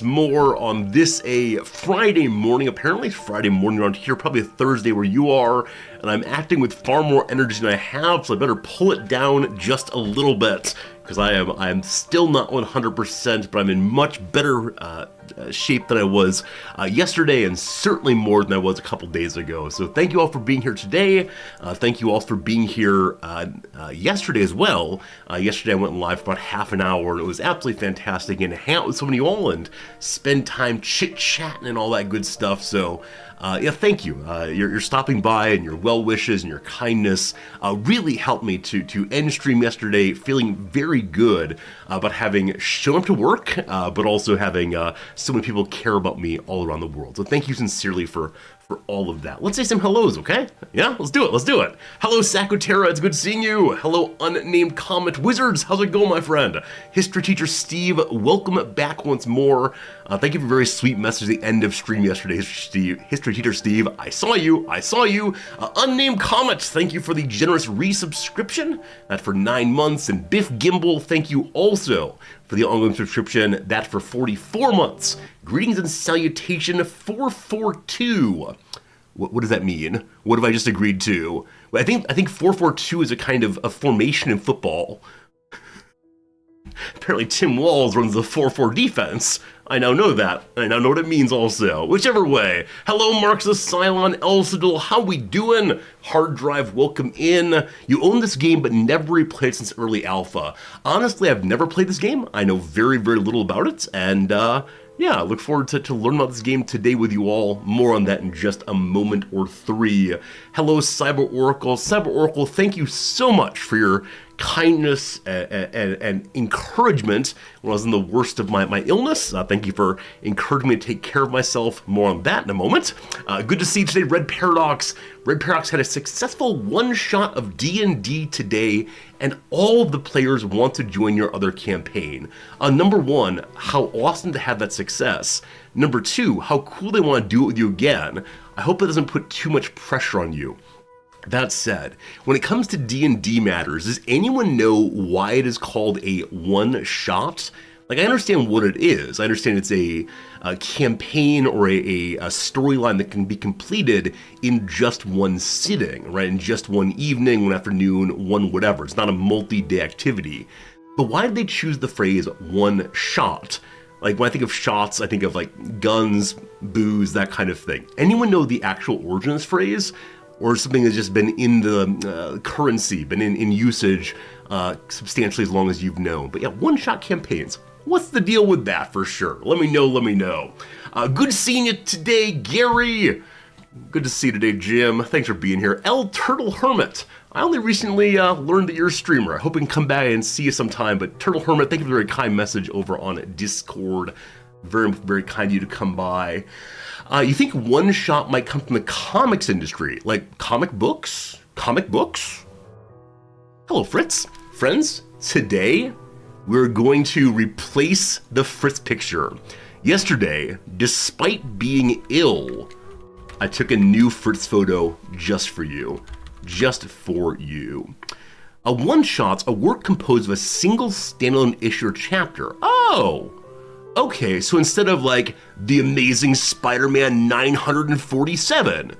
More on this a Friday morning. Apparently it's Friday morning around here, probably a Thursday where you are, and I'm acting with far more energy than I have, so I better pull it down just a little bit, because I am still not 100%, but I'm in much better shape than I was yesterday, and certainly more than I was a couple days ago. So thank you all for being here today. Thank you all for being here yesterday as well. Yesterday I went live for about half an hour, and it was absolutely fantastic, and hang out with so many of you all and spend time chit-chatting and all that good stuff. So yeah, thank you. Your stopping by and your well wishes and your kindness really helped me to end stream yesterday feeling very good about having shown up to work, but also having so many people care about me all around the world. So thank you sincerely for all of that. Let's say some hellos, okay? Yeah, let's do it. Hello, Sakutera, it's good seeing you. Hello, Unnamed Comet Wizards, how's it going, my friend? History Teacher Steve, welcome back once more. Thank you for a very sweet message at the end of stream yesterday, History Teacher Steve. I saw you. Unnamed Comet, thank you for the generous resubscription. That for 9 months. And Biff Gimbal, thank you also for the ongoing subscription. That for 44 months. Greetings and salutation 442. What does that mean? What have I just agreed to? Well, I think 442 is a kind of a formation in football. Apparently Tim Walls runs the 4-4 defense. I now know that. I now know what it means also. Whichever way. Hello, Marks of Cylon, Elsidal, how we doing? Hard Drive, welcome in. You own this game but never replayed it since early alpha. Honestly, I've never played this game. I know very, very little about it, and yeah, I look forward to learn about this game today with you all. More on that in just a moment or three. Hello, Cyber Oracle. Cyber Oracle, thank you so much for your kindness and encouragement when I was in the worst of my illness. Thank you for encouraging me to take care of myself. More on that in a moment. Good to see you today, Red Paradox. Red Paradox had a successful one-shot of D&D today, and all of the players want to join your other campaign. Number one, how awesome to have that success. Number two, how cool they want to do it with you again. I hope it doesn't put too much pressure on you. That said, when it comes to D&D matters, does anyone know why it is called a one-shot? Like, I understand what it is. I understand it's a campaign or a storyline that can be completed in just one sitting, right? In just one evening, one afternoon, one whatever. It's not a multi-day activity. But why did they choose the phrase one shot? Like, when I think of shots, I think of like guns, booze, that kind of thing. Anyone know the actual origin of this phrase? Or something that's just been in the currency, been in usage substantially as long as you've known. But yeah, one-shot campaigns. What's the deal with that for sure? Let me know. Good seeing you today, Gary. Good to see you today, Jim. Thanks for being here. L Turtle Hermit. I only recently learned that you're a streamer. I hope we can come back and see you sometime. But Turtle Hermit, thank you for the very kind message over on Discord. Very, very kind of you to come by. You think one shot might come from the comics industry, like comic books? Hello, Fritz. Friends, today we're going to replace the Fritz picture. Yesterday, despite being ill, I took a new Fritz photo just for you. A one-shot's a work composed of a single standalone issue or chapter. Oh! Okay, so instead of like The Amazing Spider-Man 947,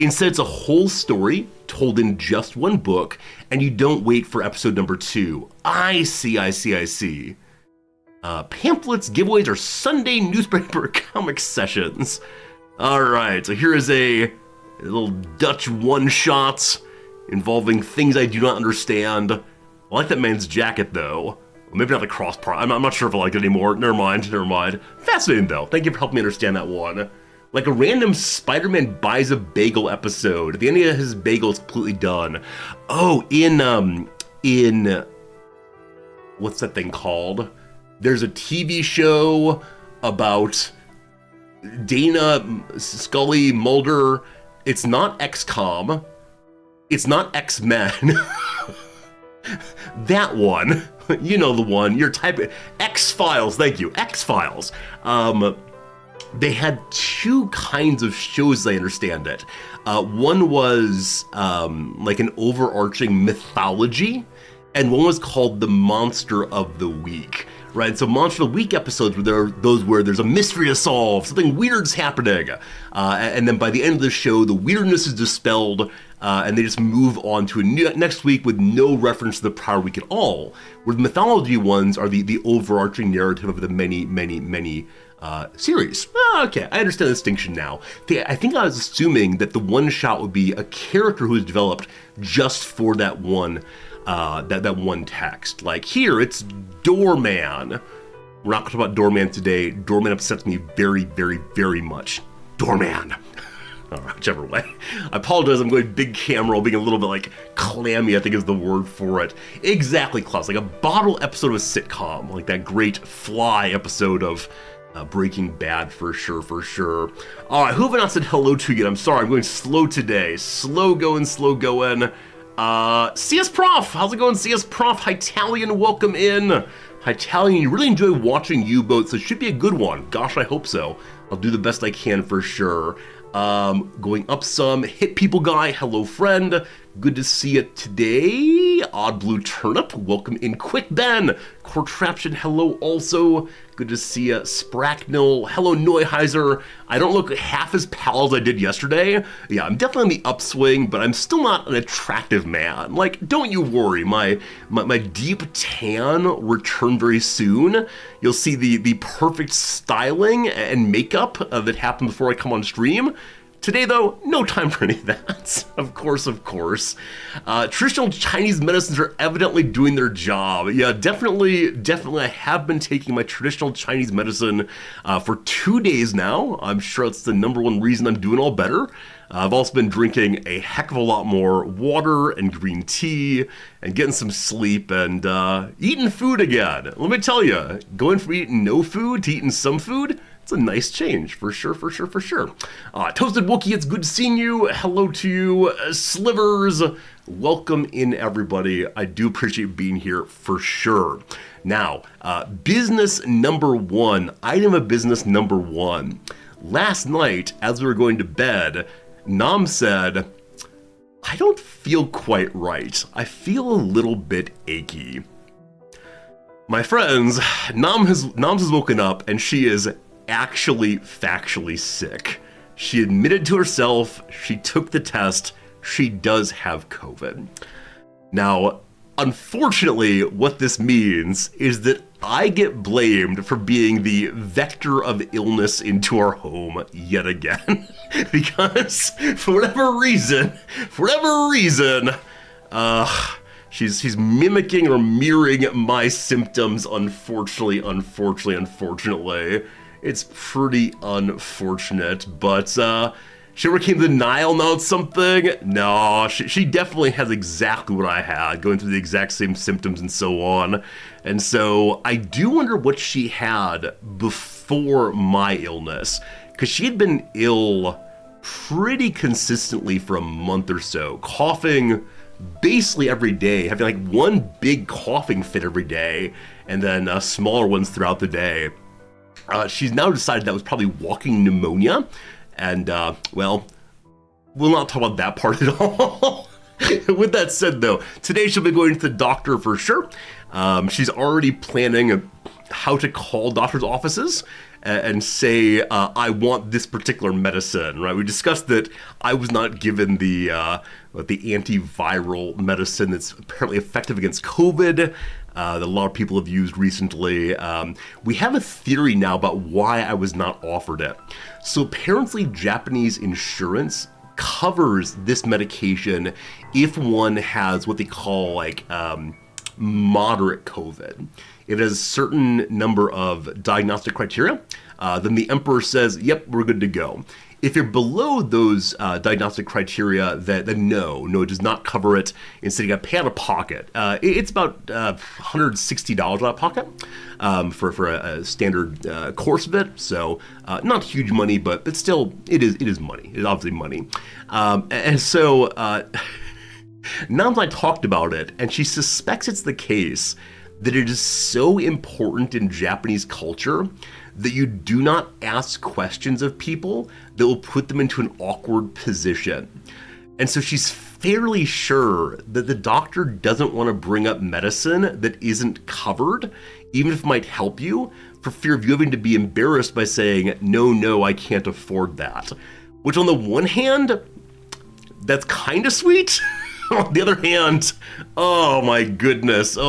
instead it's a whole story told in just one book, and you don't wait for episode number 2. I see. Pamphlets, giveaways, or Sunday newspaper comic sessions. All right, so here is a little Dutch one-shot involving things I do not understand. I like that man's jacket though. Maybe not the cross part. I'm not sure if I like it anymore. Never mind. Fascinating, though. Thank you for helping me understand that one. Like a random Spider-Man buys a bagel episode. At the end of his bagel is completely done. Oh, in what's that thing called? There's a TV show about Dana, Scully, Mulder. It's not XCOM. It's not X-Men. That one. You know the one, you're typing, X-Files, thank you, X-Files. They had two kinds of shows, as I understand it. One was like an overarching mythology, and one was called the Monster of the Week. right? So Monster of the Week episodes where there are those where there's a mystery to solve, something weird's happening, and then by the end of the show, the weirdness is dispelled, and they just move on to a next week with no reference to the prior week at all. Where the mythology ones are the overarching narrative of the many series. Okay, I understand the distinction now. I think I was assuming that the one shot would be a character who is developed just for that one that one text. Like here, it's Doorman. We're not going to talk about Doorman today. Doorman upsets me very much. Doorman. All right, whichever way. I apologize, I'm going big camera, being a little bit like clammy, I think is the word for it. Exactly, Klaus, like a bottle episode of a sitcom, like that great Fly episode of Breaking Bad for sure. All right, who have I not said hello to yet? I'm sorry, I'm going slow today. Slow going. CS Prof, how's it going, CS Prof? Hytalian, welcome in. Hytalian, you really enjoy watching U-Boat, so it should be a good one. Gosh, I hope so. I'll do the best I can for sure. Going up some, Hit People Guy, hello friend, good to see you today. Odd Blue Turnip, welcome in. Quick Ben, Contraption, hello also, good to see you. Spracknell, hello Neuheiser. I don't look half as pale as I did yesterday. Yeah, I'm definitely on the upswing, but I'm still not an attractive man. Like, don't you worry, my deep tan will return very soon. You'll see the perfect styling and makeup that happened before I come on stream. Today, though, no time for any of that. Of course. Traditional Chinese medicines are evidently doing their job. Yeah, definitely, I have been taking my traditional Chinese medicine for 2 days now. I'm sure it's the number one reason I'm doing all better. I've also been drinking a heck of a lot more water and green tea and getting some sleep and eating food again. Let me tell you, going from eating no food to eating some food, it's a nice change, for sure. Toasted Wookie, it's good seeing you. Hello to you. Slivers, welcome in, everybody. I do appreciate being here, for sure. Now, business number one, item of business number one. Last night, as we were going to bed, Nam said, I don't feel quite right. I feel a little bit achy. My friends, Nam has woken up and she is actually factually sick. She admitted to herself, she took the test, she does have COVID. Now, unfortunately, what this means is that I get blamed for being the vector of illness into our home yet again. Because for whatever reason, she's mimicking or mirroring my symptoms, unfortunately. It's pretty unfortunate, but she overcame denial, now it's something. No, she definitely has exactly what I had, going through the exact same symptoms and so on. And so I do wonder what she had before my illness, because she had been ill pretty consistently for a month or so, coughing basically every day, having like one big coughing fit every day, and then smaller ones throughout the day. She's now decided that was probably walking pneumonia, and well, we'll not talk about that part at all. With that said, though, today she'll be going to the doctor for sure. She's already planning how to call doctor's offices and say, I want this particular medicine, right? We discussed that I was not given the antiviral medicine that's apparently effective against COVID, that a lot of people have used recently. We have a theory now about why I was not offered it. So apparently Japanese insurance covers this medication if one has what they call like moderate COVID. It has a certain number of diagnostic criteria. Then the emperor says, yep, we're good to go. If you're below those diagnostic criteria, then no, it does not cover it. Instead, you got to pay out of pocket. It's about $160 out of pocket for a standard course of it. So not huge money, but still, it is money. It is obviously money. And so Nams and I talked about it, and she suspects it's the case that it is so important in Japanese culture that you do not ask questions of people that will put them into an awkward position. And so she's fairly sure that the doctor doesn't want to bring up medicine that isn't covered, even if it might help you, for fear of you having to be embarrassed by saying, no, I can't afford that. Which on the one hand, that's kind of sweet. On the other hand, oh my goodness. You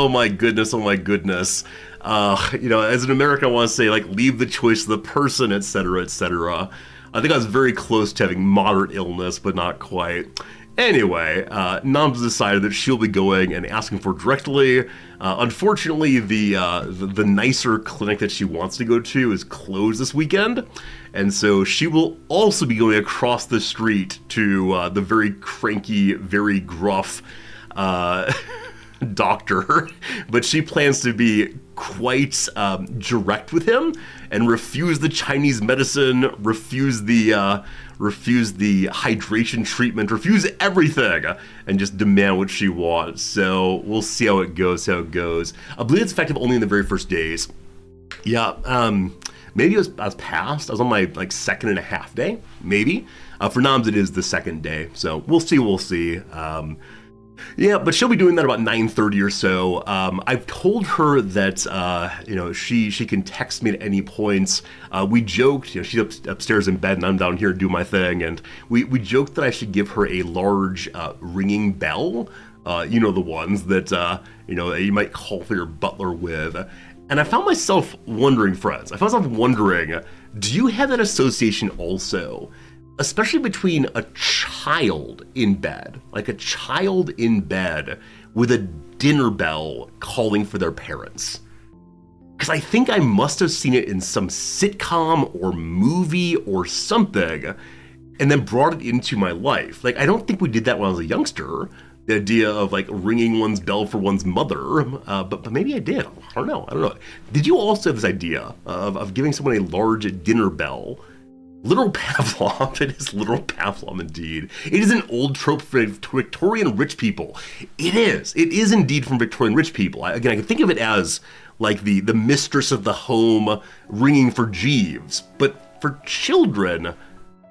know, as an American, I want to say, like, leave the choice to the person, etc., etc. I think I was very close to having moderate illness, but not quite. Anyway, Nam's decided that she'll be going and asking for it directly. Unfortunately, the nicer clinic that she wants to go to is closed this weekend, and so she will also be going across the street to the very cranky, very gruff doctor, but she plans to be quite direct with him and refuse the Chinese medicine, refuse the hydration treatment, refuse everything, and just demand what she wants. So we'll see how it goes. I believe it's effective only in the very first days. Yeah, maybe I was past. I was on my second and a half day, maybe. For Noms, it is the second day. So we'll see. Yeah, but she'll be doing that about 9:30 or so. I've told her that she can text me at any points. We joked, she's upstairs in bed and I'm down here doing my thing, and we joked that I should give her a large ringing bell. The ones that you might call for your butler with. And I found myself wondering, friends. Do you have that association also? Especially between a child in bed, like a child in bed with a dinner bell calling for their parents. Because I think I must have seen it in some sitcom or movie or something, and then brought it into my life. I don't think we did that when I was a youngster, the idea of ringing one's bell for one's mother, but maybe I did. I don't know. Did you also have this idea of giving someone a large dinner bell? Literal Pavlov, it is literal Pavlov indeed. It is an old trope for Victorian rich people. It is indeed from Victorian rich people. I can think of it as the mistress of the home ringing for Jeeves. But for children,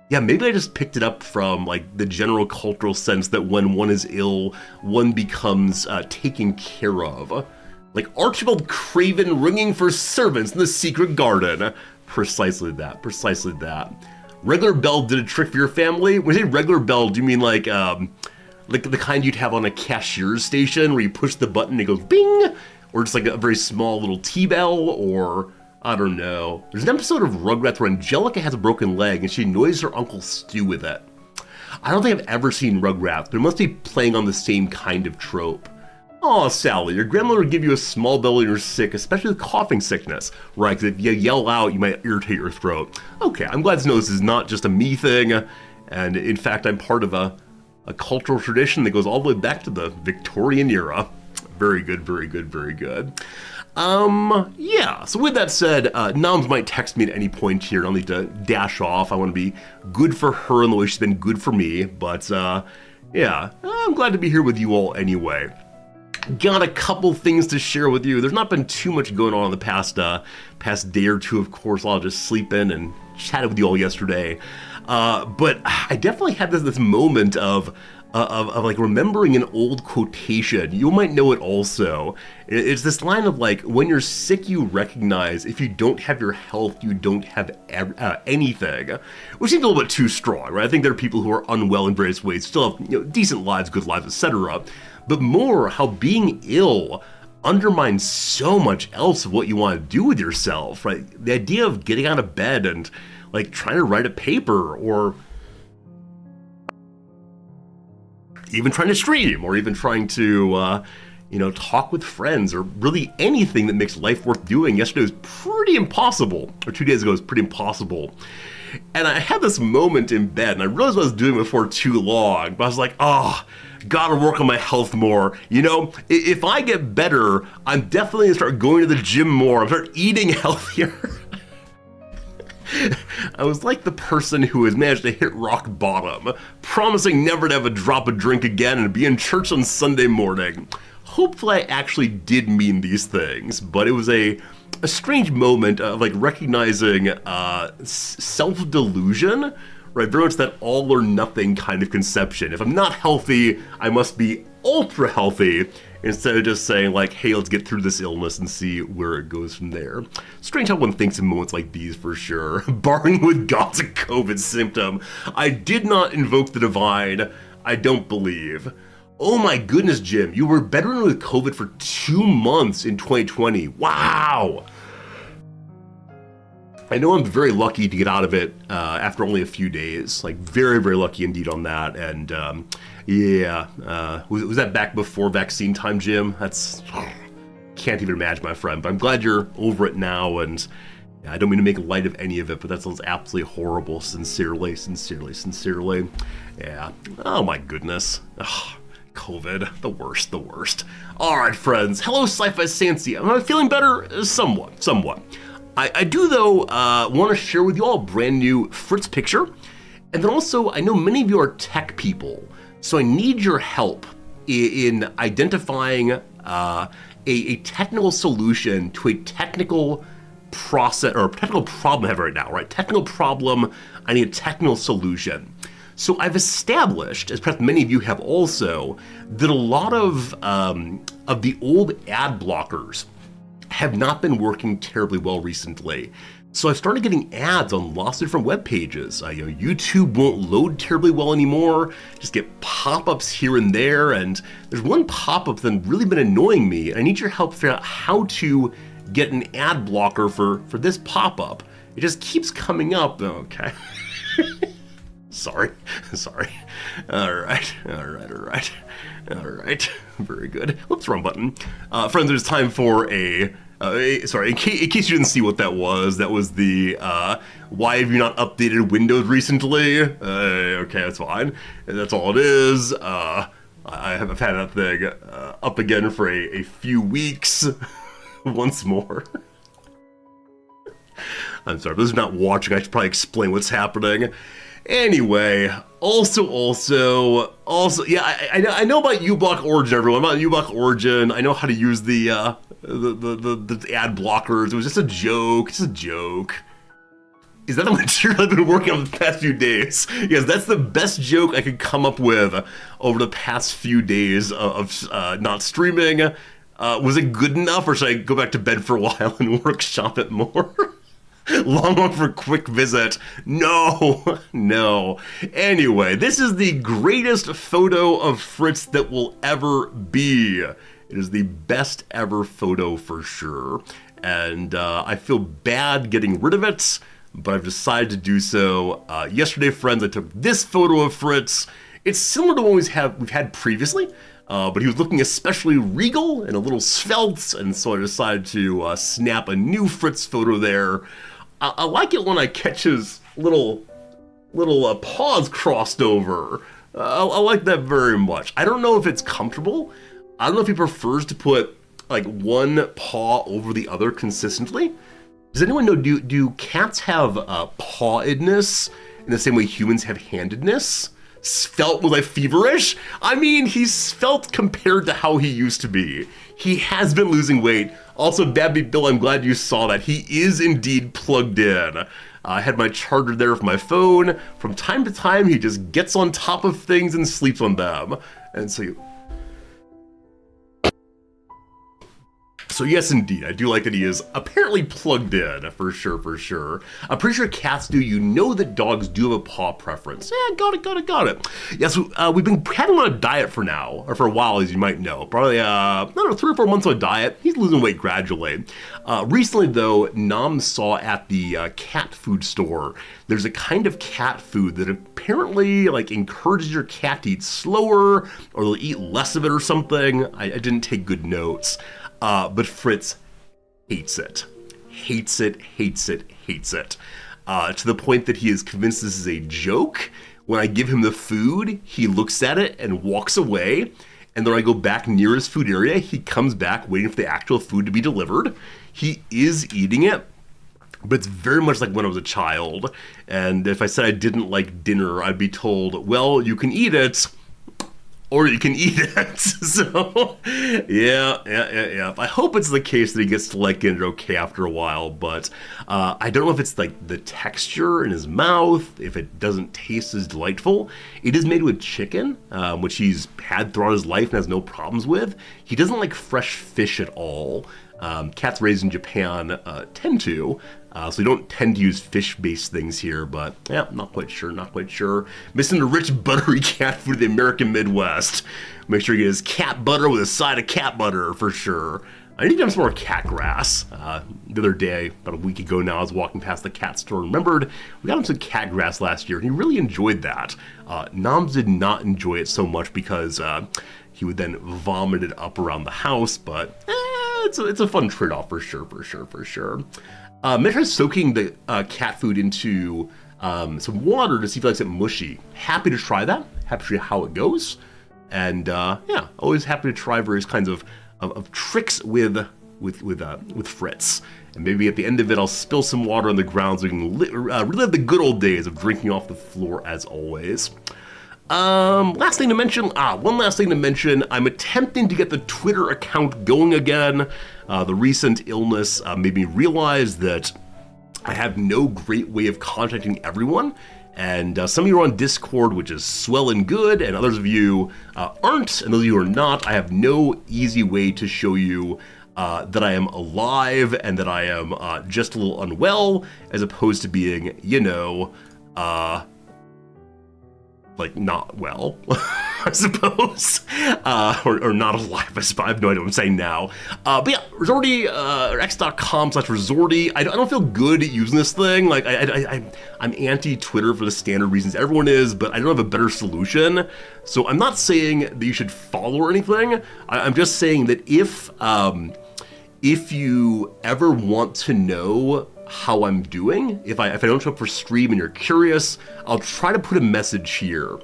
yeah, maybe I just picked it up from the general cultural sense that when one is ill, one becomes taken care of. Like Archibald Craven ringing for servants in the secret garden. Precisely that. Regular bell did a trick for your family? When you say regular bell, do you mean like the kind you'd have on a cashier's station where you push the button and it goes bing? Or just a very small little T-bell? Or, I don't know. There's an episode of Rugrats where Angelica has a broken leg and she annoys her Uncle Stu with it. I don't think I've ever seen Rugrats, but it must be playing on the same kind of trope. Oh, Sally, your grandmother would give you a small bell when you're sick, especially with coughing sickness, right? Because if you yell out, you might irritate your throat. Okay, I'm glad to know this is not just a me thing, and in fact, I'm part of a cultural tradition that goes all the way back to the Victorian era. Very good. Yeah, so with that said, Noms might text me at any point here. I'll need to dash off. I want to be good for her in the way she's been good for me, but yeah, I'm glad to be here with you all anyway. Got a couple things to share with you. There's not been too much going on in the past day or two, of course. I'll just sleep in and chatted with you all yesterday. But I definitely had this moment of remembering an old quotation. You might know it also. It's this line of when you're sick, you recognize if you don't have your health, you don't have anything, which seems a little bit too strong, right? I think there are people who are unwell in various ways, still have decent lives, good lives, etc. But more how being ill undermines so much else of what you want to do with yourself, right? The idea of getting out of bed and trying to write a paper, or even trying to stream, or even trying to talk with friends, or really anything that makes life worth doing. Yesterday was pretty impossible, or 2 days ago was pretty impossible. And I had this moment in bed, and I realized what I was doing before too long, but I was like, gotta work on my health more. If I get better, I'm definitely gonna start going to the gym more. I'm start eating healthier. I was like the person who has managed to hit rock bottom, promising never to have a drop of drink again and be in church on Sunday morning. Hopefully I actually did mean these things, but it was a strange moment of recognizing self-delusion right? Very much that all or nothing kind of conception. If I'm not healthy, I must be ultra healthy, instead of just saying like, hey, let's get through this illness and see where it goes from there. Strange how one thinks in moments like these, for sure. Barring with God's a COVID symptom. I did not invoke the divine, I don't believe. Oh my goodness, Jim, you were bedridden with COVID for 2 months in 2020. Wow. I know I'm very lucky to get out of it after only a few days, like very, very lucky indeed on that. And was that back before vaccine time, Jim? That's, can't even imagine, my friend, but I'm glad you're over it now. And I don't mean to make light of any of it, but that sounds absolutely horrible. Sincerely. Yeah. Oh my goodness. Ugh. COVID, the worst. All right, friends. Hello, Sci-Fi Sancy. I'm feeling better, somewhat. I do, though, want to share with you all a brand new Fritz picture. And then also, I know many of you are tech people, so I need your help in identifying a technical solution to a technical process, or a technical problem I have right now, right? Technical problem, I need a technical solution. So I've established, as perhaps many of you have also, that a lot of the old ad blockers have not been working terribly well recently. So I've started getting ads on lots of different web pages. YouTube won't load terribly well anymore. Just get pop-ups here and there, and there's one pop-up that's really been annoying me. I need your help figure out how to get an ad blocker for this pop-up. It just keeps coming up. Okay. Sorry. All right. Very good. Whoops, wrong button. Friends, it's time for sorry, in case you didn't see what that was the, why have you not updated Windows recently? Okay, that's fine. That's all it is. I've had that thing up again for a few weeks once more. I'm sorry, for those who are not watching, I should probably explain what's happening. Anyway, also, yeah, I know about uBlock Origin, everyone. About uBlock Origin, I know how to use the ad blockers. It was just a joke. Is that the material I've been working on the past few days? Yes, that's the best joke I could come up with over the past few days of not streaming. Was it good enough, or should I go back to bed for a while and workshop it more? Long one for a quick visit. No. Anyway, this is the greatest photo of Fritz that will ever be. It is the best ever photo for sure. And I feel bad getting rid of it, but I've decided to do so. Yesterday, friends, I took this photo of Fritz. It's similar to one we've had previously, but he was looking especially regal and a little svelte, and so I decided to snap a new Fritz photo there. I like it when I catch his little paws crossed over. I like that very much. I don't know if it's comfortable. I don't know if he prefers to put like one paw over the other consistently. Does anyone know, do cats have pawedness in the same way humans have handedness? Svelte was like feverish? I mean, he's svelte compared to how he used to be. He has been losing weight. Also, Babby Bill, I'm glad you saw that. He is indeed plugged in. I had my charger there for my phone. From time to time, he just gets on top of things and sleeps on them. And so yes, indeed, I do like that he is apparently plugged in, for sure. I'm pretty sure cats do. You know that dogs do have a paw preference. Yeah, got it. Yes, we've been having him on a diet for now, or for a while, as you might know. Probably, 3 or 4 months on a diet. He's losing weight gradually. Recently, though, Nam saw at the cat food store, there's a kind of cat food that apparently, encourages your cat to eat slower, or they'll eat less of it or something. I didn't take good notes. But Fritz hates it. Hates it. To the point that he is convinced this is a joke. When I give him the food, he looks at it and walks away. And then I go back near his food area. He comes back waiting for the actual food to be delivered. He is eating it. But it's very much like when I was a child. And if I said I didn't like dinner, I'd be told, well, you can eat it, or you can eat it. So, yeah. I hope it's the case that he gets to like it okay after a while, but I don't know if it's like the texture in his mouth, if it doesn't taste as delightful. It is made with chicken, which he's had throughout his life and has no problems with. He doesn't like fresh fish at all. Cats raised in Japan tend to, so we don't tend to use fish-based things here, but yeah, not quite sure. Missing the rich, buttery cat food of the American Midwest. Make sure you get his cat butter with a side of cat butter for sure. I need to have some more cat grass. The other day, about a week ago now, I was walking past the cat store and remembered we got him some cat grass last year, and he really enjoyed that. Noms did not enjoy it so much because he would then vomit it up around the house, but it's a fun trade-off for sure. Measure soaking the cat food into some water to see if he likes it mushy. Happy to try that. Happy to see how it goes. And yeah, always happy to try various kinds of tricks with Fritz. And maybe at the end of it, I'll spill some water on the ground so we can relive the good old days of drinking off the floor as always. One last thing to mention, I'm attempting to get the Twitter account going again. The recent illness made me realize that I have no great way of contacting everyone. And some of you are on Discord, which is swell and good, and others of you aren't, and those of you who are not, I have no easy way to show you that I am alive and that I am just a little unwell, as opposed to being, like not well, I suppose, or not alive, I suppose. I have no idea what I'm saying now. But yeah, Resorty, or x.com/Resorty. I don't feel good at using this thing. Like, I'm anti-Twitter for the standard reasons everyone is, but I don't have a better solution. So I'm not saying that you should follow or anything. I'm just saying that if you ever want to know how I'm doing, if I don't show up for stream and you're curious, I'll try to put a message here.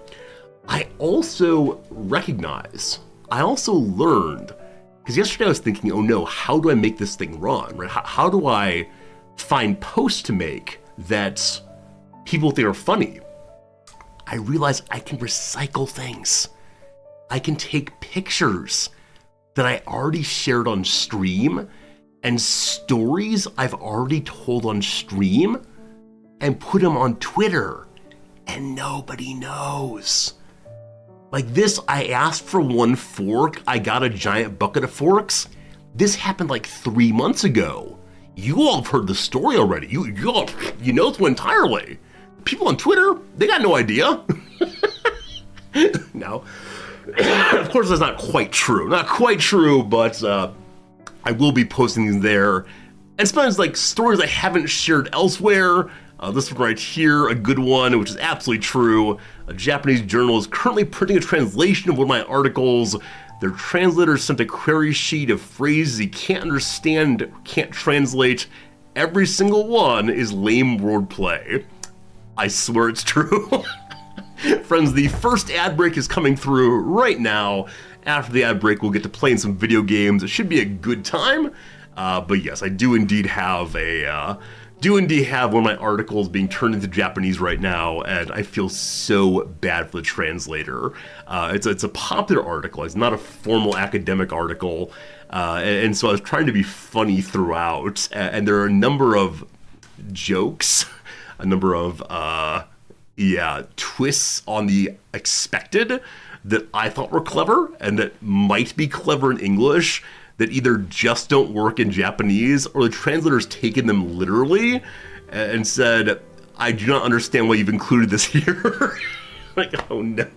I also learned, because yesterday I was thinking, oh no, how do I make this thing run, right? How do I find posts to make that people think are funny? I realized I can recycle things. I can take pictures that I already shared on stream and stories I've already told on stream and put them on Twitter, and nobody knows. Like this, I asked for one fork, I got a giant bucket of forks. This happened like 3 months ago. You all have heard the story already. You know it's entirely. People on Twitter, they got no idea. No. Of course, that's not quite true. But I will be posting these there. And sometimes like stories I haven't shared elsewhere. This one right here, a good one, which is absolutely true. A Japanese journal is currently printing a translation of one of my articles. Their translator sent a query sheet of phrases he can't understand, can't translate. Every single one is lame wordplay. I swear it's true. Friends, the first ad break is coming through right now. After the ad break, we'll get to playing some video games. It should be a good time. But yes, I do indeed have one of my articles being turned into Japanese right now, and I feel so bad for the translator. It's a popular article. It's not a formal academic article, and so I was trying to be funny throughout. And there are a number of jokes, a number of twists on the expected that I thought were clever and that might be clever in English, that either just don't work in Japanese or the translator's taken them literally and said, I do not understand why you've included this here. Like, oh no.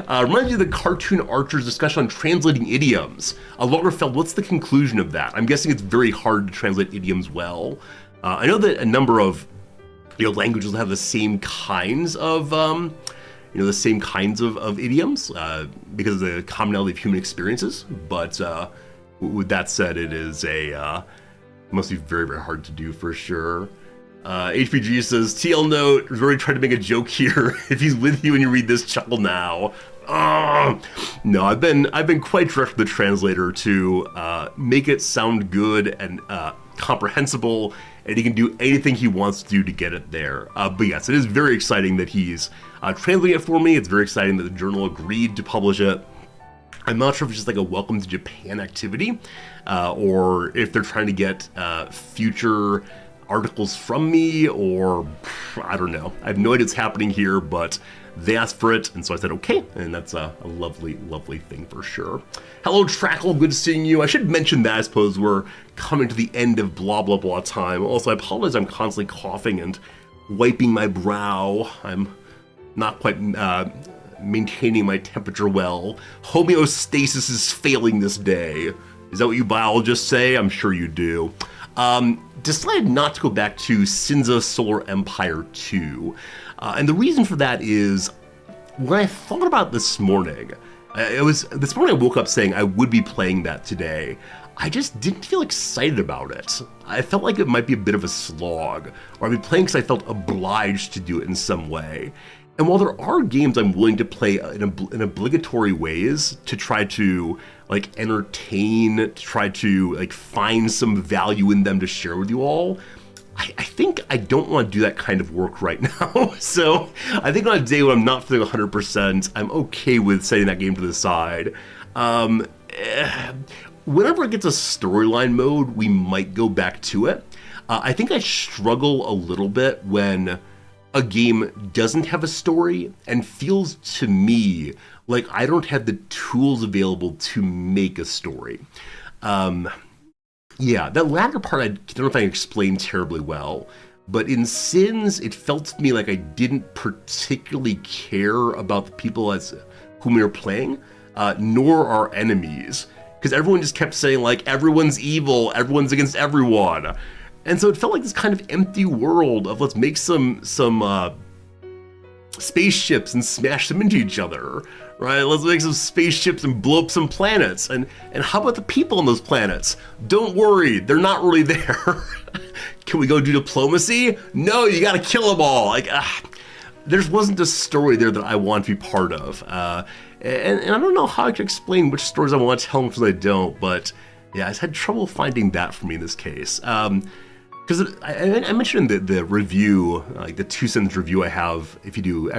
Reminds me of the Cartoon Archer's discussion on translating idioms. Lagerfeld, what's the conclusion of that? I'm guessing it's very hard to translate idioms well. I know that a number of languages have the same kinds of idioms because of the commonality of human experiences. But with that said, it must be very, very hard to do for sure. HPG says, TL note, Rory tried to make a joke here. If he's with you and you read this, chuckle now. No, I've been quite direct with the translator to make it sound good and comprehensible and he can do anything he wants to do to get it there. But yes, it is very exciting that he's translating it for me. It's very exciting that the journal agreed to publish it. I'm not sure if it's just like a welcome to Japan activity, or if they're trying to get future articles from me, or I don't know. I have no idea what's happening here, but they asked for it, and so I said okay, and that's a lovely, lovely thing for sure. Hello, Trackle, good seeing you. I should mention that I suppose we're coming to the end of blah, blah, blah time. Also, I apologize, I'm constantly coughing and wiping my brow. I'm not quite maintaining my temperature well. Homeostasis is failing this day. Is that what you biologists say? I'm sure you do. Decided not to go back to Sinza Solar Empire 2. And the reason for that is, when I thought about this morning, this morning I woke up saying I would be playing that today. I just didn't feel excited about it. I felt like it might be a bit of a slog, or I'd be playing because I felt obliged to do it in some way. And while there are games I'm willing to play in obligatory ways to try to like entertain, to try to like find some value in them to share with you all, I think I don't want to do that kind of work right now. So I think on a day when I'm not feeling 100%, I'm okay with setting that game to the side. Whenever it gets a storyline mode, we might go back to it. I think I struggle a little bit when a game doesn't have a story and feels to me like I don't have the tools available to make a story. Yeah, that latter part I don't know if I can explain terribly well, but in Sins, it felt to me like I didn't particularly care about the people as whom we were playing, nor our enemies, because everyone just kept saying like, everyone's evil, everyone's against everyone. And so it felt like this kind of empty world of let's make some spaceships and smash them into each other, right? Let's make some spaceships and blow up some planets. And how about the people on those planets? Don't worry, they're not really there. Can we go do diplomacy? No, you gotta kill them all. Like, there wasn't a story there that I want to be part of. And I don't know how I can explain which stories I want to tell and which I don't, but yeah, I just had trouble finding that for me in this case. Because I mentioned in the review, like the 2 Sins review I have, if you do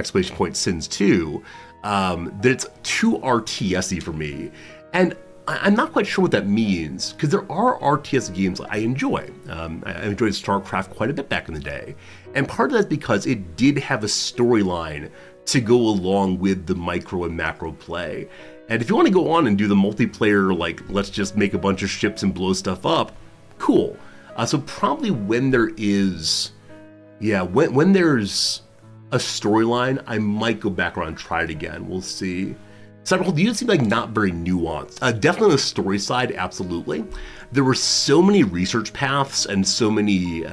!Sins 2, that it's too RTS-y for me. And I'm not quite sure what that means, because there are RTS games I enjoy. I enjoyed StarCraft quite a bit back in the day. And part of that's because it did have a storyline to go along with the micro and macro play. And if you want to go on and do the multiplayer, like let's just make a bunch of ships and blow stuff up, cool. So probably when there is, when there's a storyline, I might go back around and try it again. We'll see. Cyberhold, you seem like not very nuanced. Definitely on the story side, absolutely. There were so many research paths and so many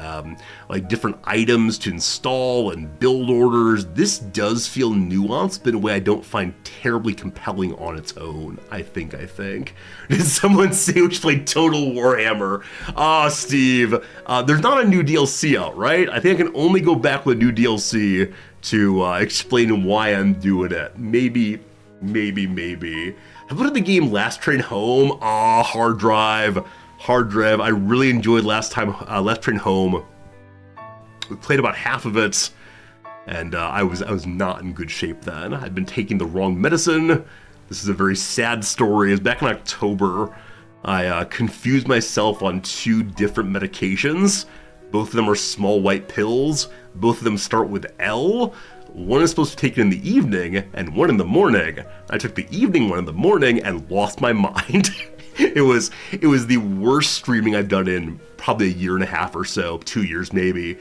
like different items to install and build orders. This does feel nuanced, but in a way I don't find terribly compelling on its own, I think. Did someone say we should play Total Warhammer? Steve, there's not a new DLC out, right? I think I can only go back with a new DLC to explain why I'm doing it. Maybe. I put in the game Last Train Home. Hard drive. I really enjoyed Last Train Home. We played about half of it, and I was not in good shape then. I'd been taking the wrong medicine. This is a very sad story. It was back in October. I confused myself on 2 different medications. Both of them are small white pills. Both of them start with L. One is supposed to be taken in the evening, and one in the morning. I took the evening one in the morning and lost my mind. It was the worst streaming I've done in probably a year and a half or so, 2 years maybe,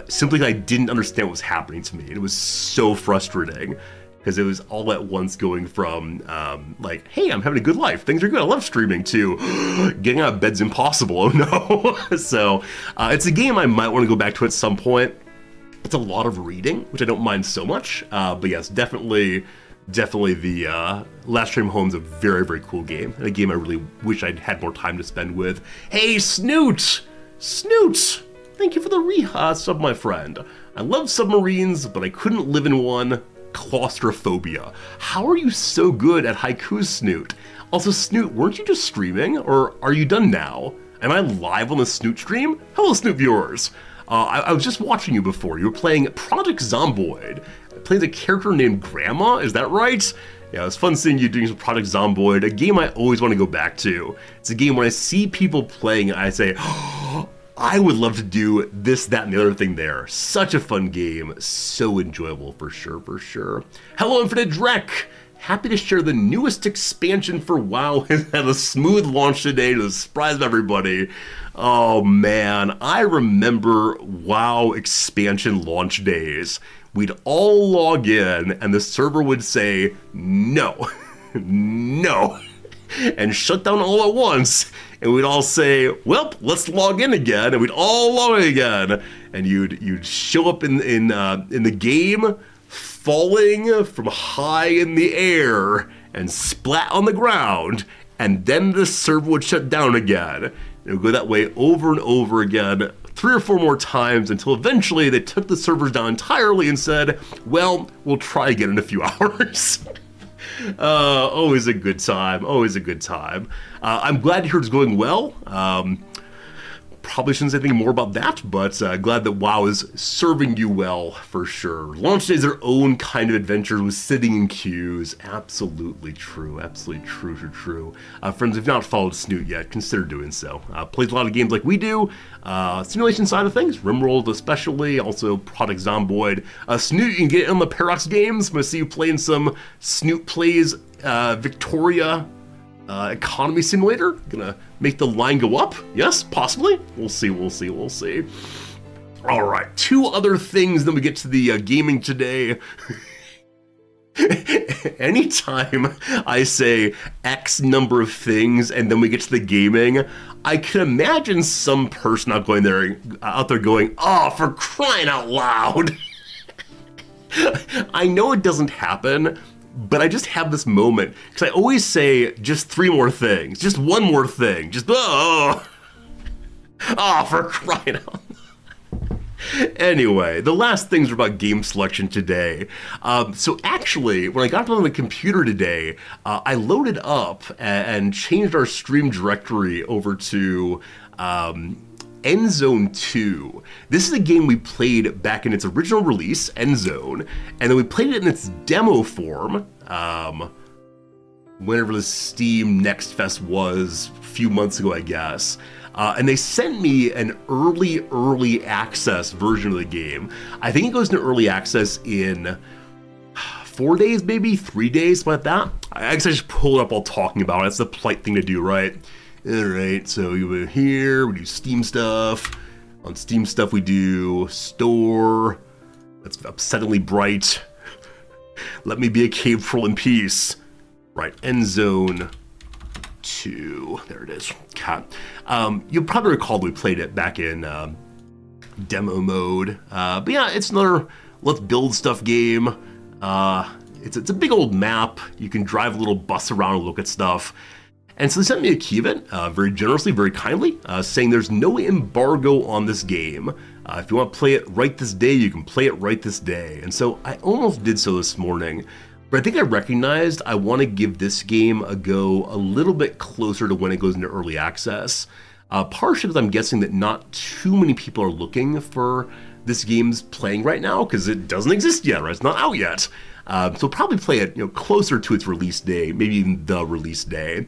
simply because I didn't understand what was happening to me. It was so frustrating, because it was all at once going from, like, hey, I'm having a good life, things are good, I love streaming, to getting out of bed's impossible, oh no. So it's a game I might want to go back to at some point. It's a lot of reading, which I don't mind so much, but yes, definitely the Last Train Home is a very, very cool game, and a game I really wish I'd had more time to spend with. Hey, Snoot, thank you for the sub, my friend. I love submarines, but I couldn't live in one. Claustrophobia. How are you so good at haikus, Snoot? Also, Snoot, weren't you just streaming, or are you done now? Am I live on the Snoot stream? Hello, Snoot viewers. I was just watching you before. You were playing Project Zomboid. Playing a character named Grandma, is that right? Yeah, it was fun seeing you doing some Project Zomboid, a game I always want to go back to. It's a game when I see people playing, I say, oh, I would love to do this, that, and the other thing there. Such a fun game, so enjoyable for sure, for sure. Hello, Infinite Drek! Happy to share the newest expansion for WoW has had a smooth launch today to the surprise of everybody. Oh man, I remember WoW expansion launch days. We'd all log in and the server would say, no, no, and shut down all at once. And we'd all say, well, let's log in again. And we'd all log in again. And you'd show up in the game, falling from high in the air and splat on the ground, and then the server would shut down again. It would go that way over and over again, 3 or 4 more times, until eventually they took the servers down entirely and said, well, we'll try again in a few hours. Always a good time, always a good time. I'm glad to hear it's going well. Probably shouldn't say anything more about that, but glad that WoW is serving you well for sure. Launch days are their own kind of adventure with sitting in queues. Absolutely true, absolutely true, true, true. Friends, if you've not followed Snoot yet, consider doing so. Plays a lot of games like we do. Simulation side of things, RimWorld especially, also Project Zomboid. Snoot, you can get on the Paradox games. I'm going to see you playing some Snoot Plays Victoria Economy Simulator. Gonna make the line go up? Yes, possibly. We'll see, we'll see, we'll see. All right, 2 other things, then we get to the gaming today. Anytime I say X number of things and then we get to the gaming, I can imagine some person out there going, oh, for crying out loud. I know it doesn't happen, but I just have this moment, because I always say just 3 more things, just 1 more thing, just, oh, for crying out loud. Anyway, the last things are about game selection today. So actually, when I got on the computer today, I loaded up and changed our stream directory over to Endzone 2. This is a game we played back in its original release, Endzone, and then we played it in its demo form, whenever the Steam Next Fest was, a few months ago, I guess. And they sent me an early access version of the game. I think it goes into early access in 4 days, maybe 3 days, like that. I guess I just pulled it up while talking about it. That's the polite thing to do, right? Alright, so you go here, we do Steam stuff. On Steam stuff we do store. That's upsettingly bright. Let me be a cave troll in peace. Right, Endzone 2. There it is. Okay. You'll probably recall we played it back in demo mode. But yeah, it's another let's build stuff game. It's a big old map. You can drive a little bus around and look at stuff. And so they sent me a key of it, very generously, very kindly, saying there's no embargo on this game. If you want to play it right this day, you can play it right this day. And so I almost did so this morning, but I think I recognized I want to give this game a go a little bit closer to when it goes into early access. Partially because I'm guessing that not too many people are looking for this game's playing right now, because it doesn't exist yet, right? It's not out yet. So probably play it closer to its release day, maybe even the release day.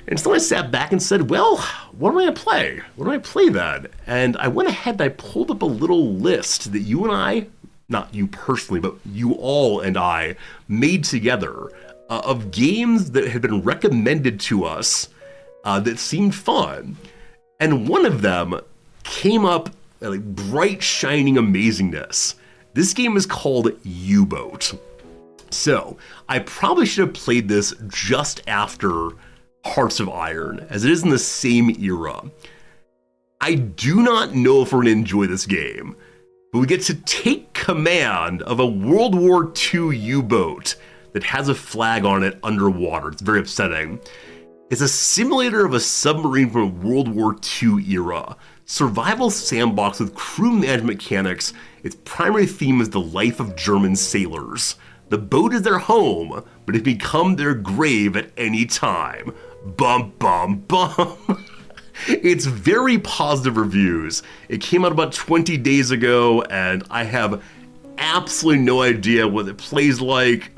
And so I sat back and said, well, what am I going to play? What do I play then? And I went ahead and I pulled up a little list that you and I, not you personally, but you all and I made together of games that had been recommended to us that seemed fun. And one of them came up like bright, shining amazingness. This game is called UBOAT. So I probably should have played this just after Hearts of Iron, as it is in the same era. I do not know if we're going to enjoy this game, but we get to take command of a World War II U-boat that has a flag on it underwater. It's very upsetting. It's a simulator of a submarine from a World War II era. Survival sandbox with crew management mechanics. Its primary theme is the life of German sailors. The boat is their home, but it can become their grave at any time. Bum, bum, bum. It's very positive reviews. It came out about 20 days ago, and I have absolutely no idea what it plays like.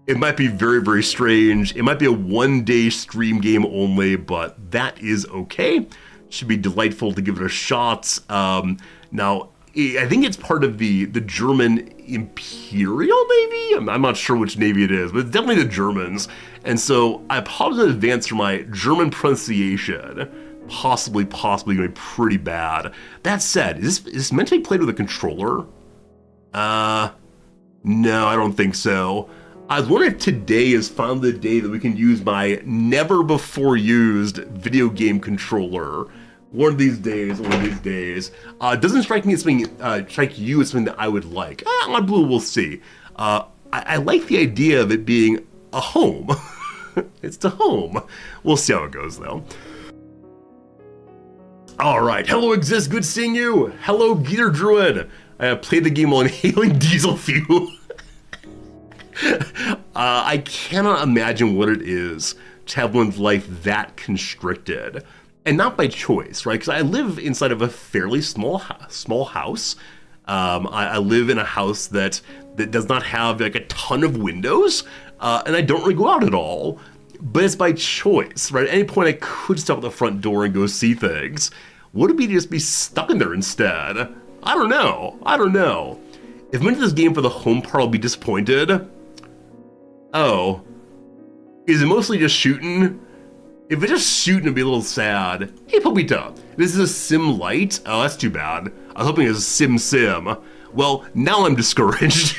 It might be very, very strange. It might be a one-day stream game only, but that is okay. Should be delightful to give it a shot. Now, I think it's part of the German Imperial Navy? I'm not sure which Navy it is, but it's definitely the Germans. And so I apologize in advance for my German pronunciation. Possibly going to be pretty bad. That said, is this meant to be played with a controller? No, I don't think so. I was wondering if today is finally the day that we can use my never before used video game controller. One of these days. Doesn't strike me as something, strike you as something that I would like. On Blue, we'll see. I like the idea of it being a home. It's the home. We'll see how it goes, though. All right. Hello, Exist. Good seeing you. Hello, Geeter Druid. I played the game while inhaling diesel fuel. I cannot imagine what it is to have one's life that constricted. And not by choice, right? Because I live inside of a fairly small house. I live in a house that does not have like a ton of windows, and I don't really go out at all. But it's by choice, right? At any point I could stop at the front door and go see things. Would it be to just be stuck in there instead? I don't know. If I'm into this game for the home part, I'll be disappointed. Oh. Is it mostly just shooting? If it's just shooting, it'd be a little sad. Hey, Popita, this is a sim light? Oh, that's too bad. I was hoping it was a sim. Well, now I'm discouraged.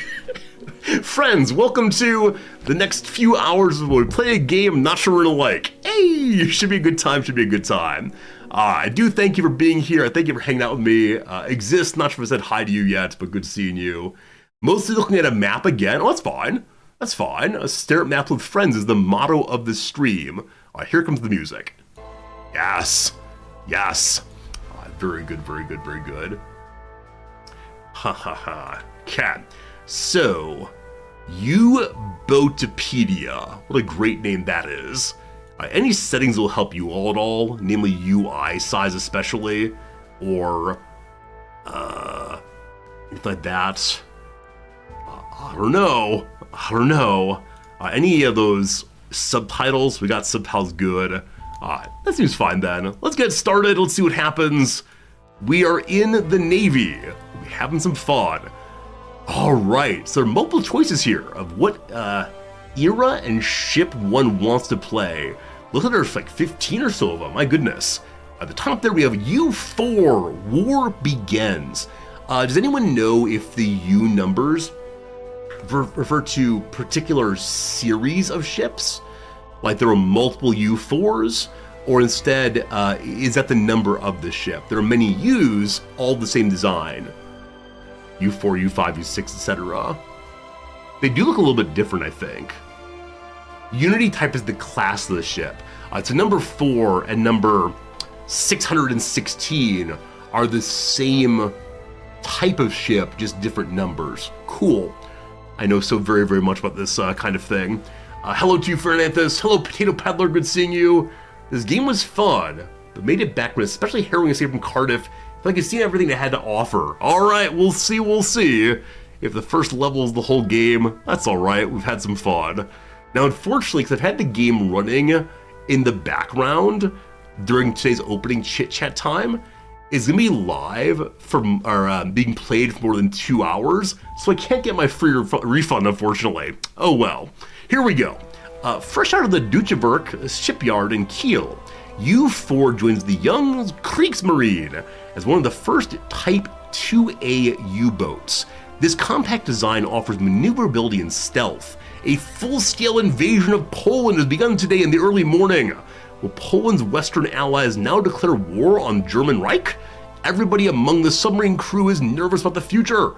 Friends, welcome to the next few hours where we play a game I'm not sure we're gonna like. Hey, should be a good time. I do thank you for being here. I thank you for hanging out with me. Exist, not sure if I said hi to you yet, but good seeing you. Mostly looking at a map again. Oh, that's fine. A stare at maps with friends is the motto of the stream. All right, here comes the music. Yes. Very good. Ha. Cat. So, UBOATopedia. What a great name that is. Any settings will help you all at all, namely UI size especially, or anything like that. I don't know. Any of those subtitles? We got subtitles good. That seems fine then. Let's get started. Let's see what happens. We are in the Navy. We're having some fun. All right, so there are multiple choices here of what era and ship one wants to play. Looks like there's like 15 or so of them, my goodness. At the top there we have U4, War Begins. Does anyone know if the U numbers refer to particular series of ships? Like there are multiple U4s? Or instead, is that the number of the ship? There are many U's, all the same design. U4, U5, U6, etc. They do look a little bit different, I think. Unity type is the class of the ship. So number 4 and number 616 are the same type of ship, just different numbers. Cool. I know so very, very much about this kind of thing. Hello to you, Fernandez. Hello, Potato Peddler. Good seeing you. This game was fun, but made it backward, especially harrowing escape from Cardiff. I feel like I've seen everything it had to offer. All right, we'll see. If the first level is the whole game, that's all right. We've had some fun. Now, unfortunately, because I've had the game running in the background during today's opening chit-chat time, it's gonna be live being played for more than 2 hours, so I can't get my free refund, unfortunately. Oh well. Here we go. Fresh out of the Duchewerk shipyard in Kiel, U4 joins the young Kriegsmarine as one of the first Type 2A U-boats. This compact design offers maneuverability and stealth. A full-scale invasion of Poland has begun today in the early morning. Will Poland's Western allies now declare war on German Reich? Everybody among the submarine crew is nervous about the future.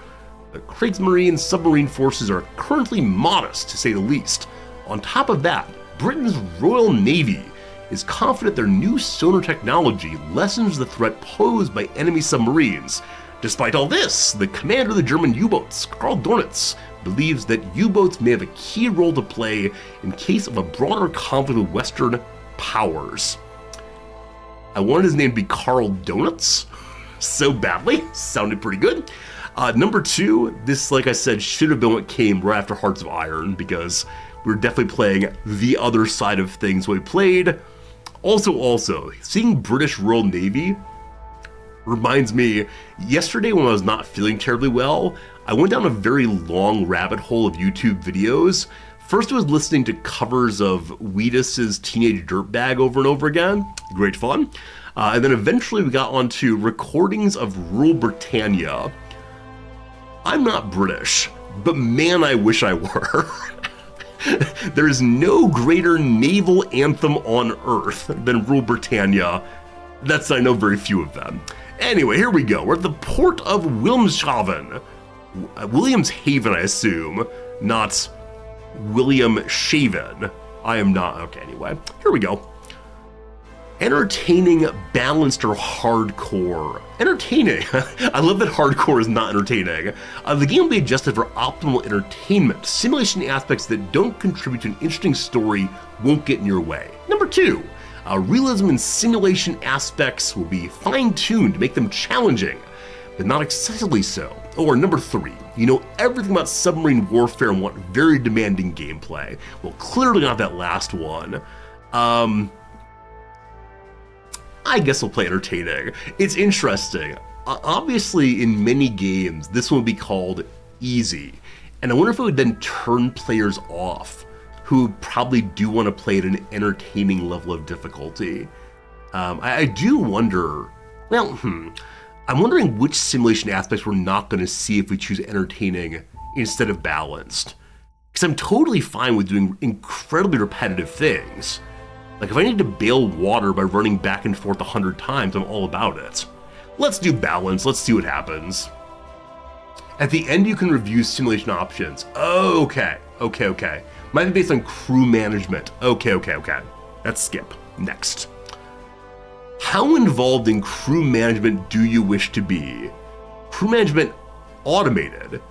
The Kriegsmarine submarine forces are currently modest, to say the least. On top of that, Britain's Royal Navy is confident their new sonar technology lessens the threat posed by enemy submarines. Despite all this, the commander of the German U-boats, Karl Dornitz, believes that U-boats may have a key role to play in case of a broader conflict with Western powers. I wanted his name to be Carl Donuts so badly. Sounded pretty good. Number 2, this, like I said, should have been what came right after Hearts of Iron, because we were definitely playing the other side of things we played. Also, seeing British Royal Navy reminds me, yesterday when I was not feeling terribly well, I went down a very long rabbit hole of YouTube videos. First, I was listening to covers of Wheatus's Teenage Dirtbag over and over again. Great fun. And then eventually we got onto recordings of rural Britannia. I'm not British, but man, I wish I were. There is no greater naval anthem on Earth than Rule Britannia. I know very few of them. Anyway, here we go. We're at the port of Wilhelmshaven. Williamshaven, I assume, not William Shaven. I am not. Okay, anyway, here we go. Entertaining, balanced, or hardcore? Entertaining. I love that hardcore is not entertaining. The game will be adjusted for optimal entertainment. Simulation aspects that don't contribute to an interesting story won't get in your way. Number 2, realism and simulation aspects will be fine-tuned to make them challenging, but not excessively so. Or number 3, you know everything about submarine warfare and want very demanding gameplay. Well, clearly not that last one. I guess we'll play entertaining. It's interesting. Obviously, in many games, this one would be called easy. And I wonder if it would then turn players off who probably do want to play at an entertaining level of difficulty. I do wonder, well, I'm wondering which simulation aspects we're not going to see if we choose entertaining instead of balanced. Because I'm totally fine with doing incredibly repetitive things. Like if I need to bail water by running back and forth 100 times, I'm all about it. Let's do balance, let's see what happens. At the end, you can review simulation options. Oh, okay. Might be based on crew management. Okay. Let's skip. Next. How involved in crew management do you wish to be? Crew management automated.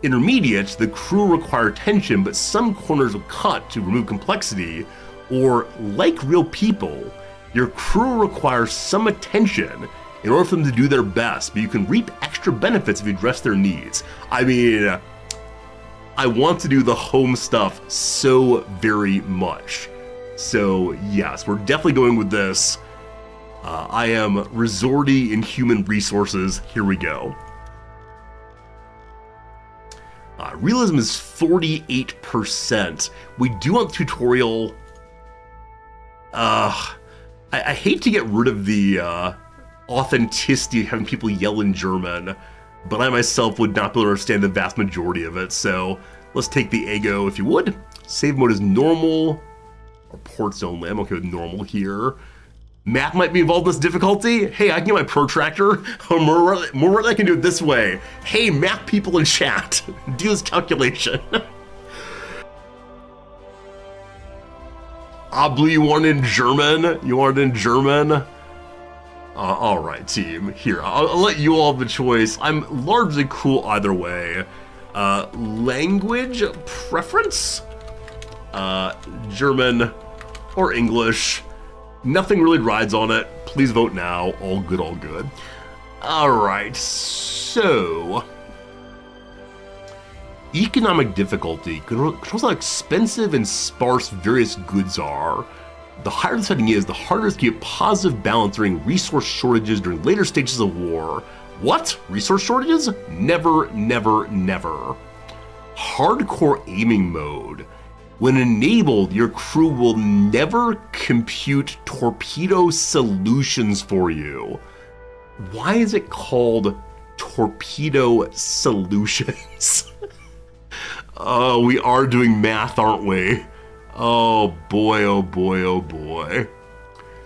Intermediate, the crew require attention, but some corners will cut to remove complexity. Or, like real people, your crew requires some attention in order for them to do their best, but you can reap extra benefits if you address their needs. I mean, I want to do the home stuff so very much. So yes, we're definitely going with this. I am resorty in human resources. Here we go. Realism is 48%. We do want tutorial. I hate to get rid of the authenticity of having people yell in German, but I myself would not be able to understand the vast majority of it, so let's take the ego if you would. Save mode is normal, or ports only. I'm okay with normal here. Math might be involved in this difficulty. Hey, I can get my protractor. More I can do it this way. Hey, math people in chat, do this calculation. Blue, you want it in German? You want it in German? All right, team. Here, I'll let you all have the choice. I'm largely cool either way. Language preference? German or English. Nothing really rides on it. Please vote now. All good, all good. All right, so... Economic difficulty controls how expensive and sparse various goods are. The higher the setting is, the harder it is to keep a positive balance during resource shortages during later stages of war. What? Resource shortages? Never. Hardcore aiming mode. When enabled, your crew will never compute torpedo solutions for you. Why is it called torpedo solutions? Oh, we are doing math, aren't we? Oh boy.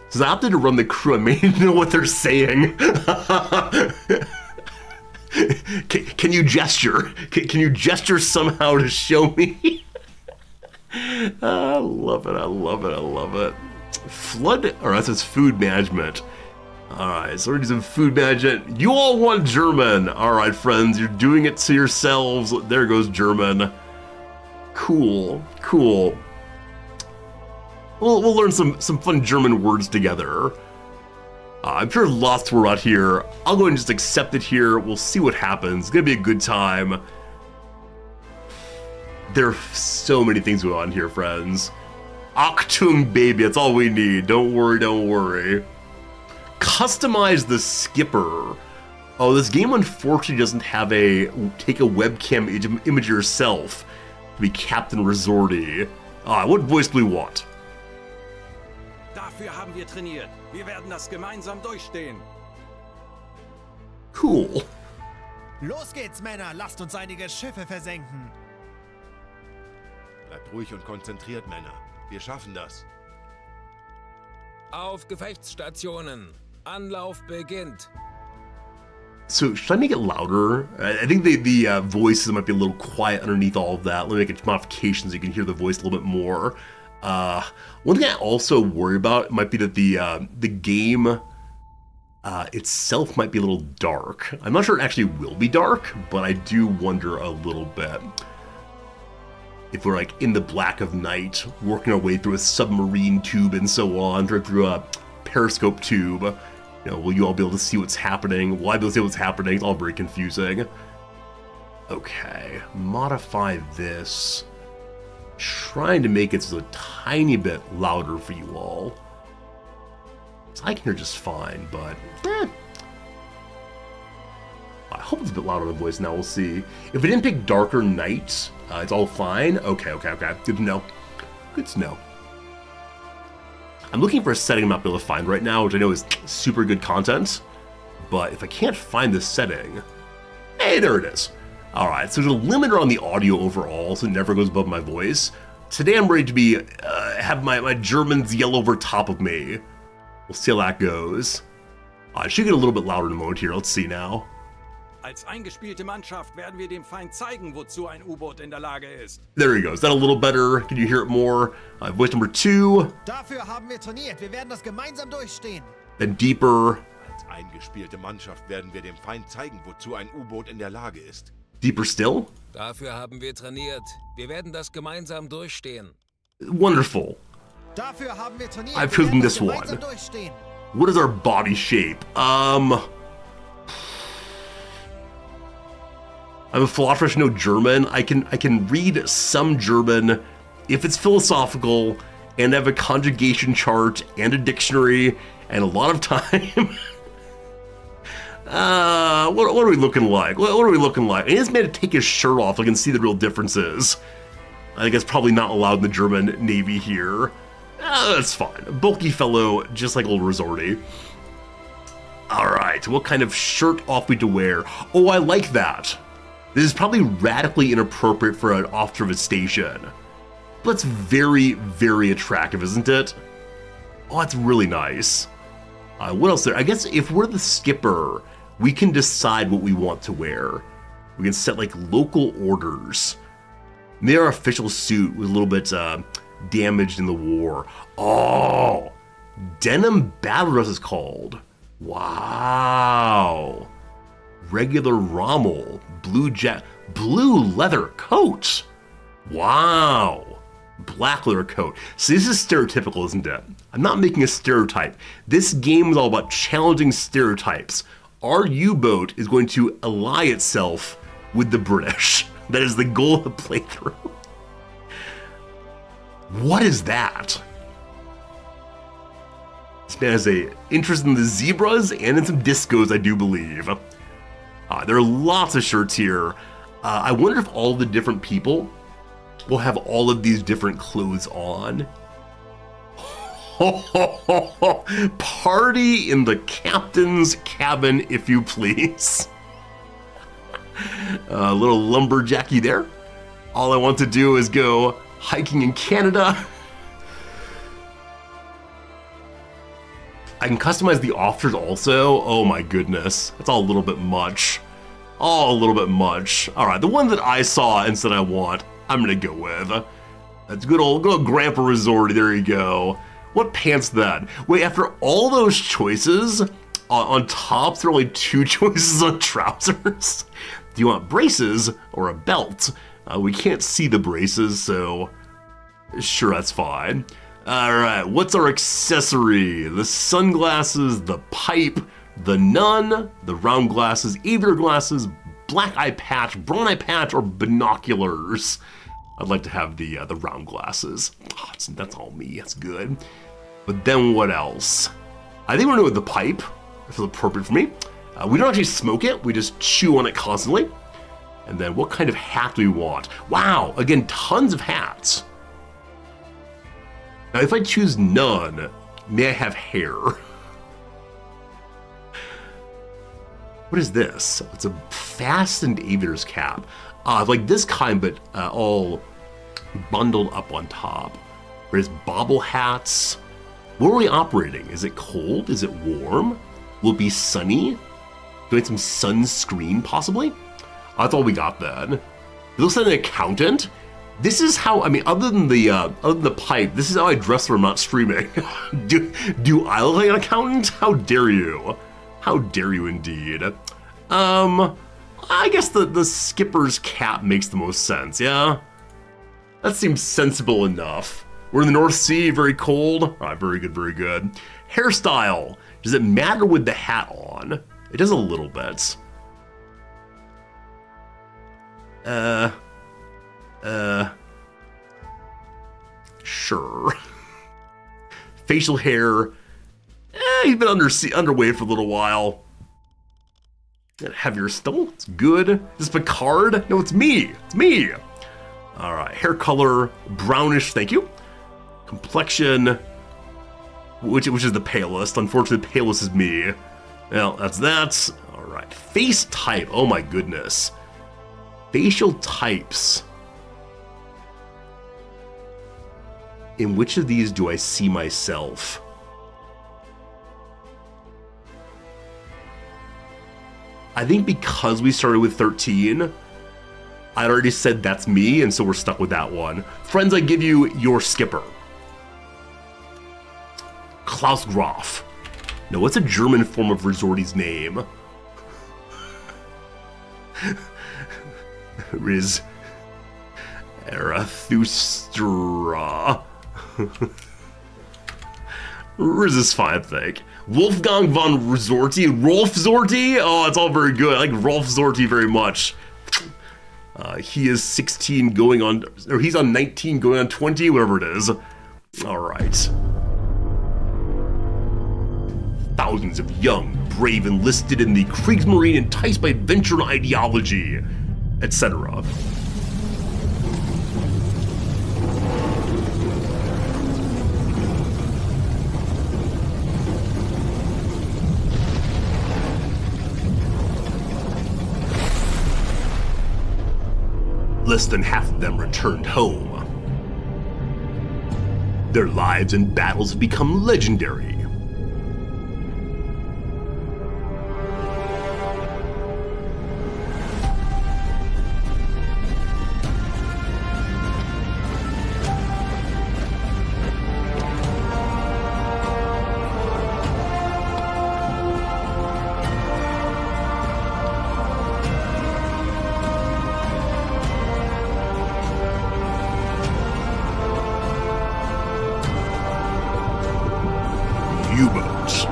Since I opted to run the crew, I may know what they're saying. Can you gesture? Can you gesture somehow to show me? I love it. Flood, or that's food management. All right, so we're doing some food management. You all want German. All right, friends, you're doing it to yourselves. There goes German. Cool. We'll learn some fun German words together. I'm sure lots to worry about here. I'll go ahead and just accept it here. We'll see what happens. It's gonna be a good time. There are so many things going on here, friends. Achtung, baby, that's all we need. Don't worry, don't worry. Customize the skipper. Oh, this game unfortunately doesn't have a take a webcam image yourself to be Captain Resorty. What voice do we want? Dafür haben wir trainiert. Wir werden das gemeinsam durchstehen. Cool. Los geht's, Männer. Lasst uns einige Schiffe versenken. Bleibt ruhig und konzentriert, Männer. Wir schaffen das. Auf Gefechtsstationen. Anlauf beginnt. So, should I make it louder? I think the voices might be a little quiet underneath all of that. Let me make a modification so you can hear the voice a little bit more. One thing I also worry about might be that the game itself might be a little dark. I'm not sure it actually will be dark, but I do wonder a little bit. If we're like in the black of night, working our way through a submarine tube and so on, through a periscope tube, you know, will you all be able to see what's happening? Will I be able to see what's happening? It's all very confusing. Okay, modify this. Trying to make it just a tiny bit louder for you all. So I can hear just fine, but I hope it's a bit louder in the voice now, we'll see. If it didn't pick darker night, it's all fine. Okay. Good to know. Good to know. I'm looking for a setting I'm not able to find right now, which I know is super good content. But if I can't find this setting, hey, there it is. All right, so there's a limiter on the audio overall, so it never goes above my voice. Today I'm ready to be have my Germans yell over top of me. We'll see how that goes. I should get a little bit louder in a moment here. Let's see now. Als eingespielte Mannschaft werden wir dem Feind zeigen, wozu ein U-Boot in der Lage ist. There he goes. Is that a little better? Can you hear it more? Voice number 2. Dafür haben wir trainiert. Wir werden das gemeinsam durchstehen. Then deeper. Als eingespielte Mannschaft werden wir dem Feind zeigen, wozu ein U-Boot in der Lage ist. Deeper still. Dafür haben wir trainiert. Wir werden das gemeinsam durchstehen. Wonderful. Dafür haben wir trainiert. I've chosen this one. Durchstehen. What is our body shape? I'm a philosopher, no German. I can read some German if it's philosophical and have a conjugation chart and a dictionary and a lot of time. What are we looking like? What are we looking like? And he has made to take his shirt off so I can see the real differences. I think it's probably not allowed in the German Navy here. That's fine. A bulky fellow, just like old Resorty. Alright, what kind of shirt off we to wear? Oh, I like that. This is probably radically inappropriate for an officer of a station. But it's very, very attractive, isn't it? Oh, that's really nice. What else there? I guess if we're the skipper, we can decide what we want to wear. We can set like local orders. Their official suit was a little bit damaged in the war. Oh, denim battle dress is called. Wow. Regular Rommel, blue leather coat. Wow. Black leather coat. So this is stereotypical, isn't it? I'm not making a stereotype. This game is all about challenging stereotypes. Our U-boat is going to ally itself with the British. That is the goal of the playthrough. What is that? This man has an interest in the zebras and in some discos, I do believe. There are lots of shirts here. I wonder if all the different people will have all of these different clothes on. Party in the captain's cabin, if you please. A little lumberjacky there. All I want to do is go hiking in Canada. I can customize the officers also. Oh my goodness, that's all a little bit much. All a little bit much. All right, the one that I saw and said I want, I'm gonna go with. That's good old Grandpa Resorty, there you go. What pants then? Wait, after all those choices, on tops there are only 2 choices on trousers. Do you want braces or a belt? We can't see the braces, so sure, that's fine. All right, what's our accessory? The sunglasses, the pipe, the nun, the round glasses, aviator glasses, black eye patch, brown eye patch, or binoculars. I'd like to have the round glasses. Oh, that's all me, that's good. But then what else? I think we're gonna go with the pipe. That feels appropriate for me. We don't actually smoke it, we just chew on it constantly. And then what kind of hat do we want? Wow, again, tons of hats. Now if I choose none, may I have hair? What is this? It's a fastened aviator's cap. Like this kind, but all bundled up on top. There's bobble hats. Where are we operating? Is it cold? Is it warm? Will it be sunny? Do we need some sunscreen, possibly? That's all we got then. It looks like an accountant. This is how, I mean, other than the pipe, this is how I dress when I'm not streaming. do I look like an accountant? How dare you? How dare you indeed. I guess the skipper's cap makes the most sense, yeah? That seems sensible enough. We're in the North Sea, very cold. All right, very good, very good. Hairstyle. Does it matter with the hat on? It does a little bit. Sure. Facial hair. He's been underway for a little while. Heavier still. It's good. Is this Picard? No, it's me. It's me. All right. Hair color, brownish. Thank you. Complexion, which is the palest. Unfortunately, the palest is me. Well, that's that. All right. Face type. Oh my goodness. Facial types. In which of these do I see myself? I think because we started with 13, I'd already said that's me, and so we're stuck with that one. Friends, I give you your skipper. Klaus Graf. No, what's a German form of Resorty's name? Riz Zarathustra. Riz is fine, I think. Wolfgang von Resorty, Rolf Zorty? Oh, it's all very good. I like Rolf Zorty very much. He is 16 going on, or he's on 19 going on 20, whatever it is. All right. Thousands of young, brave enlisted in the Kriegsmarine enticed by adventure and ideology, etc. Less than half of them returned home. Their lives and battles have become legendary. U-boats.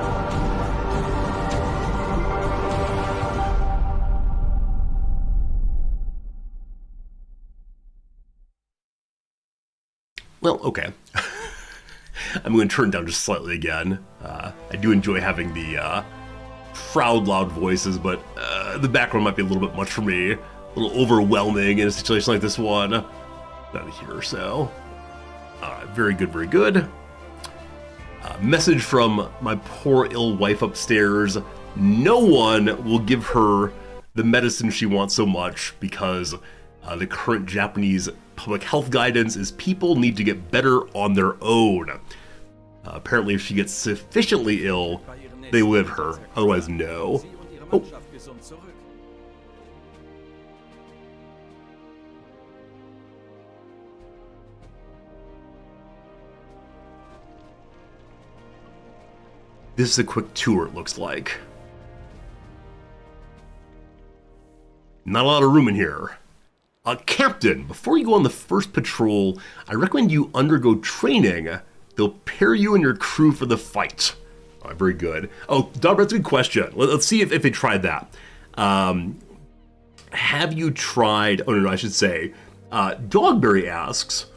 Well, okay. I'm going to turn it down just slightly again. I do enjoy having the proud, loud voices, but the background might be a little bit much for me. A little overwhelming in a situation like this one. Not here, so. Alright, very good, very good. Message from my poor ill wife upstairs. No one will give her the medicine she wants so much because the current Japanese public health guidance is people need to get better on their own. Apparently if she gets sufficiently ill, they live her. Otherwise, no. Oh. This is a quick tour, it looks like. Not a lot of room in here. Captain, before you go on the first patrol, I recommend you undergo training They'll pair you and your crew for the fight. All right, very good. Oh, Dog, that's a good question. Let's see if they tried that. Have you tried... Oh, no, I should say. Dogberry asks,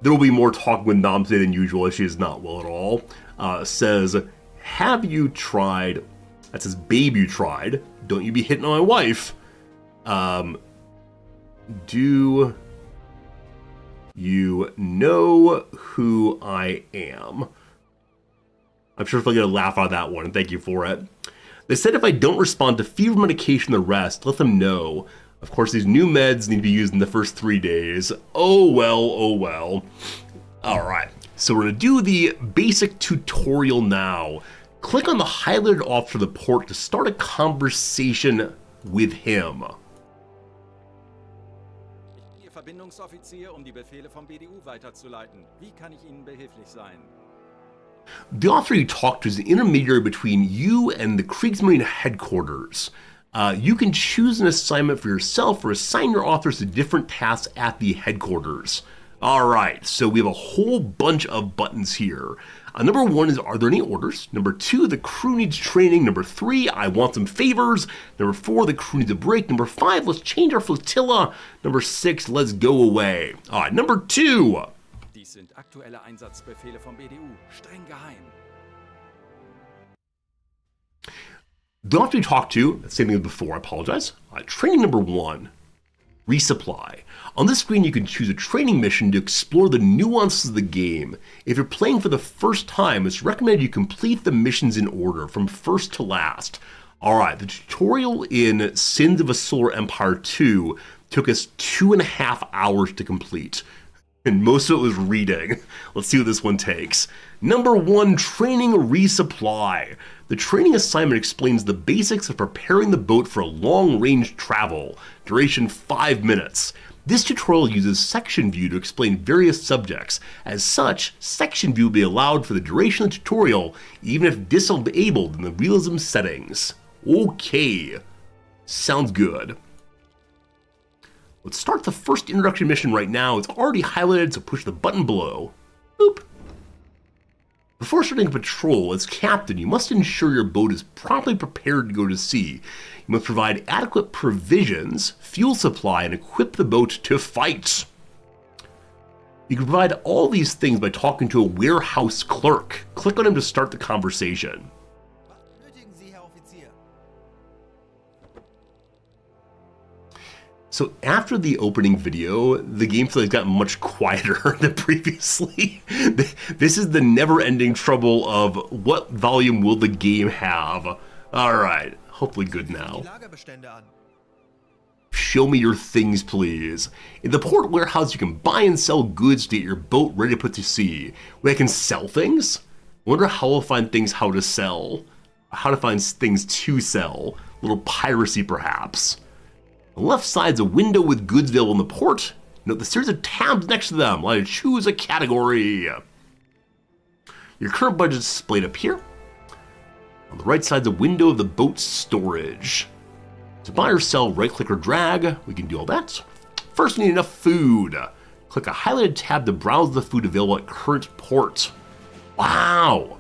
there will be more talking with Nom today than usual as she is not well at all. Says, have you tried... That says, babe, you tried. Don't you be hitting on my wife. Do you know who I am? I'm sure if I'm going to laugh out of that one, and thank you for it. They said if I don't respond to fever medication and the rest, let them know. Of course, these new meds need to be used in the first 3 days. Oh well, oh well. All right, so we're going to do the basic tutorial now. Click on the highlighted officer of the port to start a conversation with him. Ihr Verbindungsoffizier, die Befehle vom BDU weiterzuleiten. Wie kann ich Ihnen behilflich sein? The officer you talk to is an intermediary between you and the Kriegsmarine headquarters. You can choose an assignment for yourself or assign your authors to different tasks at the headquarters. Alright, so we have a whole bunch of buttons here. Number 1 is, are there any orders? Number 2, the crew needs training. Number 3, I want some favors. Number 4, the crew needs a break. Number 5, let's change our flotilla. Number 6, let's go away. Alright, number 2. Dies sind aktuelle Einsatzbefehle vom BDU, streng geheim. The officer you talk to, same thing as before, I apologize. Training number 1, resupply. On this screen, you can choose a training mission to explore the nuances of the game. If you're playing for the first time, it's recommended you complete the missions in order, from first to last. Alright, the tutorial in Sins of a Solar Empire 2 took us 2.5 hours to complete. And most of it was reading. Let's see what this one takes. Number 1, training resupply. The training assignment explains the basics of preparing the boat for a long-range travel. Duration 5 minutes. This tutorial uses section view to explain various subjects. As such, section view will be allowed for the duration of the tutorial, even if disabled in the realism settings. Okay. Sounds good. Let's start the first introduction mission right now. It's already highlighted, so push the button below. Boop. Before starting a patrol, as captain, you must ensure your boat is properly prepared to go to sea. You must provide adequate provisions, fuel supply, and equip the boat to fight. You can provide all these things by talking to a warehouse clerk. Click on him to start the conversation. Benötigen Sie, Herr Offizier? So after the opening video, the gameplay has gotten much quieter than previously. This is the never-ending trouble of what volume will the game have. Alright, hopefully good now. Die Lagerbestände an. Show me your things, please. In the port warehouse, you can buy and sell goods to get your boat ready to put to sea. Wait, I can sell things? Wonder how I'll find things how to sell. How to find things to sell. A little piracy, perhaps. On the left side's a window with goods available in the port. Note the series of tabs next to them. Allow you to choose a category. Your current budget is displayed up here. On the right side's a window of the boat's storage. To buy or sell, right-click or drag. We can do all that. First, we need enough food. Click a highlighted tab to browse the food available at current port. Wow!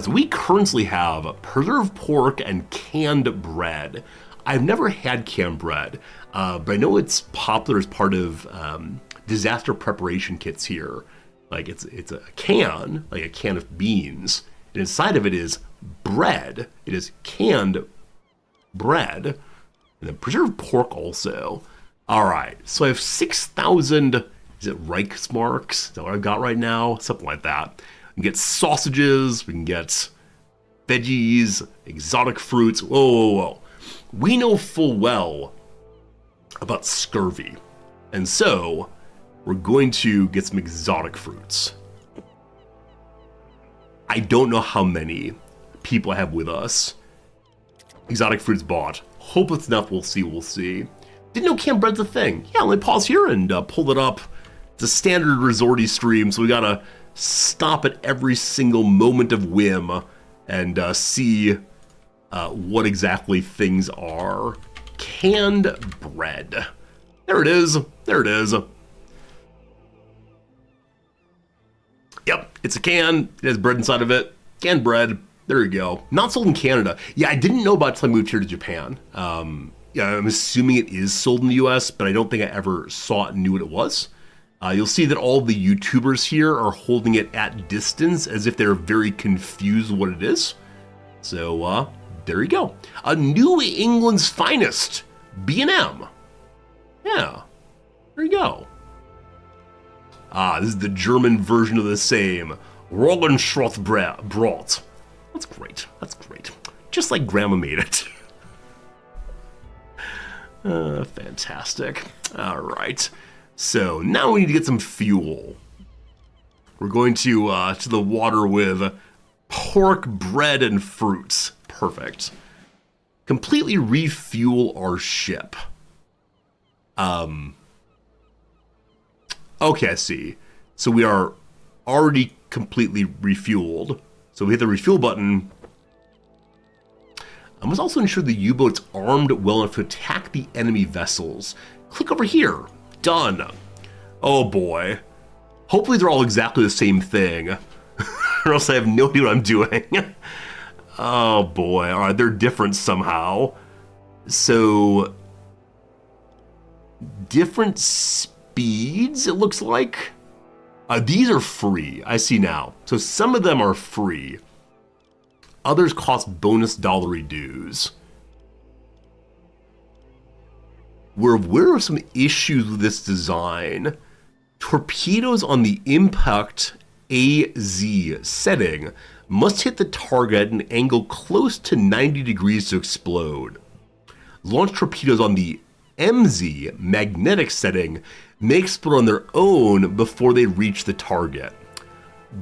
So we currently have preserved pork and canned bread. I've never had canned bread, but I know it's popular as part of disaster preparation kits here. Like it's a can, like a can of beans, and inside of it is bread. It is canned bread, and then preserved pork also. All right, so I have 6,000, is it Reichsmarks? Is that what I've got right now? Something like that. We can get sausages, we can get veggies, exotic fruits. Whoa, whoa, whoa. We know full well about scurvy, and so we're going to get some exotic fruits. I don't know how many people I have with us. Exotic fruits bought. Hope it's enough, we'll see, we'll see. Didn't know canned bread's a thing. Yeah, let me pause here and pull it up. It's a standard resorty stream, so we gotta stop at every single moment of whim and see what exactly things are. Canned bread. There it is. There it is. Yep, It's a can. It has bread inside of it. Canned bread. There you go. Not sold in Canada. Yeah, I didn't know about it until I moved here to Japan. Yeah, I'm assuming it is sold in the US, but I don't think I ever saw it and knew what it was. You'll see that all the YouTubers here are holding it at distance as if they're very confused what it is. So, there you go. A New England's finest, B&M. Yeah, there you go. This is the German version of the same. Roggenschrottbrot. That's great. That's great. Just like Grandma made it. Fantastic. All right. So now we need to get some fuel. We're going to the water with pork, bread, and fruits. Perfect. Completely refuel our ship. Okay, I see. So we are already completely refueled. So we hit the refuel button. I must also ensure the U-boat's armed well enough to attack the enemy vessels. Click over here. Done. Oh boy. Hopefully they're all exactly the same thing. Or else I have no idea what I'm doing. Oh boy. Alright, they're different somehow. So, different speeds, it looks like. These are free, I see now. So some of them are free. Others cost bonus dollary dues. We're aware of some issues with this design. Torpedoes on the impact AZ setting must hit the target at an angle close to 90 degrees to explode. Launch torpedoes on the MZ magnetic setting may explode on their own before they reach the target.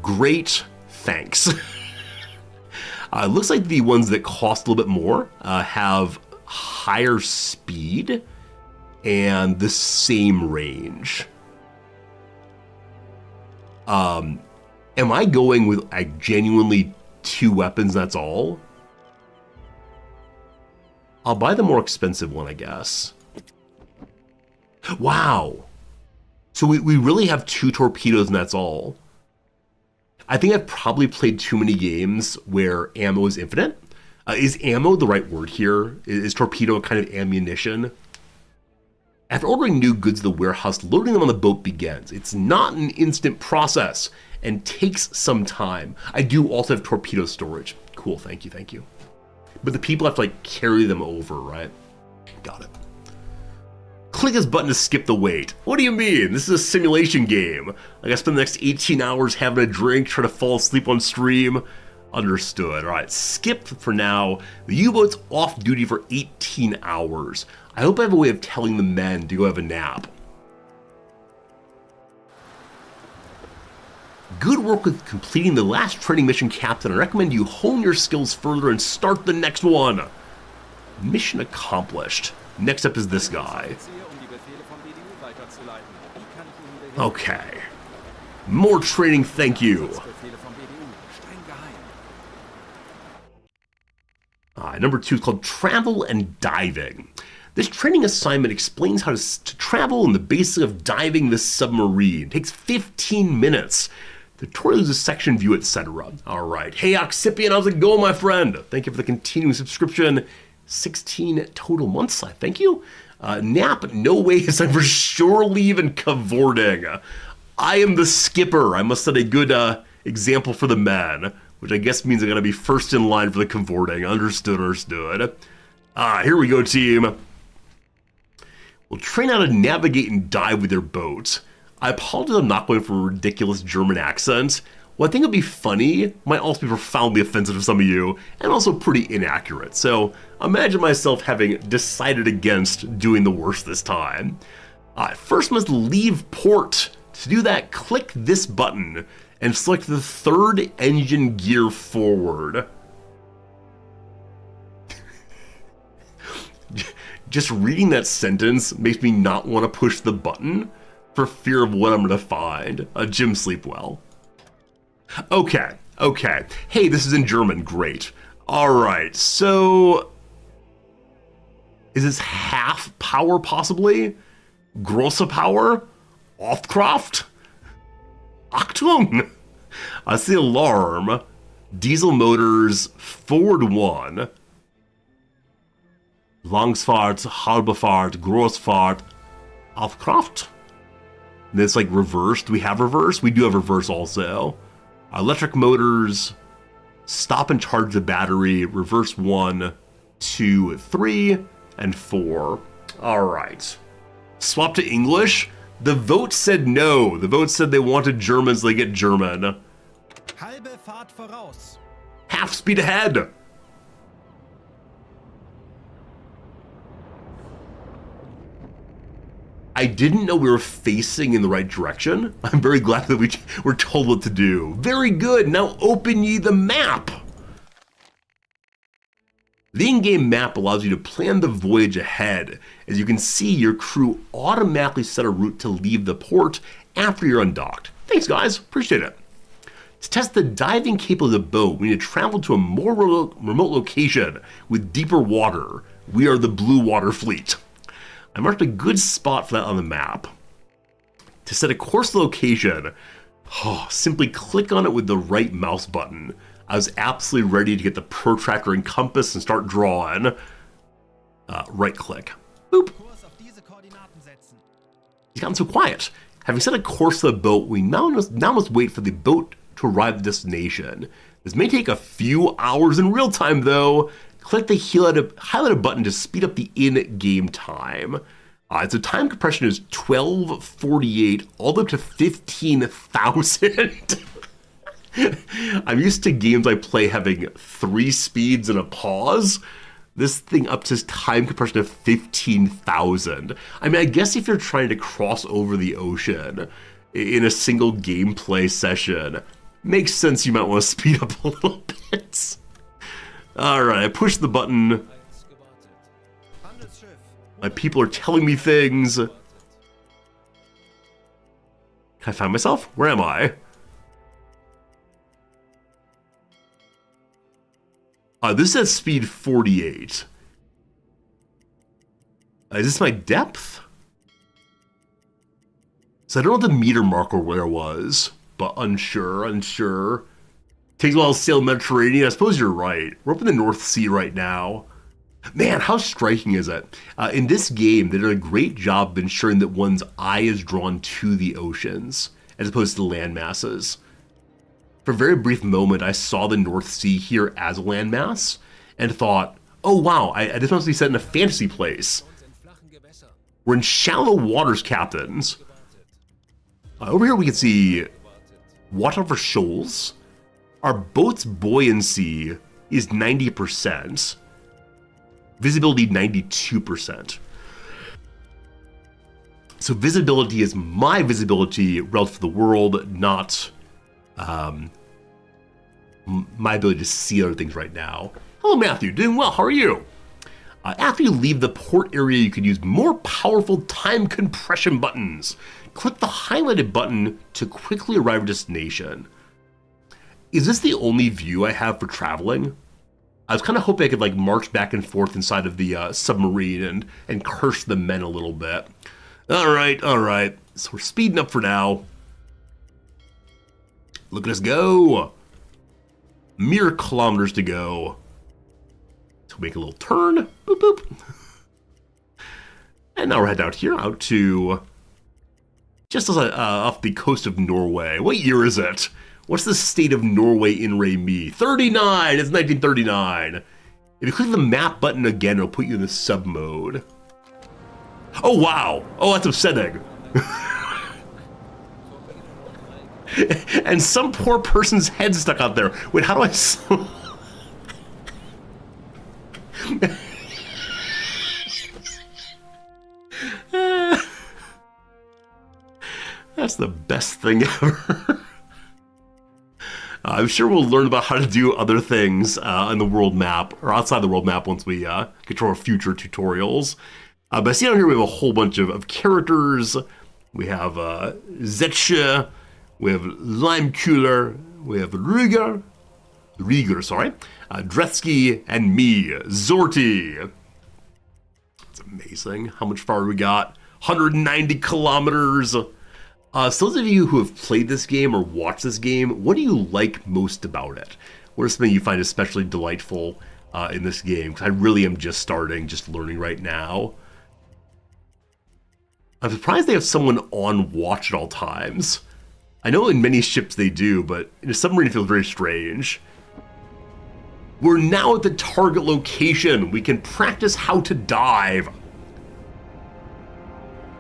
Great, thanks. It looks like the ones that cost a little bit more have higher speed and the same range. Am I going with like genuinely 2 weapons, that's all? I'll buy the more expensive one, I guess. Wow. So we really have 2 torpedoes and that's all. I think I've probably played too many games where ammo is infinite. Is ammo the right word here? Is torpedo a kind of ammunition? After ordering new goods at the warehouse, loading them on the boat begins. It's not an instant process and takes some time. I do also have torpedo storage. Cool, thank you, thank you. But the people have to like carry them over, right? Got it. Click this button to skip the wait. What do you mean? This is a simulation game. Like I spend the next 18 hours having a drink, trying to fall asleep on stream. Understood. All right, skip for now. The U-boat's off duty for 18 hours. I hope I have a way of telling the men to go have a nap. Good work with completing the last training mission, Captain. I recommend you hone your skills further and start the next one. Mission accomplished. Next up is this guy. Okay. More training, thank you. Number 2 is called Travel and Diving. This training assignment explains how to travel and the basics of diving the submarine. It takes 15 minutes. The tutorial is a section view, etc. All right. Hey, Oxypian, how's it going, my friend? Thank you for the continuing subscription. 16 total months, I thank you. Nap, no way is I'm for sure leaving cavorting. I am the skipper. I must set a good example for the men, which I guess means I gotta be first in line for the cavorting. Understood, understood. Here we go, team. We'll train how to navigate and dive with your boat. I apologize I'm not going for a ridiculous German accent. What I think would be funny might also be profoundly offensive to some of you, and also pretty inaccurate. So imagine myself having decided against doing the worst this time. First must leave port. To do that, click this button and select the 3rd engine gear forward. Just reading that sentence makes me not want to push the button for fear of what I'm going to find. Jim, sleep well. Okay. Hey, this is in German. Great. All right. So, is this half power possibly? Grosse Power? Aufkraft? Achtung! I see alarm, diesel motors, forward 1, Langsfahrt, Halbefahrt, Großfahrt, Aufkraft. And it's like reverse. Do we have reverse? We do have reverse also. Electric motors, stop and charge the battery, reverse 1, 2, 3, and 4. All right. Swap to English. The vote said no. The vote said they wanted Germans, they get German. Halbe Fahrt voraus. Half speed ahead. I didn't know we were facing in the right direction. I'm very glad that we were told what to do. Very good. Now open ye the map. The in-game map allows you to plan the voyage ahead. As you can see, your crew automatically set a route to leave the port after you're undocked. Thanks, guys. Appreciate it. To test the diving capability of the boat, we need to travel to a more remote location with deeper water. We are the Blue Water Fleet. I marked a good spot for that on the map. To set a course location, simply click on it with the right mouse button. I was absolutely ready to get the protractor and compass and start drawing. Right click. Boop. He's gotten so quiet. Having set a course for the boat, we now must wait for the boat to arrive at the destination. This may take a few hours in real time though. Click the highlighted button to speed up the in-game time. So time compression is 1248 all the way up to 15,000. I'm used to games I play having 3 speeds and a pause. This thing up to time compression of 15,000. I mean, I guess if you're trying to cross over the ocean in a single gameplay session, makes sense you might want to speed up a little bit. Alright, I push the button. My people are telling me things. Can I find myself? Where am I? This says speed 48. Is this my depth? So I don't know the meter marker where it was, but unsure. Takes a while to sail the Mediterranean. I suppose you're right. We're up in the North Sea right now. Man, how striking is it? In this game, they did a great job of ensuring that one's eye is drawn to the oceans, as opposed to the land masses. For a very brief moment, I saw the North Sea here as a landmass, and thought, oh wow, this must be set in a fantasy place. We're in shallow waters, captains. Over here we can see watch out for shoals. Our boat's buoyancy is 90%. Visibility 92%. So visibility is my visibility relative to the world, not my ability to see other things right now. Hello, Matthew. Doing well. How are you? After you leave the port area, you can use more powerful time compression buttons. Click the highlighted button to quickly arrive at destination. Is this the only view I have for traveling? I was kind of hoping I could like march back and forth inside of the submarine and curse the men a little bit. All right. So we're speeding up for now. Look at us go. Mere kilometers to go. So make a little turn. Boop, boop. And now we're heading out here, out to just off the coast of Norway. What year is it? What's the state of Norway in Re-Mi? 39! It's 1939. If you click the map button again, it'll put you in the sub mode. Oh, wow. Oh, that's upsetting. And some poor person's head stuck out there. Wait, how do I... That's the best thing ever. I'm sure we'll learn about how to do other things on the world map, or outside the world map once we get to our future tutorials. But I see down here we have a whole bunch of characters. We have Zetsche, we have Limekühler, we have Rieger, Dretsky, and me, Zorti. It's amazing how much farther we got. 190 kilometers. So those of you who have played this game or watched this game, what do you like most about it? What is something you find especially delightful in this game? Because I really am just starting, just learning right now. I'm surprised they have someone on watch at all times. I know in many ships they do, but in a submarine it feels very strange. We're now at the target location. We can practice how to dive.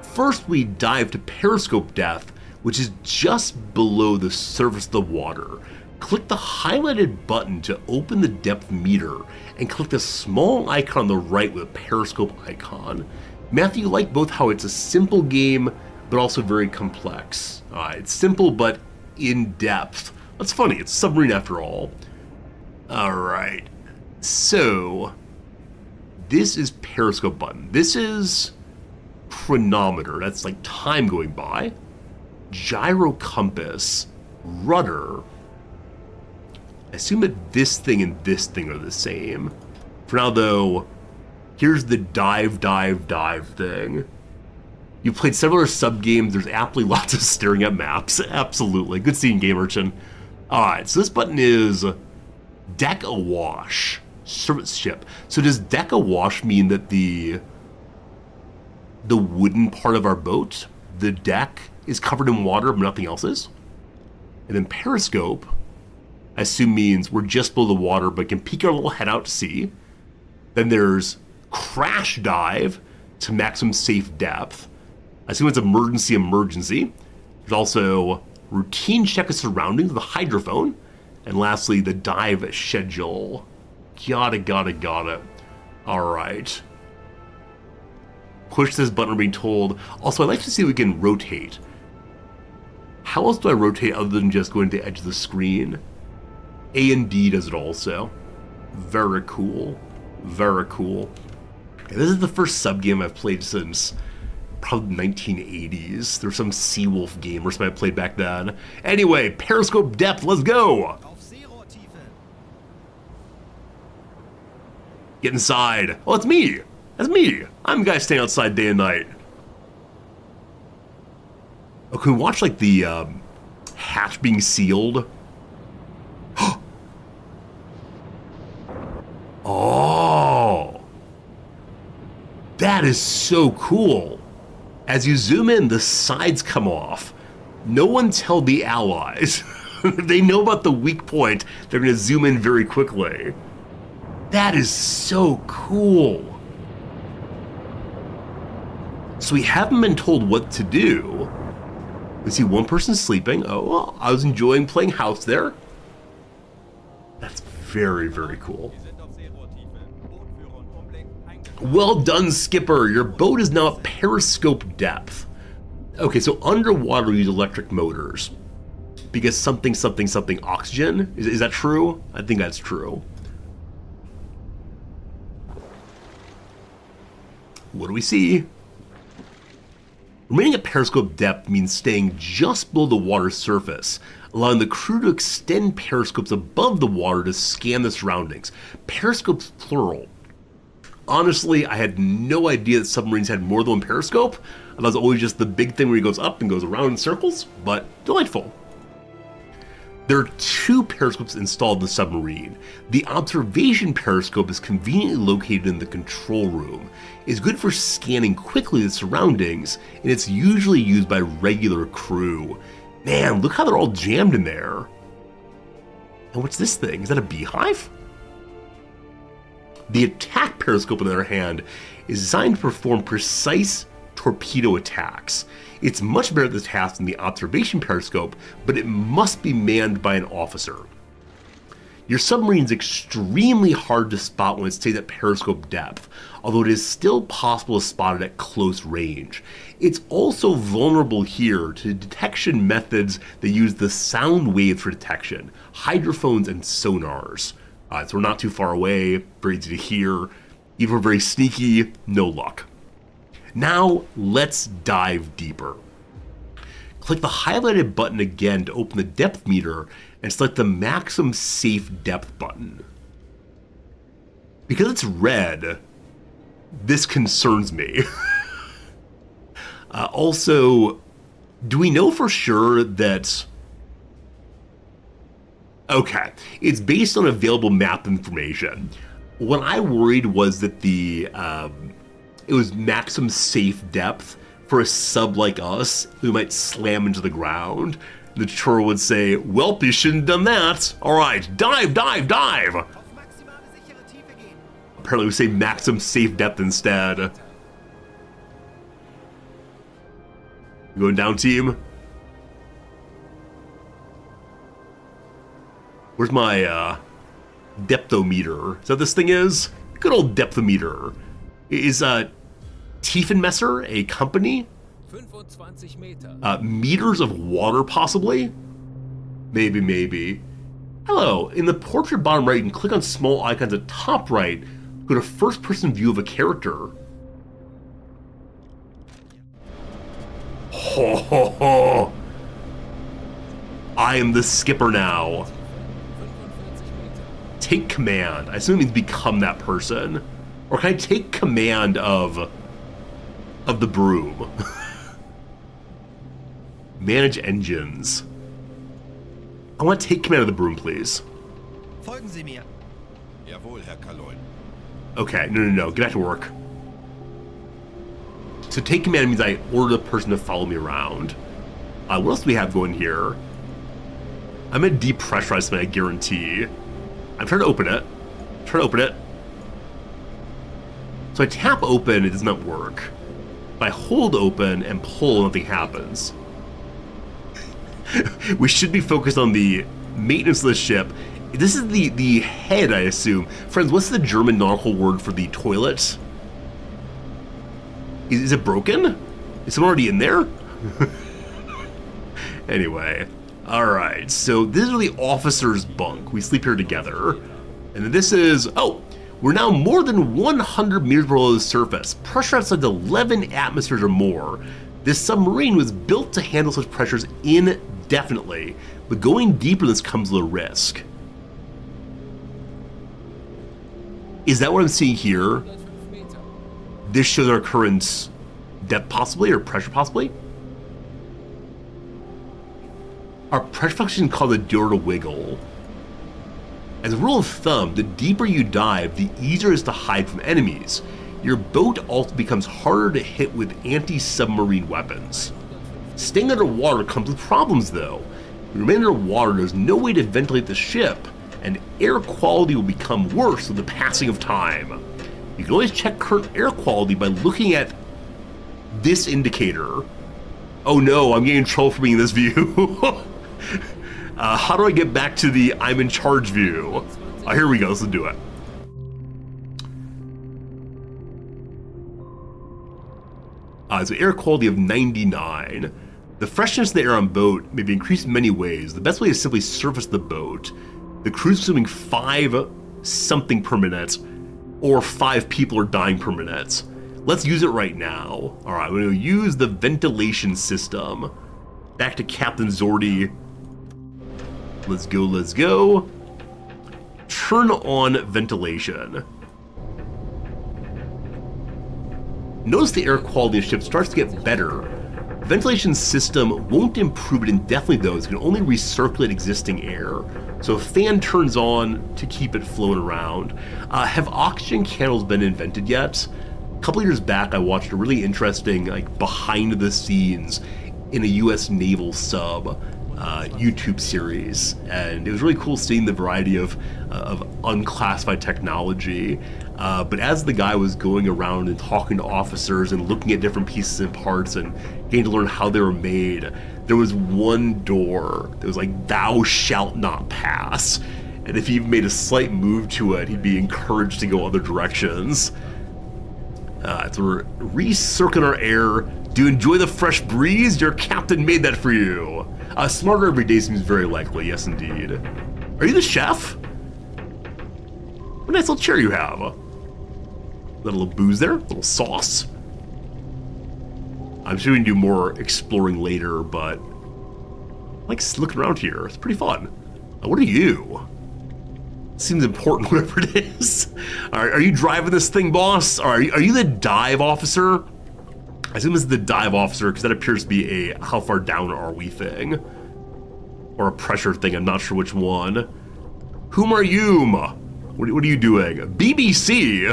First, we dive to periscope depth, which is just below the surface of the water. Click the highlighted button to open the depth meter, and click the small icon on the right with a periscope icon. Matthew, you like both how it's a simple game, but also very complex. It's simple, but in depth. That's funny, it's a submarine after all. Alright, so this is periscope button. This is chronometer, that's like time going by. Gyro compass, rudder. I assume that this thing and this thing are the same. For now though, here's the dive thing. You've played several other sub-games, there's aptly lots of staring at maps. Absolutely, good seeing Game Urchin. Alright, so this button is deck awash, service ship. So does deck awash mean that the wooden part of our boat, the deck, is covered in water but nothing else is? And then periscope, I assume means we're just below the water but can peek our little head out to sea. Then there's crash dive to maximum safe depth. I assume it's emergency. There's also routine check of surroundings with a hydrophone. And lastly, the dive schedule. Got it. Alright. Push this button, we're being told. Also, I'd like to see if we can rotate. How else do I rotate other than just going to the edge of the screen? A and D does it also. Very cool. And this is the first sub-game I've played since probably the 1980s. There's some Seawolf game or something I played back then. Anyway, periscope depth, let's go! Auf Seerohrtiefe. Get inside. Oh, it's me! That's me! I'm the guy staying outside day and night. Oh, can we watch like the hatch being sealed? Oh! That is so cool! As you zoom in, the sides come off. No one tell the allies. If they know about the weak point, they're going to zoom in very quickly. That is so cool. So we haven't been told what to do. We see one person sleeping. Oh, well, I was enjoying playing house there. That's very cool. Well done, Skipper. Your boat is now at periscope depth. Okay, so underwater we use electric motors. Because something oxygen? Is that true? I think that's true. What do we see? Remaining at periscope depth means staying just below the water's surface, allowing the crew to extend periscopes above the water to scan the surroundings. Periscopes plural. Honestly, I had no idea that submarines had more than one periscope. I thought it was always just the big thing where he goes up and goes around in circles, but delightful. There are two periscopes installed in the submarine. The observation periscope is conveniently located in the control room. It's good for scanning quickly the surroundings, and it's usually used by regular crew. Man, look how they're all jammed in there. And what's this thing? Is that a beehive? The attack periscope, on the other hand, is designed to perform precise torpedo attacks. It's much better at the task than the observation periscope, but it must be manned by an officer. Your submarine's extremely hard to spot when it stays at periscope depth, although it is still possible to spot it at close range. It's also vulnerable here to detection methods that use the sound wave for detection, hydrophones and sonars. So we're not too far away, very easy to hear. Even if we're very sneaky, no luck. Now, let's dive deeper. Click the highlighted button again to open the depth meter and select the maximum safe depth button. Because it's red, this concerns me. Also, Do we know for sure that... Okay, it's based on available map information. What I worried was that it was maximum safe depth for a sub like us who might slam into the ground. The tutorial would say, "Welp, you shouldn't have done that. All right, dive, dive, dive." Apparently we say maximum safe depth instead. Going down, team? Where's my depthometer? Is that this thing is? Good old depthometer. Is Tiefenmesser a company? 25 Meter. Meters of water, possibly? Maybe. Hello, in the portrait bottom right, you can click on small icons at top right, go to first person view of a character. Ho ho ho! I am the skipper now. 45 Meter. Take command. I assume it means become that person. Or can I take command of the broom? Manage engines. I want to take command of the broom, please. Folgen Sie mir. Jawohl, Herr Kaloin. Okay, no. Get back to work. So take command means I order the person to follow me around. What else do we have going here? I'm gonna depressurize something, I guarantee. I'm trying to open it. So I tap open, it does not work. If I hold open and pull, nothing happens. We should be focused on the maintenance of the ship. This is the head, I assume. Friends, what's the German nautical word for the toilet? Is it broken? Is someone already in there? Anyway, alright, so this is the officer's bunk. We sleep here together. And then this is, oh, we're now more than 100 meters below the surface. Pressure outside 11 atmospheres or more. This submarine was built to handle such pressures indefinitely, but going deeper than this comes with a risk. Is that what I'm seeing here? 105 Meter. This shows our current depth possibly, or pressure possibly? Our pressure function is called the door to wiggle. As a rule of thumb, the deeper you dive, the easier it is to hide from enemies. Your boat also becomes harder to hit with anti-submarine weapons. Staying underwater comes with problems though. If you remain underwater, there's no way to ventilate the ship, and air quality will become worse with the passing of time. You can always check current air quality by looking at this indicator. Oh no, I'm getting in trouble for being in this view. How do I get back to the I'm in charge view? Here we go, let's do it. So air quality of 99. The freshness of the air on boat may be increased in many ways. The best way is simply surface the boat. The crew's consuming 5 something per minute, or 5 people are dying per minute. Let's use it right now. Alright, we're going to use the ventilation system. Back to Captain Zordy. Let's go. Turn on ventilation. Notice the air quality of the ship starts to get better. The ventilation system won't improve it indefinitely though, it can only recirculate existing air. So a fan turns on to keep it flowing around. Have oxygen candles been invented yet? A couple years back I watched a really interesting behind the scenes in a US naval sub YouTube series, and it was really cool seeing the variety of unclassified technology. But as the guy was going around and talking to officers and looking at different pieces and parts and getting to learn how they were made, there was one door that was like, "Thou shalt not pass." And if he made a slight move to it, he'd be encouraged to go other directions. So we're recircling our air. Do you enjoy the fresh breeze? Your captain made that for you. Smarter every day seems very likely, yes indeed. Are you the chef? What a nice little chair you have. A little booze there, a little sauce. I'm sure we can do more exploring later, but I like looking around here. It's pretty fun. What are you? Seems important, whatever it is. Are you driving this thing, boss? Are you the dive officer? I assume this is the dive officer, because that appears to be a how far down are we thing. Or a pressure thing, I'm not sure which one. Whom are you? What are you doing? BBC?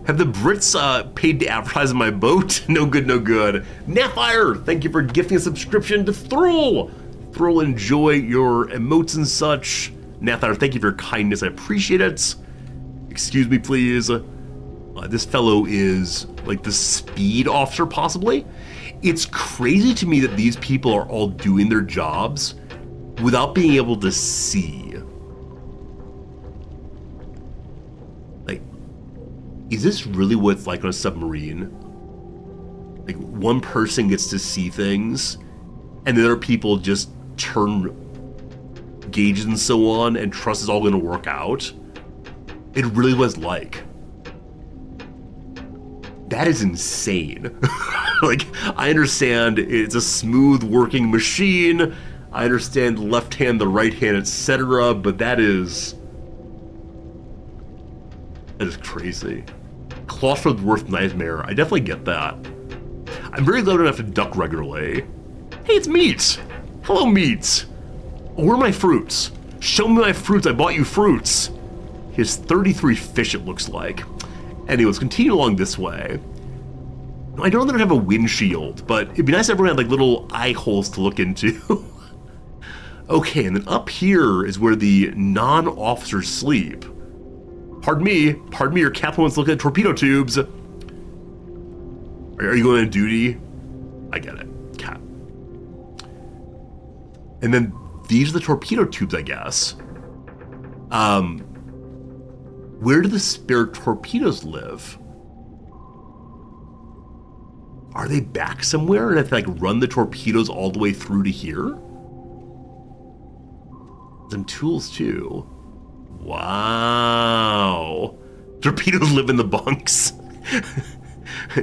Have the Brits paid to advertise on my boat? No good, no good. Napfire, thank you for gifting a subscription to Thrall. Thrall, enjoy your emotes and such. Napfire, thank you for your kindness, I appreciate it. Excuse me, please. This fellow is like the speed officer, possibly. It's crazy to me that these people are all doing their jobs without being able to see. Like, is this really what it's like on a submarine? Like, one person gets to see things, and the other people just turn gauges and so on and trust it's all going to work out? It really was like. That is insane. Like, I understand it's a smooth working machine. I understand the left hand, the right hand, etc. But that is crazy. Claustrophobic worst nightmare. I definitely get that. I'm very glad I don't have to duck regularly. Hey, it's Meats. Hello, Meats. Where are my fruits? Show me my fruits. I bought you fruits. He has 33 fish, it looks like. Anyways, continue along this way. I don't know that I have a windshield, but it'd be nice if everyone had like little eye holes to look into. Okay, and then up here is where the non-officers sleep. Pardon me, your captain wants to look at torpedo tubes. Are you going on duty? I get it, Cap. And then these are the torpedo tubes, I guess. Where do the spare torpedoes live? Are they back somewhere and I have to like run the torpedoes all the way through to here? Some tools too. Wow. Torpedoes live in the bunks.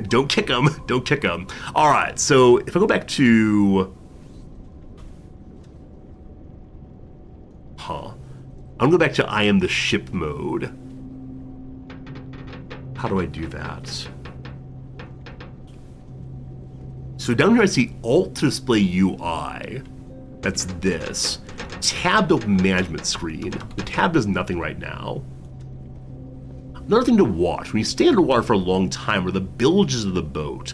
Don't kick them. Don't kick them. All right. So if I go back to, I'm gonna go back to I am the ship mode. How do I do that? So down here I see Alt to display UI. That's this. Tab to open management screen. The tab does nothing right now. Another thing to watch, when you stay underwater for a long time or the bilges of the boat,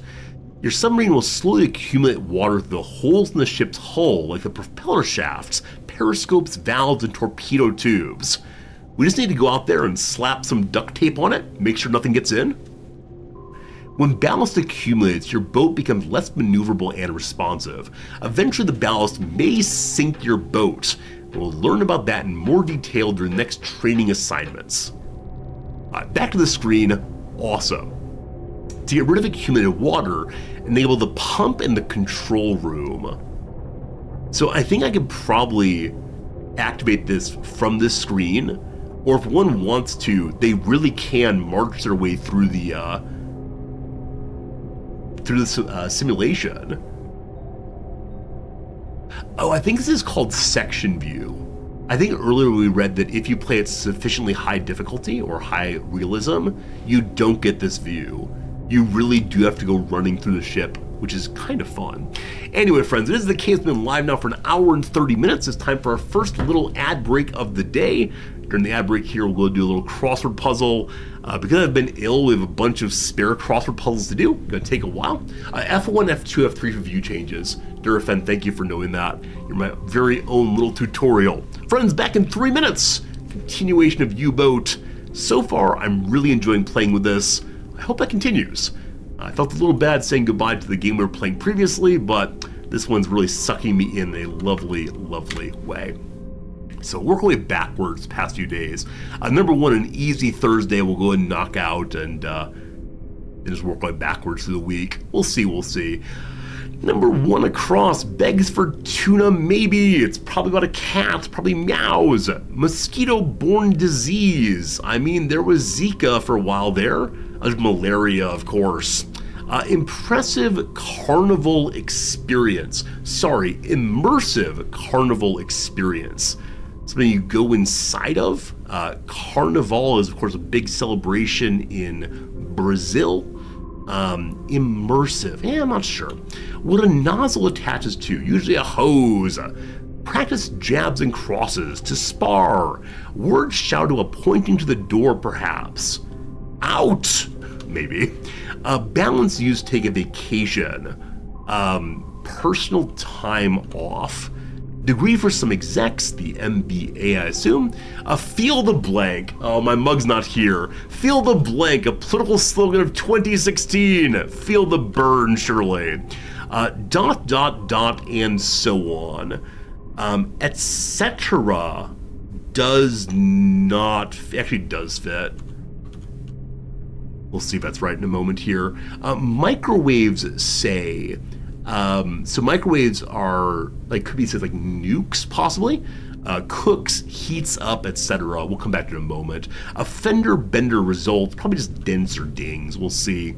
your submarine will slowly accumulate water through the holes in the ship's hull, like the propeller shafts, periscopes, valves, and torpedo tubes. We just need to go out there and slap some duct tape on it, make sure nothing gets in. When ballast accumulates, your boat becomes less maneuverable and responsive. Eventually the ballast may sink your boat. We'll learn about that in more detail during the next training assignments. Back to the screen. Awesome. To get rid of accumulated water, enable the pump in the control room. So I think I could probably activate this from this screen, or if one wants to, they really can march their way through the simulation. Oh, I think this is called section view. I think earlier we read that if you play at sufficiently high difficulty or high realism, you don't get this view. You really do have to go running through the ship, which is kind of fun. Anyway, friends, it is the case. It's been live now for an hour and 30 minutes. It's time for our first little ad break of the day. During the ad break here, we'll go do a little crossword puzzle. Because I've been ill, we have a bunch of spare crossword puzzles to do. It's going to take a while. F1, F2, F3 for view changes. Durafen, thank you for knowing that. You're my very own little tutorial. Friends, back in 3 minutes. Continuation of U-Boat. So far, I'm really enjoying playing with this. I hope that continues. I felt a little bad saying goodbye to the game we were playing previously, but this one's really sucking me in a lovely, lovely way. So work our way backwards the past few days. Number one, an easy Thursday we'll go ahead and knock out and just work our way backwards through the week. We'll see, we'll see. Number one across begs for tuna, maybe. It's probably about a cat, probably meows. Mosquito-borne disease. I mean, there was Zika for a while there. There's malaria, of course. Impressive carnival experience. Sorry, immersive carnival experience. Something you go inside of. Carnival is, of course, a big celebration in Brazil. Immersive. I'm not sure. What a nozzle attaches to, usually a hose. Practice jabs and crosses. To spar. Words shouted while pointing to the door, perhaps. Out! Maybe. Balance used take a vacation. Personal time off. Degree for some execs, the MBA, I assume. Feel the blank. Oh, my mug's not here. Feel the blank, a political slogan of 2016. Feel the burn, surely. ... and so on. Etc. does not, actually does fit. We'll see if that's right in a moment here. Microwaves say, so microwaves are, like, could be said like nukes, possibly. Cooks, heats up, etc. We'll come back to it in a moment. A fender bender result, probably just dents or dings. We'll see.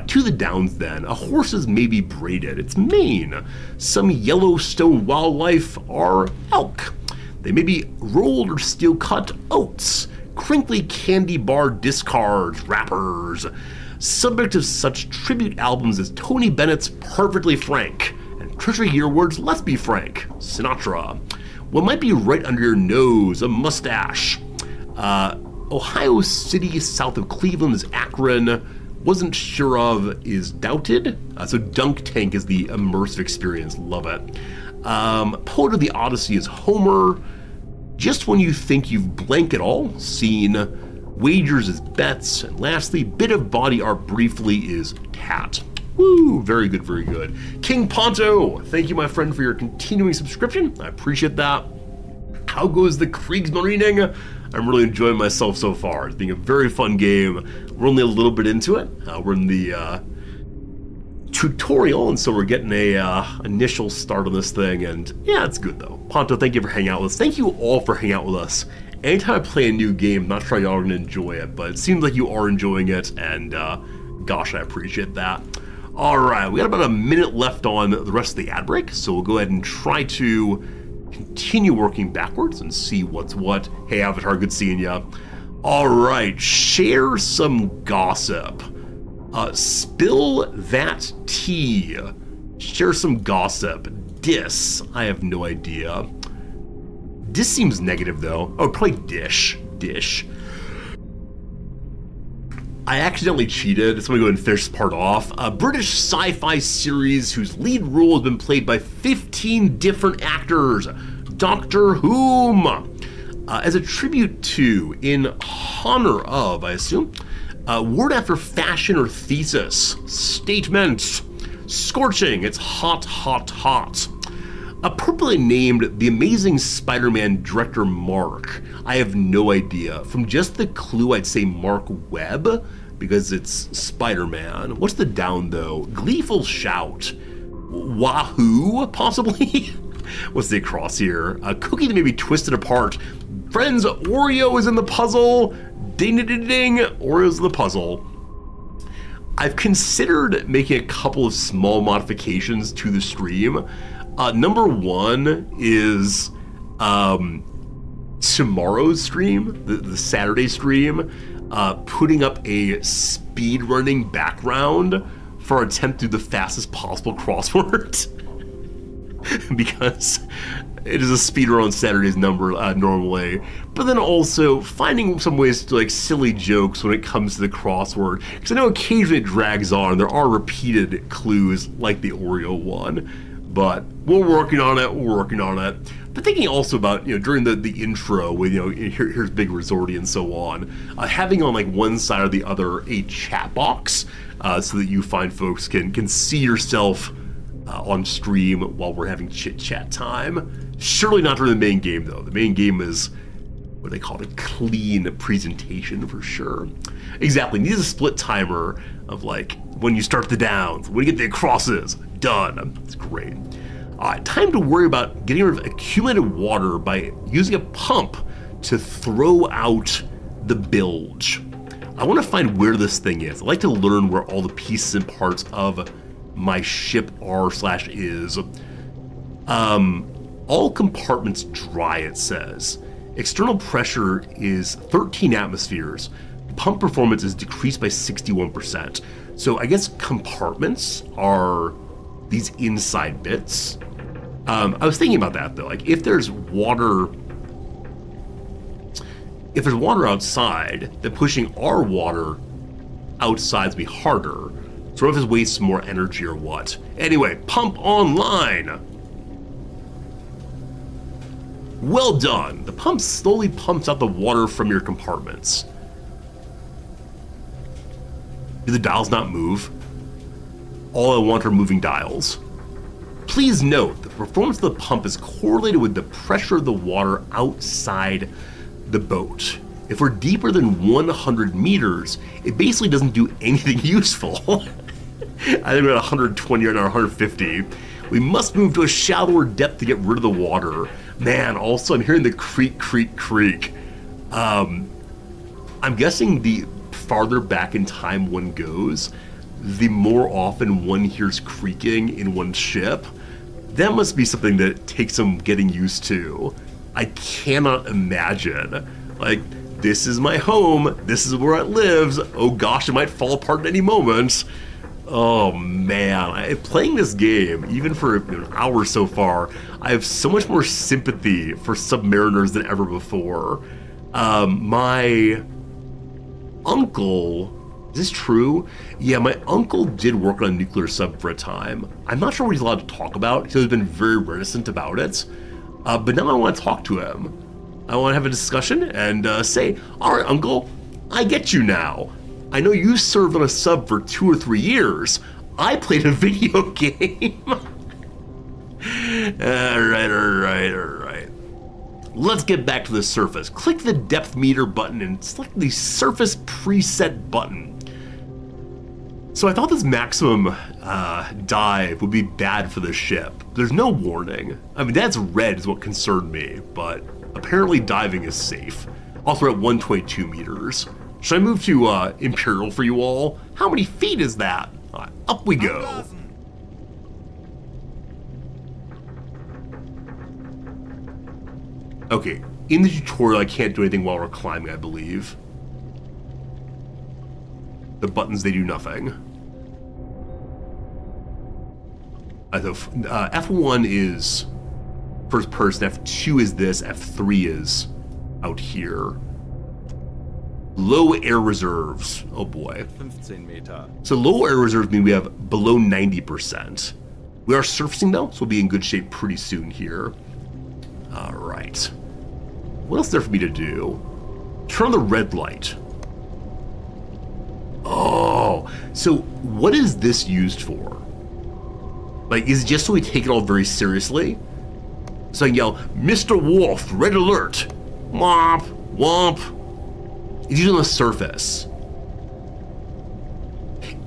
To the downs then. A horse's may be braided. Its mane. Some Yellowstone wildlife are elk. They may be rolled or steel cut oats. Crinkly candy bar discards, wrappers. Subject of such tribute albums as Tony Bennett's Perfectly Frank and Trisha Yearwood's Let's Be Frank, Sinatra. What might be right under your nose, a mustache. Ohio City, south of Cleveland, is Akron. Wasn't sure of is doubted. So Dunk Tank is the immersive experience. Love it. Poet of the Odyssey is Homer. Just when you think you've blanked it all, seen. Wagers is bets. And lastly, bit of body art briefly is tat. Woo, very good, very good. King Ponto, thank you, my friend, for your continuing subscription. I appreciate that. How goes the Kriegsmarining? I'm really enjoying myself so far. It's being a very fun game. We're only a little bit into it. We're in the tutorial, and so we're getting a initial start on this thing, and yeah, it's good though. Ponto, thank you for hanging out with us. Thank you all for hanging out with us. Anytime I play a new game, I'm not sure y'all are going to enjoy it, but it seems like you are enjoying it, and gosh, I appreciate that. Alright, we got about a minute left on the rest of the ad break, so we'll go ahead and try to continue working backwards and see what's what. Hey Avatar, good seeing ya. Alright, share some gossip. Spill that tea. Share some gossip. Diss, I have no idea. Diss seems negative though. Oh, probably dish. Dish. I accidentally cheated, so I'm gonna go ahead and finish this part off. A British sci-fi series whose lead role has been played by 15 different actors. Doctor Whom. As a tribute to, in honor of, I assume, word after fashion or thesis. Statement. Scorching, it's hot, hot, hot. Appropriately named The Amazing Spider-Man director Mark. I have no idea. From just the clue, I'd say Mark Webb, because it's Spider-Man. What's the down, though? Gleeful shout. Wahoo, possibly? What's the across here? A cookie that may be twisted apart. Friends, Oreo is in the puzzle. Ding, ding, ding, ding. Oreo's in the puzzle. I've considered making a couple of small modifications to the stream. Number one is tomorrow's stream, the Saturday stream, putting up a speedrunning background for our attempt to do the fastest possible crossword. Because it is a speedrun on Saturday's normally, but then also finding some ways to like silly jokes when it comes to the crossword, because I know occasionally it drags on. There are repeated clues like the Oreo one, but we're working on it. But thinking also about, during the intro with, here's Big Resorty and so on, having on like one side or the other a chat box so that you find folks can see yourself on stream while we're having chit-chat time. Surely not during the main game, though. The main game is what they call a clean presentation for sure. Exactly. Needs a split timer of like when you start the downs, when you get the crosses. Done. It's great. Time to worry about getting rid of accumulated water by using a pump to throw out the bilge. I want to find where this thing is. I'd like to learn where all the pieces and parts of my ship are/is. All compartments dry, it says. External pressure is 13 atmospheres. pump performance is decreased by 61%. So I guess compartments are these inside bits. I was thinking about that though. Like if there's water outside, then pushing our water outside would be harder. So if it wastes more energy or what. Anyway, pump online. Well done. The pump slowly pumps out the water from your compartments. Do the dials not move? All I want are moving dials. Please note, the performance of the pump is correlated with the pressure of the water outside the boat. If we're deeper than 100 meters, it basically doesn't do anything useful. I think we're at 120 or 150. We must move to a shallower depth to get rid of the water. Man, also I'm hearing the creak. I'm guessing the farther back in time one goes, the more often one hears creaking in one's ship. That must be something that takes some getting used to. I cannot imagine. Like, this is my home, this is where it lives, oh gosh, it might fall apart at any moment. Oh man, playing this game, even for an hour so far, I have so much more sympathy for submariners than ever before. My uncle, is this true? Yeah, my uncle did work on a nuclear sub for a time. I'm not sure what he's allowed to talk about. He's been very reticent about it. But now I want to talk to him. I want to have a discussion and say, all right, uncle, I get you now. I know you served on a sub for 2 or 3 years. I played a video game. All right. Let's get back to the surface. Click the depth meter button and select the surface preset button. So I thought this maximum dive would be bad for the ship. There's no warning. I mean, that's red is what concerned me, but apparently diving is safe. Also at 122 meters. Should I move to Imperial for you all? How many feet is that? Up we go. Okay, in the tutorial I can't do anything while we're climbing, I believe. The buttons, they do nothing. F1 is first person, F2 is this, F3 is out here. Low air reserves, oh boy. 15 Meter. So low air reserves mean we have below 90%. We are surfacing though, so we'll be in good shape pretty soon here. All right. What else is there for me to do? Turn on the red light. Oh, so what is this used for? Like, is it just so we take it all very seriously? So I can yell, Mr. Wolf, red alert. Womp, womp. It's used on the surface.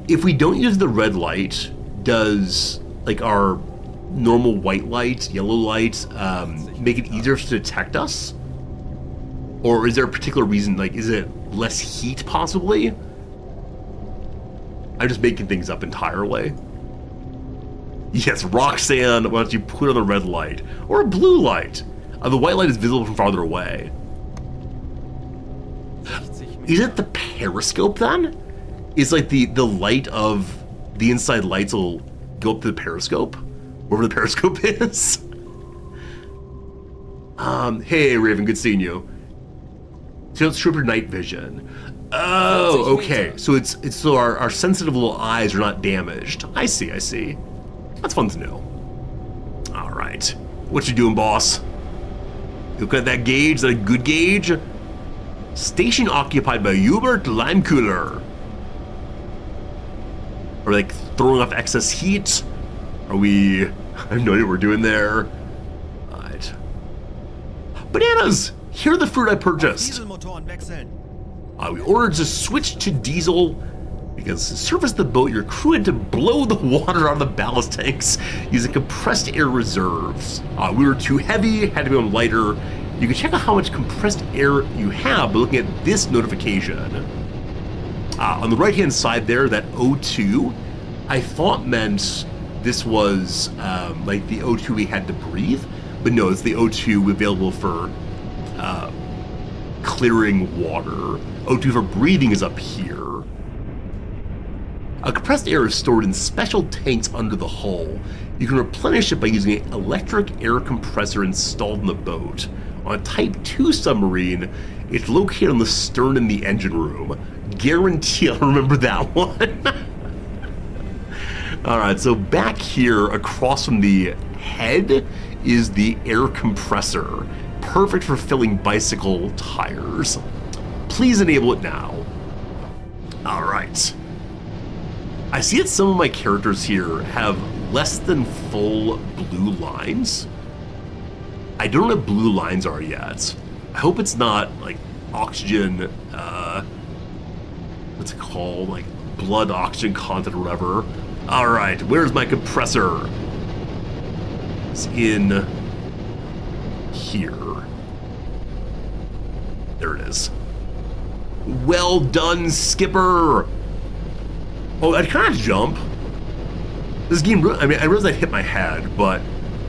If we don't use the red light, does like our normal white light, yellow light, make it easier to detect us? Or is there a particular reason, like, is it less heat possibly? I'm just making things up entirely. Yes, Roxanne, why don't you put on the red light? Or a blue light? The white light is visible from farther away. Is it the periscope then? Is like the light of the inside lights will go up to the periscope? Wherever the periscope is? Hey Raven, good seeing you. So it's strip your night vision. Oh, okay. So it's so our sensitive little eyes are not damaged. I see. That's fun to know. All right. What you doing, boss? You look at that gauge, is that a good gauge? Station occupied by UBOAT lime cooler. Are we like throwing off excess heat? Are we, I have no idea what we're doing there. All right. Bananas! Here are the fruit I purchased. Dieselmotoren wechseln. We ordered to switch to diesel because to surface the boat, your crew had to blow the water out of the ballast tanks using compressed air reserves. We were too heavy, had to be on lighter. You can check out how much compressed air you have by looking at this notification. On the right-hand side there, that O2, I thought meant this was like the O2 we had to breathe, but no, it's the O2 available for clearing water. O2 for breathing is up here. Compressed air is stored in special tanks under the hull. You can replenish it by using an electric air compressor installed in the boat. On a Type 2 submarine, it's located on the stern in the engine room. Guarantee I'll remember that one. Alright, so back here across from the head is the air compressor. Perfect for filling bicycle tires. Please enable it now. Alright. I see that some of my characters here have less than full blue lines. I don't know what blue lines are yet. I hope it's not like oxygen, what's it called? Like blood oxygen content or whatever. Alright, where's my compressor? It's in here. There it is. Well done, Skipper! Oh, I can't jump. This game, I mean, I realize I hit my head, but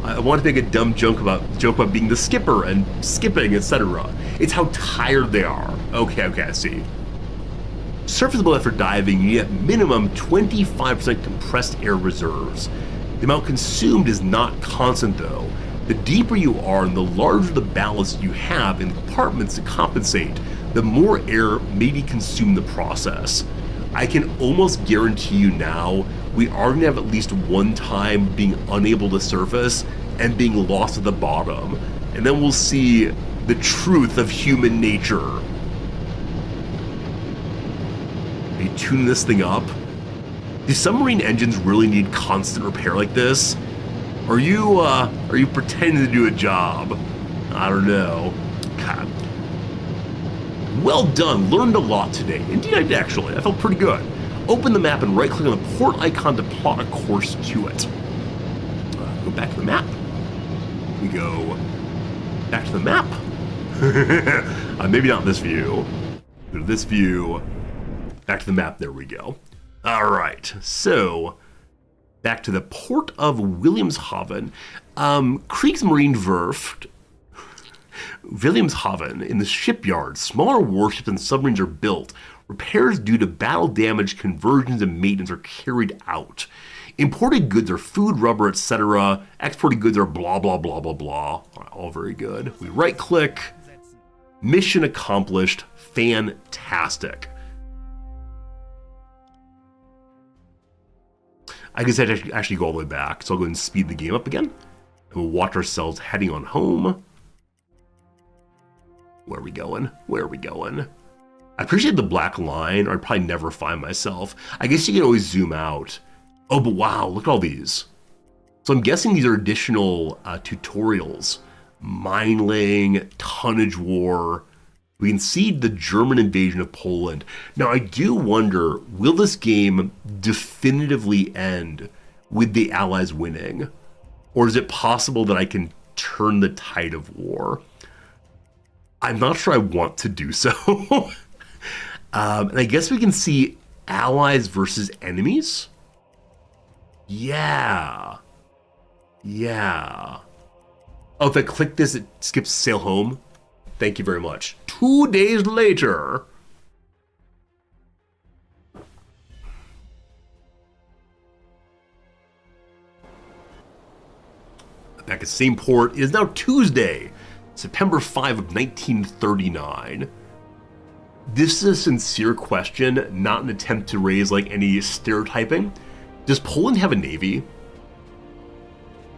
I want to make a dumb joke about being the skipper and skipping, etc. It's how tired they are. Okay, I see. Surfaceable after diving, you get minimum 25% compressed air reserves. The amount consumed is not constant though. The deeper you are and the larger the ballast you have in compartments to compensate, the more air may be consumed in the process. I can almost guarantee you now, we are going to have at least one time being unable to surface and being lost at the bottom. And then we'll see the truth of human nature. Are you tuning this thing up? Do submarine engines really need constant repair like this? Are you pretending to do a job? I don't know. God. Well done, learned a lot today. Indeed I did actually, I felt pretty good. Open the map and right click on the port icon to plot a course to it. Go back to the map. We go back to the map. Maybe not this view. Go to this view. Back to the map, there we go. All right, so back to the port of Wilhelmshaven. Kriegsmarine Werft, Wilhelmshaven, in the shipyard, smaller warships and submarines are built. Repairs due to battle damage, conversions, and maintenance are carried out. Imported goods are food, rubber, etc. Exported goods are blah, blah, blah, blah, blah. All very good. We right click. Mission accomplished. Fantastic. I guess I'd actually go all the way back, so I'll go ahead and speed the game up again. And we'll watch ourselves heading on home. Where are we going? Where are we going? I appreciate the black line, or I'd probably never find myself. I guess you can always zoom out. Oh, but wow, look at all these. So I'm guessing these are additional tutorials. Mine laying, tonnage war. We can see the German invasion of Poland. Now, I do wonder, will this game definitively end with the Allies winning? Or is it possible that I can turn the tide of war? I'm not sure I want to do so. And I guess we can see Allies versus enemies? Yeah. Oh, if I click this, it skips sail home. Thank you very much. 2 days later. Back at same port. It is now Tuesday, September 5 of 1939. This is a sincere question, not an attempt to raise like any stereotyping. Does Poland have a navy?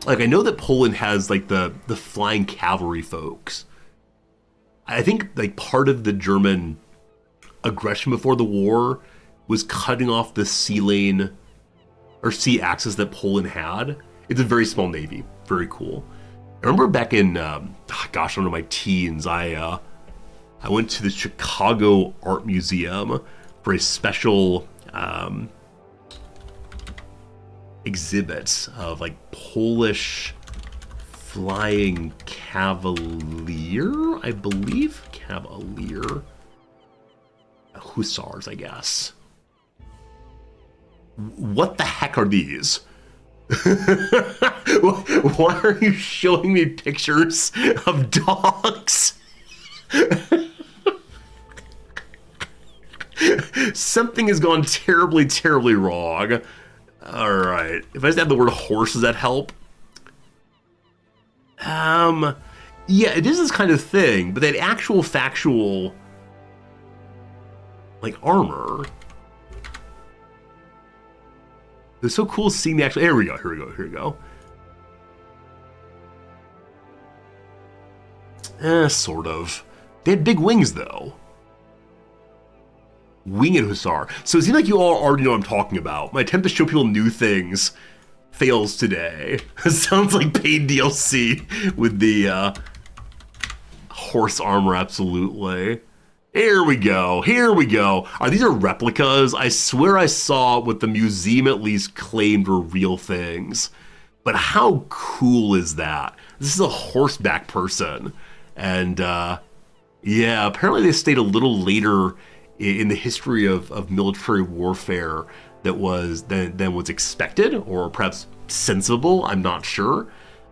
Like, I know that Poland has like the flying cavalry folks. I think like part of the German aggression before the war was cutting off the sea lane or sea access that Poland had. It's a very small navy, very cool. I remember back in, gosh, one of my teens, I went to the Chicago Art Museum for a special exhibit of like Polish flying cavalier, I believe. Cavalier. Hussars, I guess. What the heck are these? Why are you showing me pictures of dogs? Something has gone terribly, terribly wrong. All right. If I just add the word horse, does that help? Yeah, it is this kind of thing, but that actual factual, like, armor. It was so cool seeing the actual. Here we go. Sort of. They had big wings, though. Winged Hussar. So it seems like you all already know what I'm talking about. My attempt to show people new things fails today. It sounds like paid DLC with the horse armor, absolutely. Here we go. These are replicas? I swear I saw what the museum at least claimed were real things. But how cool is that? This is a horseback person. And yeah, apparently they stayed a little later in the history of military warfare than was expected, or perhaps sensible, I'm not sure.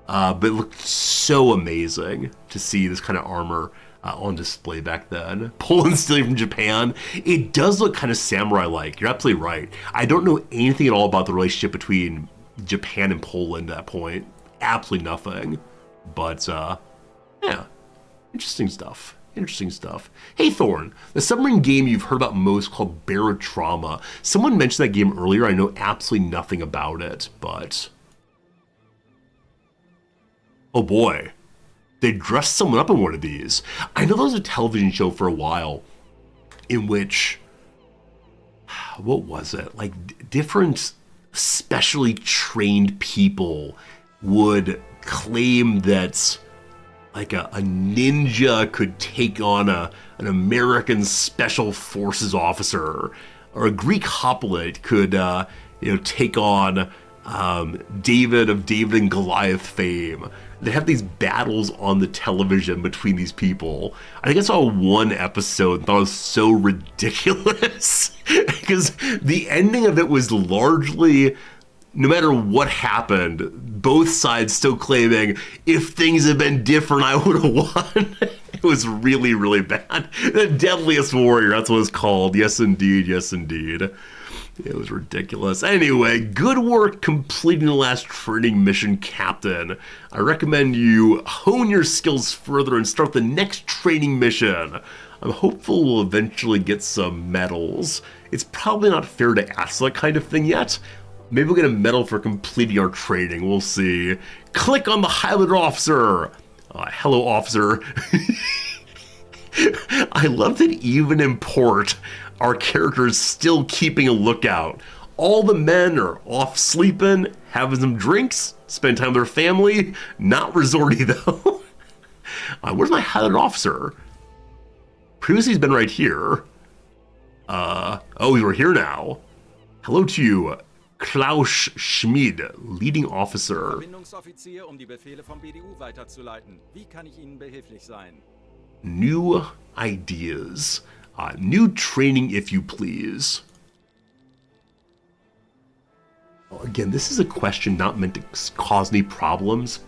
But it looked so amazing to see this kind of armor on display back then. Poland stealing from Japan. It does look kind of samurai-like. You're absolutely right. I don't know anything at all about the relationship between Japan and Poland at that point. Absolutely nothing. But, yeah. Interesting stuff. Hey Thorn, the submarine game you've heard about most called Barotrauma. Someone mentioned that game earlier. I know absolutely nothing about it, but... oh boy. They dressed someone up in one of these. I know there was a television show for a while in which... what was it? Like, different specially trained people would claim that like a ninja could take on an American special forces officer, or a Greek hoplite could take on David of David and Goliath fame. They have these battles on the television between these people. I think I saw one episode and thought it was so ridiculous because the ending of it was largely, no matter what happened, both sides still claiming, if things had been different, I would have won. It was really, really bad. The Deadliest Warrior, that's what it's called. Yes, indeed. It was ridiculous. Anyway, good work completing the last training mission, Captain. I recommend you hone your skills further and start the next training mission. I'm hopeful we'll eventually get some medals. It's probably not fair to ask that kind of thing yet. Maybe we'll get a medal for completing our training. We'll see. Click on the highlighted officer. Hello, officer. I love that even in port, our character is still keeping a lookout. All the men are off sleeping, having some drinks, spending time with their family. Not resorty, though. Where's my highlighted officer? Previously, he's been right here. Oh, we're here now. Hello to you, Klaus Schmid, leading officer. Verbindungsoffizier, die Befehle vom BDU weiterzuleiten. Wie kann ich Ihnen behilflich sein? New ideas. New training, if you please. Again, this is a question not meant to cause any problems.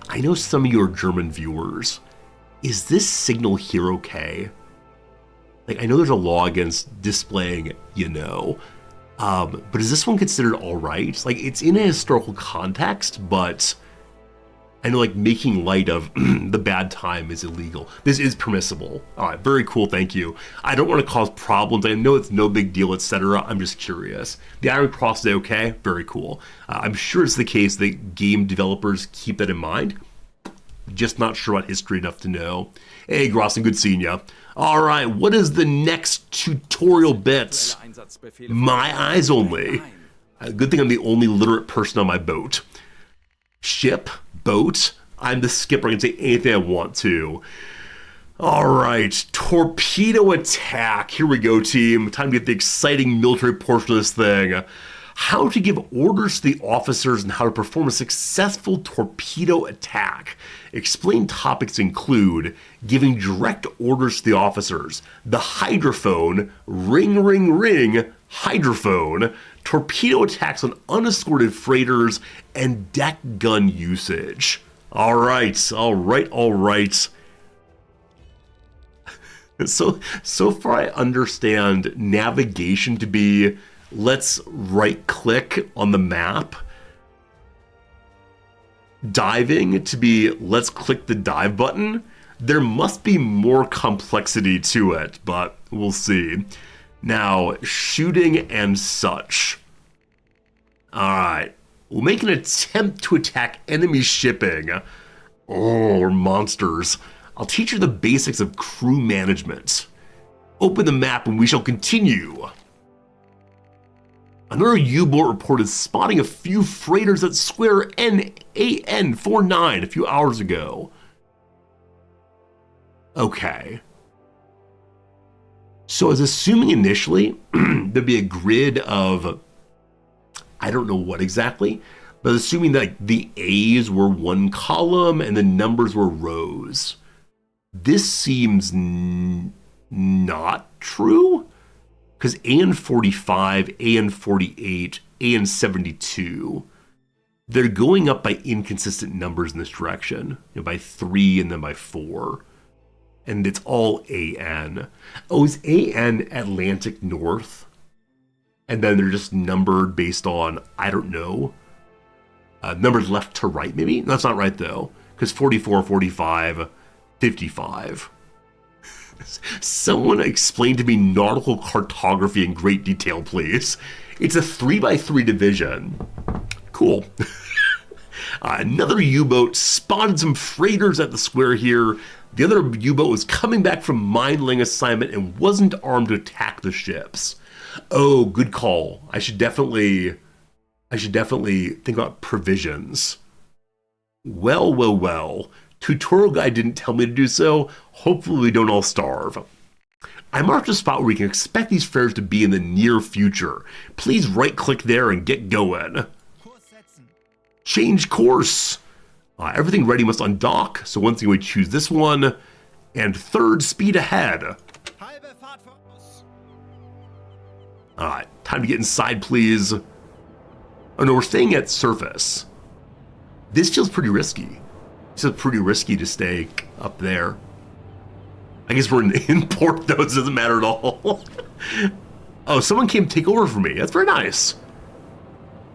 I know some of you are German viewers. Is this signal here okay? Like, I know there's a law against displaying, but is this one considered all right? Like, it's in a historical context, but I know, like, making light of the bad time is illegal. This is permissible. All right, very cool, thank you. I don't want to cause problems. I know it's no big deal, etc. I'm just curious. The Iron Cross is okay? Very cool. I'm sure it's the case that game developers keep that in mind. Just not sure about history enough to know. Hey, Grosson, good seeing ya. All right, what is the next tutorial bits? My eyes only. Good thing I'm the only literate person on my boat. Ship, boat, I'm the skipper. I can say anything I want to. All right, torpedo attack. Here we go, team. Time to get the exciting military portion of this thing. How to give orders to the officers and how to perform a successful torpedo attack. Explained topics include giving direct orders to the officers, the hydrophone, ring, ring, ring, hydrophone, torpedo attacks on unescorted freighters, and deck gun usage. All right. So far I understand navigation to be, let's right click on the map. Diving to be, let's click the dive button. There must be more complexity to it, but we'll see. Now, shooting and such. Alright, we'll make an attempt to attack enemy shipping. Oh, or monsters. I'll teach you the basics of crew management. Open the map and we shall continue. Another U-boat reported spotting a few freighters at square NAN49 a few hours ago. Okay. So I was assuming initially there'd be a grid of, I don't know what exactly, but assuming that the A's were one column and the numbers were rows. This seems not true, because AN45, AN48, AN72, they're going up by inconsistent numbers in this direction, by 3 and then by 4. And it's all AN. Oh, is AN Atlantic North? And then they're just numbered based on, I don't know, numbers left to right maybe? No, that's not right though, because 44, 45, 55. Someone explain to me nautical cartography in great detail, please. It's a 3x3 division. Cool. Another U-boat spotted some freighters at the square here. The other U-boat was coming back from mine-laying assignment and wasn't armed to attack the ships. Oh, good call. I should definitely think about provisions. Well. Tutorial guide didn't tell me to do so. Hopefully we don't all starve. I marked a spot where we can expect these fares to be in the near future. Please right-click there and get going. Change course. Everything ready must undock, so once again we choose this one. And third, speed ahead. Alright, time to get inside, please. Oh no, we're staying at surface. This feels pretty risky. It's pretty risky to stay up there. I guess we're in port though, it doesn't matter at all. Oh, someone came take over for me. That's very nice.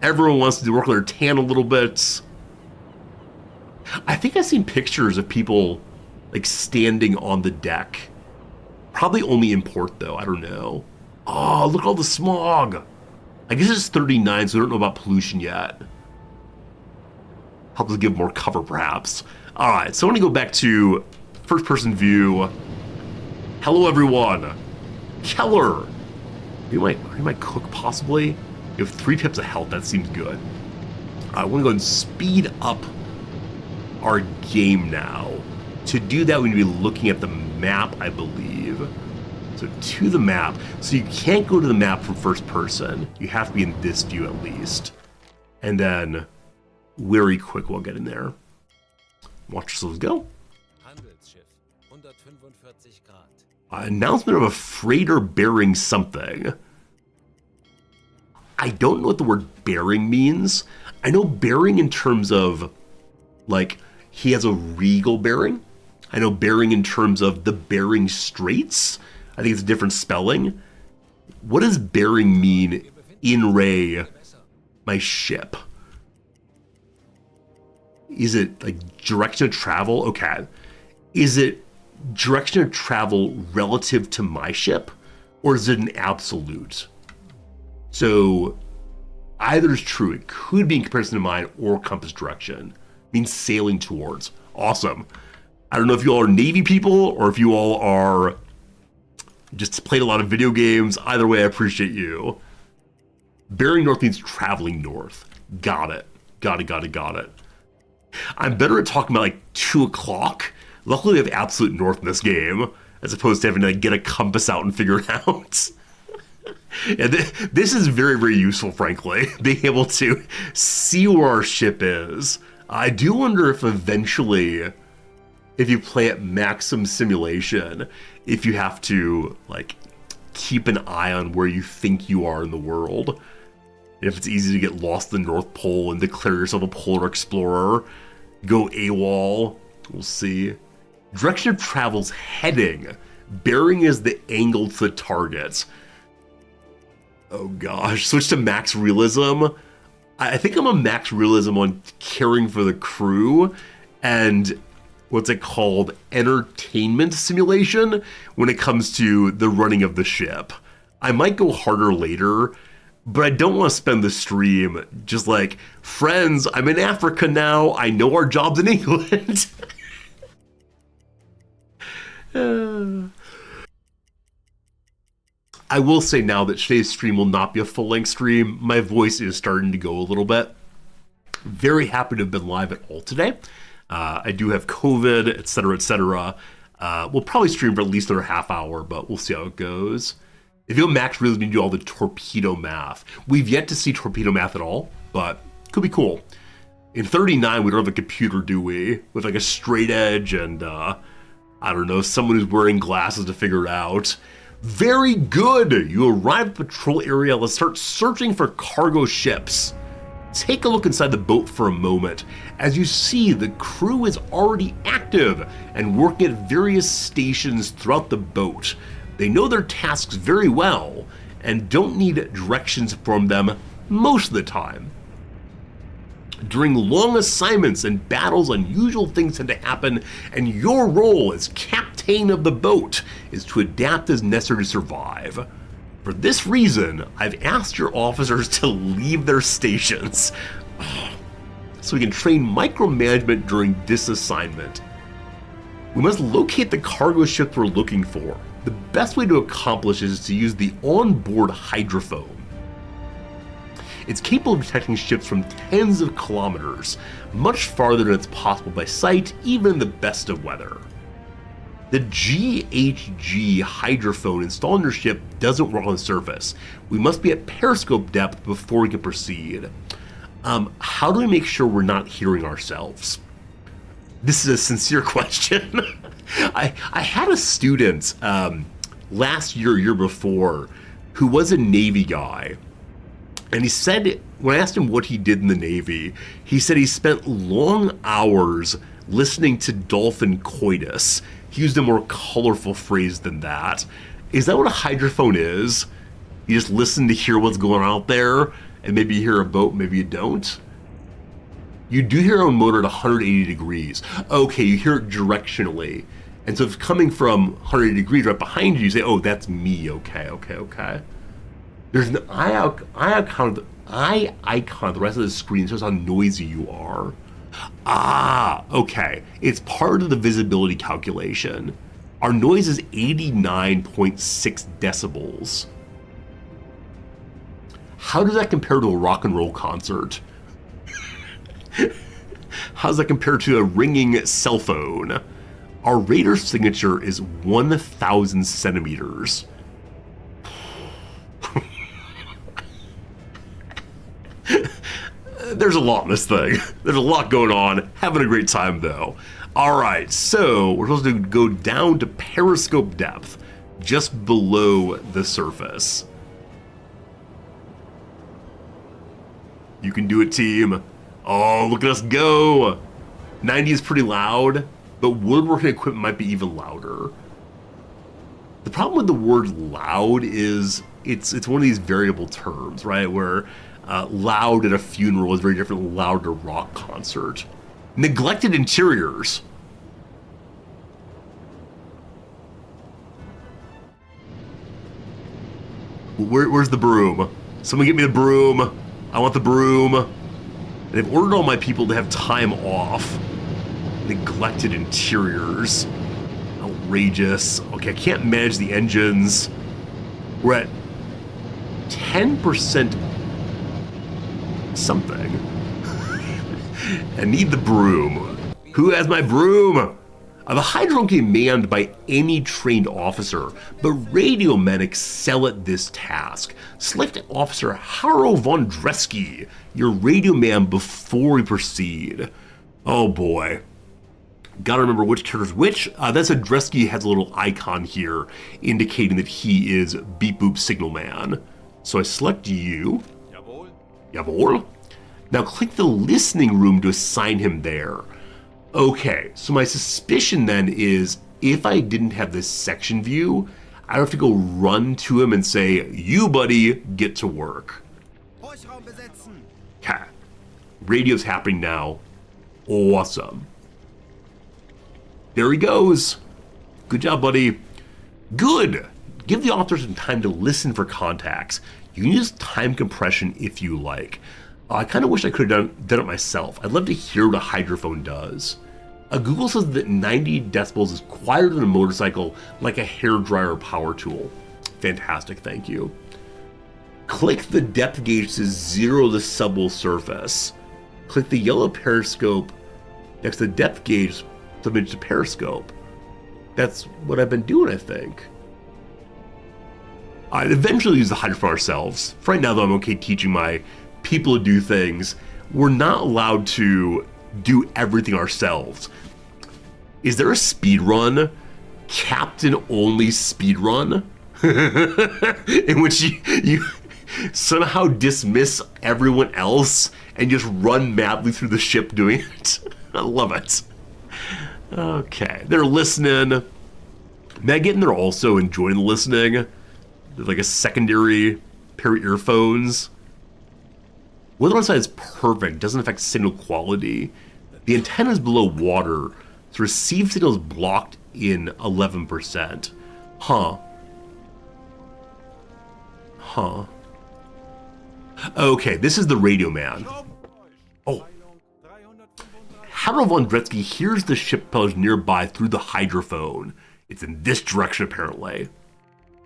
Everyone wants to work on their tan a little bit. I think I've seen pictures of people like standing on the deck. Probably only in port though, I don't know. Oh, look at all the smog. I guess it's 39, so I don't know about pollution yet. Help us give more cover, perhaps. All right, so I want to go back to first-person view. Hello, everyone. Keller. Are you my cook, possibly? You have 3 pips of health. That seems good. I want to go and speed up our game now. To do that, we need to be looking at the map, I believe. So to the map. So you can't go to the map from first person. You have to be in this view at least. And then very quick we'll get in there. Watch ourselves go. Announcement of a freighter bearing something. I don't know what the word bearing means. I know bearing in terms of, like, he has a regal bearing. I know bearing in terms of the Bering Straits. I think it's a different spelling. What does bearing mean in Ray, my ship? Is it like direction of travel? Okay. Is it direction of travel relative to my ship? Or is it an absolute? So either is true. It could be in comparison to mine or compass direction. It means sailing towards. Awesome. I don't know if you all are Navy people or if you all are just played a lot of video games. Either way, I appreciate you. Bearing north means traveling north. Got it. Got it. I'm better at talking about like 2 o'clock. Luckily, we have absolute north in this game, as opposed to having to like, get a compass out and figure it out. Yeah, this is very, very useful, frankly, being able to see where our ship is. I do wonder if eventually, if you play at maximum simulation, if you have to like keep an eye on where you think you are in the world. If it's easy to get lost in the North Pole and declare yourself a polar explorer, go AWOL, we'll see. Direction of travel's heading Bearing is the angle to the target. Oh gosh, switch to max realism. I think I'm a max realism on caring for the crew and what's it called? Entertainment simulation when it comes to the running of the ship. I might go harder later, but I don't want to spend the stream just like, friends, I'm in Africa now. I know our job's in England. I will say now that today's stream will not be a full-length stream. My voice is starting to go a little bit. Very happy to have been live at all today. I do have COVID, etc., etc. We'll probably stream for at least another half hour, but we'll see how it goes. If you have max realism, you do all the torpedo math. We've yet to see torpedo math at all, but could be cool. In 39, we don't have a computer, do we? With like a straight edge and, I don't know, someone who's wearing glasses to figure it out. Very good! You arrive at the patrol area. Let's start searching for cargo ships. Take a look inside the boat for a moment. As you see, the crew is already active and working at various stations throughout the boat. They know their tasks very well and don't need directions from them most of the time. During long assignments and battles, unusual things tend to happen, and your role as captain of the boat is to adapt as necessary to survive. For this reason, I've asked your officers to leave their stations so we can train micromanagement during this assignment. We must locate the cargo ship we're looking for. The best way to accomplish this is to use the onboard hydrophone. It's capable of detecting ships from tens of kilometers, much farther than it's possible by sight, even in the best of weather. The GHG hydrophone installed in your ship doesn't work on the surface. We must be at periscope depth before we can proceed. How do we make sure we're not hearing ourselves? This is a sincere question. I had a student last year before, who was a Navy guy. And he said, when I asked him what he did in the Navy, he said he spent long hours listening to dolphin coitus. He used a more colorful phrase than that. Is that what a hydrophone is? You just listen to hear what's going on out there, and maybe you hear a boat, maybe you don't? You do hear your own motor at 180 degrees. Okay, you hear it directionally. And so if it's coming from 180 degrees right behind you, you say, oh, that's me, okay. There's an eye icon on the rest of the screen, shows how noisy you are. Ah, okay. It's part of the visibility calculation. Our noise is 89.6 decibels. How does that compare to a rock and roll concert? How does that compare to a ringing cell phone? Our radar signature is 1,000 centimeters. There's a lot in this thing. There's a lot going on. Having a great time though. All right, so we're supposed to go down to periscope depth, just below the surface. You can do it, team. Oh, look at us go. 90 is pretty loud, but woodworking equipment might be even louder. The problem with the word loud is it's one of these variable terms, right? Where loud at a funeral is very different than loud at a rock concert. Neglected interiors. Where's the broom? Someone get me the broom. I want the broom. And they've ordered all my people to have time off. Neglected interiors. Outrageous. Okay, I can't manage the engines. We're at 10% something. I need the broom. Who has my broom? The hydrophone can be manned by any trained officer, but radio men excel at this task. Select Officer Haro von Dresky, your radio man, before we proceed. Oh boy. Gotta remember which character's which. That's a Dresky has a little icon here indicating that he is Beep Boop Signal Man. So I select you. Jawohl. Jawohl. Now click the listening room to assign him there. Okay, so my suspicion then is if I didn't have this section view, I'd have to go run to him and say, you buddy, get to work. Ruhig besetzen. Okay. Radio's happening now. Awesome. There he goes. Good job, buddy. Good. Give the author some time to listen for contacts. You can use time compression if you like. I kind of wish I could have done it myself. I'd love to hear what a hydrophone does. Google says that 90 decibels is quieter than a motorcycle, like a hairdryer power tool. Fantastic, thank you. Click the depth gauge to zero the subwall surface. Click the yellow periscope next to the depth gauge to image the periscope. That's what I've been doing, I think. I'd eventually use the hydrophone ourselves. For right now, though, I'm okay teaching my people to do things. We're not allowed to do everything ourselves. Is there a speed run? Captain only speed run? In which you somehow dismiss everyone else and just run madly through the ship doing it. I love it. Okay, they're listening. Megan, they're also enjoying the listening. They're like a secondary pair of earphones. Weather outside is perfect, doesn't affect signal quality. The antenna is below water, so receive signal is blocked in 11%. Huh. Okay, this is the radio man. Oh. Harold von Dretzky hears the ship propellers nearby through the hydrophone. It's in this direction, apparently.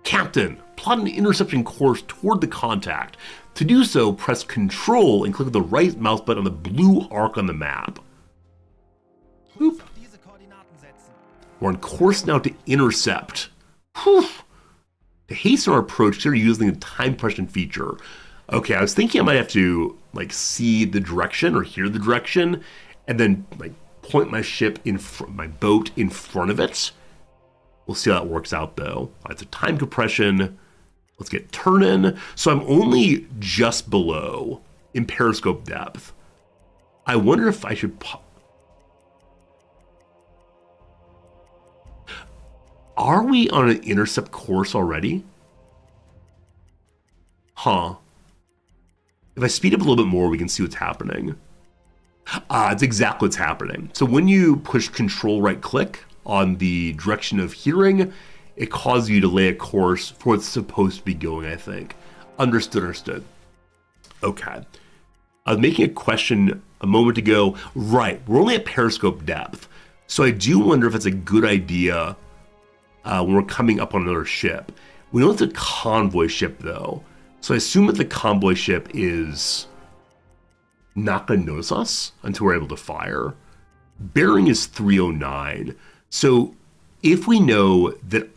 Captain, plot an interception course toward the contact. To do so, press Control and click the right mouse button on the blue arc on the map. Boop. We're on course now to intercept. Whew. To hasten our approach, consider using the time compression feature. Okay, I was thinking I might have to like see the direction or hear the direction, and then like point my ship in my boat in front of it. We'll see how that works out though. All right, so time compression. Let's get turning. So I'm only just below in periscope depth. I wonder if I should Are we on an intercept course already? Huh. If I speed up a little bit more, we can see what's happening. It's exactly what's happening. So when you push Control right click on the direction of hearing, it causes you to lay a course for what's supposed to be going, I think. Understood. Okay. I was making a question a moment ago. Right, we're only at periscope depth. So I do wonder if it's a good idea when we're coming up on another ship. We know it's a convoy ship though. So I assume that the convoy ship is not going to notice us until we're able to fire. Bearing is 309. So if we know that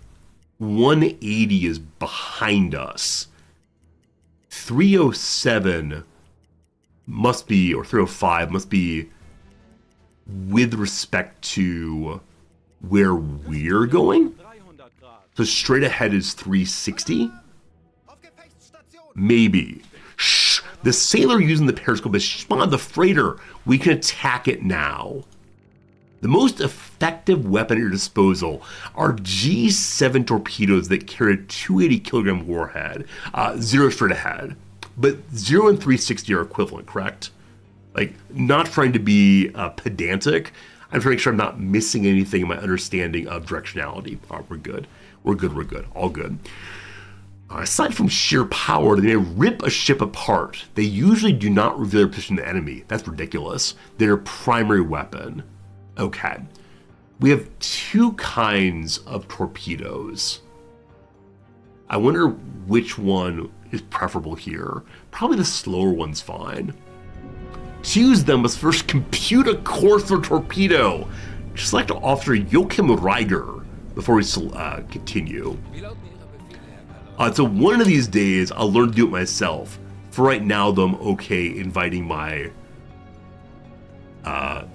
180 is behind us, 307 must be, or 305 must be with respect to where we're going. So straight ahead is 360. Maybe. Shh! The sailor using the periscope has spotted the freighter. We can attack it now. The most effective weapon at your disposal are G7 torpedoes that carry a 280 kilogram warhead. 0 straight ahead. But 0 and 360 are equivalent, correct? Like, not trying to be pedantic. I'm trying to make sure I'm not missing anything in my understanding of directionality. All right, we're good. We're good. All good. Aside from sheer power, they may rip a ship apart. They usually do not reveal their position to the enemy. That's ridiculous. They're a primary weapon. Okay. We have two kinds of torpedoes. I wonder which one is preferable here. Probably the slower one's fine. To use them, must first compute a course for torpedo. Select Officer Joachim Reiger before we continue. So one of these days, I'll learn to do it myself. For right now, though, I'm okay inviting my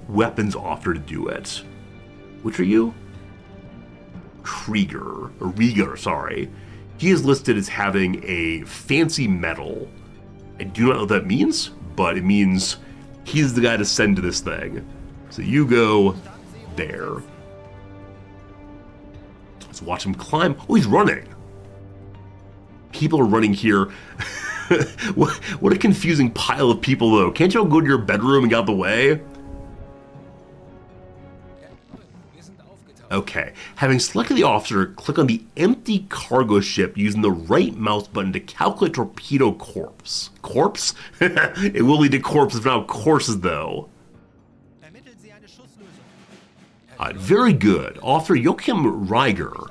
weapons officer to do it. Which are you? Rieger, sorry. He is listed as having a fancy medal. I do not know what that means, but it means he's the guy to send to this thing. So you go there. Let's watch him climb. Oh, he's running. People are running here. What a confusing pile of people, though. Can't you all go to your bedroom and get out the way? Okay, having selected the officer, click on the empty cargo ship using the right mouse button to calculate torpedo corpse. Corpse? It will lead to corpses, not courses, though. Very good. Officer Joachim Reiger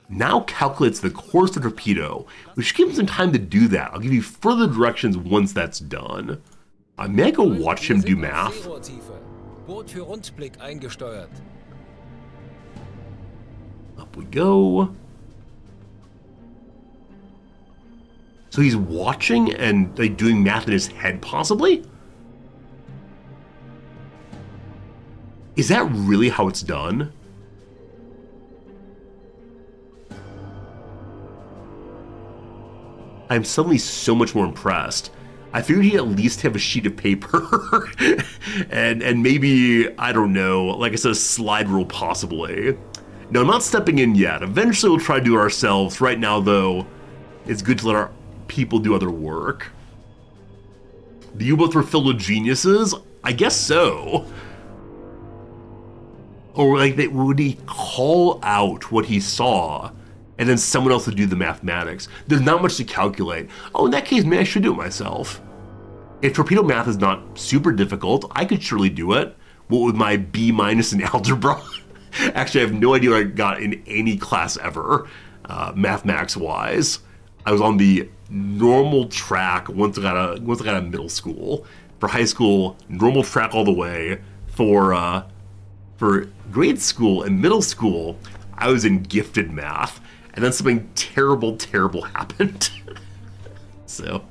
now calculates the course of the torpedo, which gives him time to do that. I'll give you further directions once that's done. May I go watch him do math? Boot für Rundblick eingesteuert. Up we go. So he's watching and like doing math in his head, possibly? Is that really how it's done? I'm suddenly so much more impressed. I figured he'd at least have a sheet of paper and maybe, I don't know, like I said, a slide rule possibly. No, I'm not stepping in yet. Eventually we'll try to do it ourselves. Right now, though, it's good to let our people do other work. The U-boats were filled with geniuses? I guess so. Or like, would he call out what he saw, and then someone else would do the mathematics? There's not much to calculate. Oh, in that case, maybe I should do it myself. If torpedo math is not super difficult, I could surely do it. What with my B- in algebra? Actually, I have no idea what I got in any class ever, mathematics-wise. I was on the normal track once I got out of middle school. For high school, normal track all the way. For grade school and middle school, I was in gifted math, and then something terrible happened. So,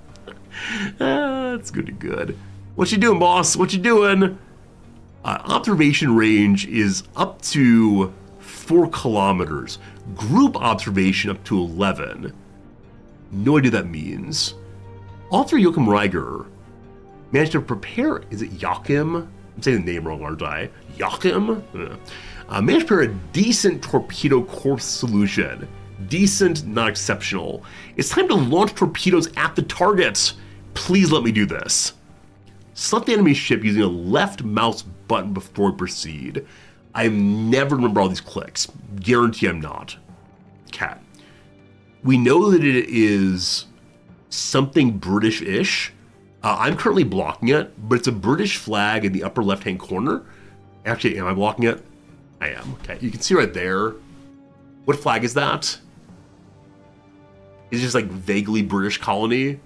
it's good. What you doing, boss? What you doing? Observation range is up to 4 kilometers. Group observation up to 11. No idea what that means. Author Joachim Reiger managed to prepare, is it Joachim? I'm saying the name wrong, aren't I? Joachim? Managed to prepare a decent torpedo course solution. Decent, not exceptional. It's time to launch torpedoes at the targets. Please let me do this. Select the enemy ship using a left mouse button before we proceed. I never remember all these clicks. Guarantee I'm not. Okay. We know that it is something British-ish. I'm currently blocking it, but it's a British flag in the upper left-hand corner. Actually, am I blocking it? I am. Okay, you can see right there. What flag is that? Is it just like vaguely British colony?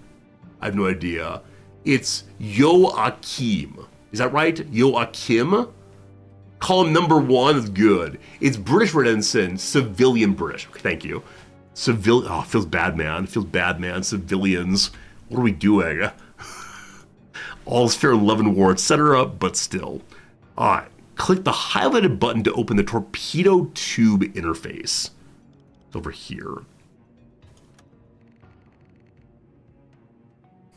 I have no idea. It's Joachim. Is that right? Joachim? Column number 1 is good. It's British Red Ensign, civilian British. Okay, thank you. Oh, feels bad, man. Feels bad, man. Civilians. What are we doing? All's fair in love and war, etc., but still. Alright. Click the highlighted button to open the torpedo tube interface. It's over here.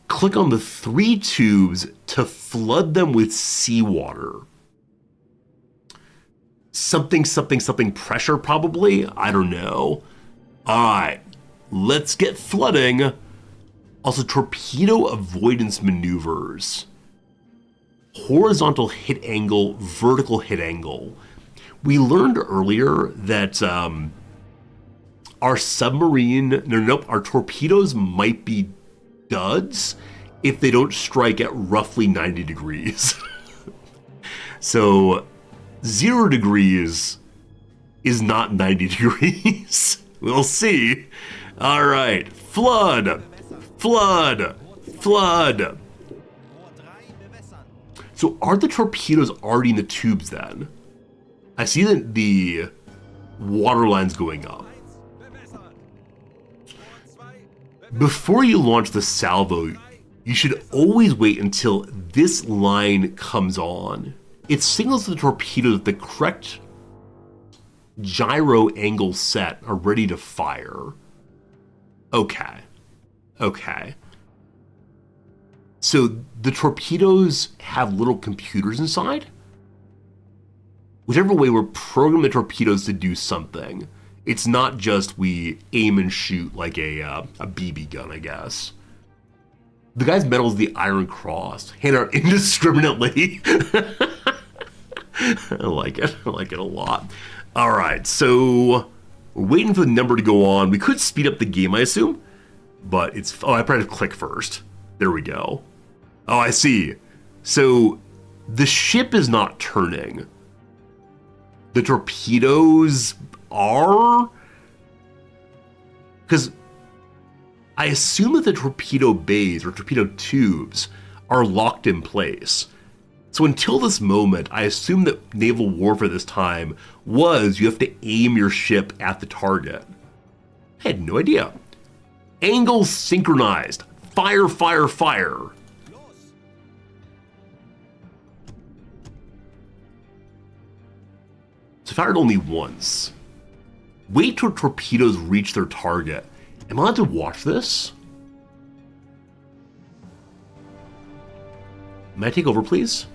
Click on the 3 tubes to flood them with seawater. Something pressure, probably? I don't know. Alright, let's get flooding. Also, torpedo avoidance maneuvers. Horizontal hit angle, vertical hit angle. We learned earlier that our our torpedoes might be duds if they don't strike at roughly 90 degrees. So 0 degrees is not 90 degrees. We'll see. All right, flood. So are the torpedoes already in the tubes then? I see that the water line's going up. Before you launch the salvo, you should always wait until this line comes on. It signals to the torpedo that the correct gyro angle set are ready to fire. Okay. So the torpedoes have little computers inside? Whichever way, we're programming the torpedoes to do something. It's not just we aim and shoot like a BB gun, I guess. The guy's medal is the Iron Cross. Hand out indiscriminately. I like it. I like it a lot. All right, so we're waiting for the number to go on. We could speed up the game, I assume, but it's... Oh, I probably have to click first. There we go. Oh, I see. So the ship is not turning. The torpedoes are? Because I assume that the torpedo bays or torpedo tubes are locked in place. So until this moment, I assume that naval warfare this time was you have to aim your ship at the target. I had no idea. Angles synchronized. Fire, fire, fire. So fired only once. Wait till torpedoes reach their target. Am I allowed to watch this? May I take over, please?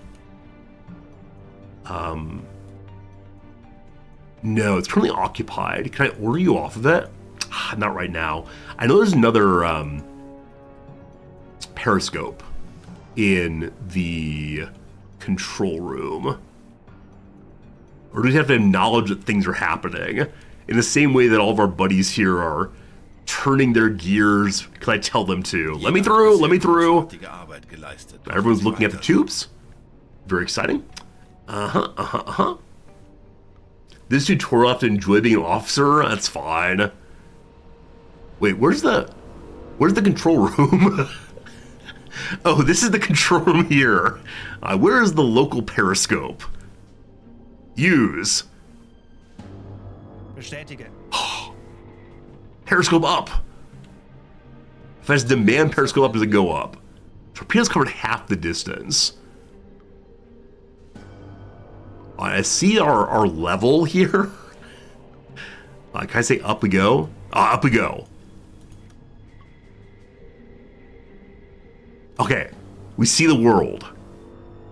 No, it's currently occupied. Can I order you off of it? Not right now. I know there's another periscope in the control room. Or do we have to acknowledge that things are happening? In the same way that all of our buddies here are turning their gears. Can I tell them to? Let me through, let me through. Everyone's looking at the tubes. Very exciting. This tutorial, I have to enjoy being an officer? That's fine. Wait, where's the control room? Oh, this is the control room here. Where is the local periscope? Use. Bestätige. Periscope up. If I just demand periscope up, does it go up? Torpedoes covered half the distance. I see our level here. Can I say up we go? Up we go. Okay, we see the world.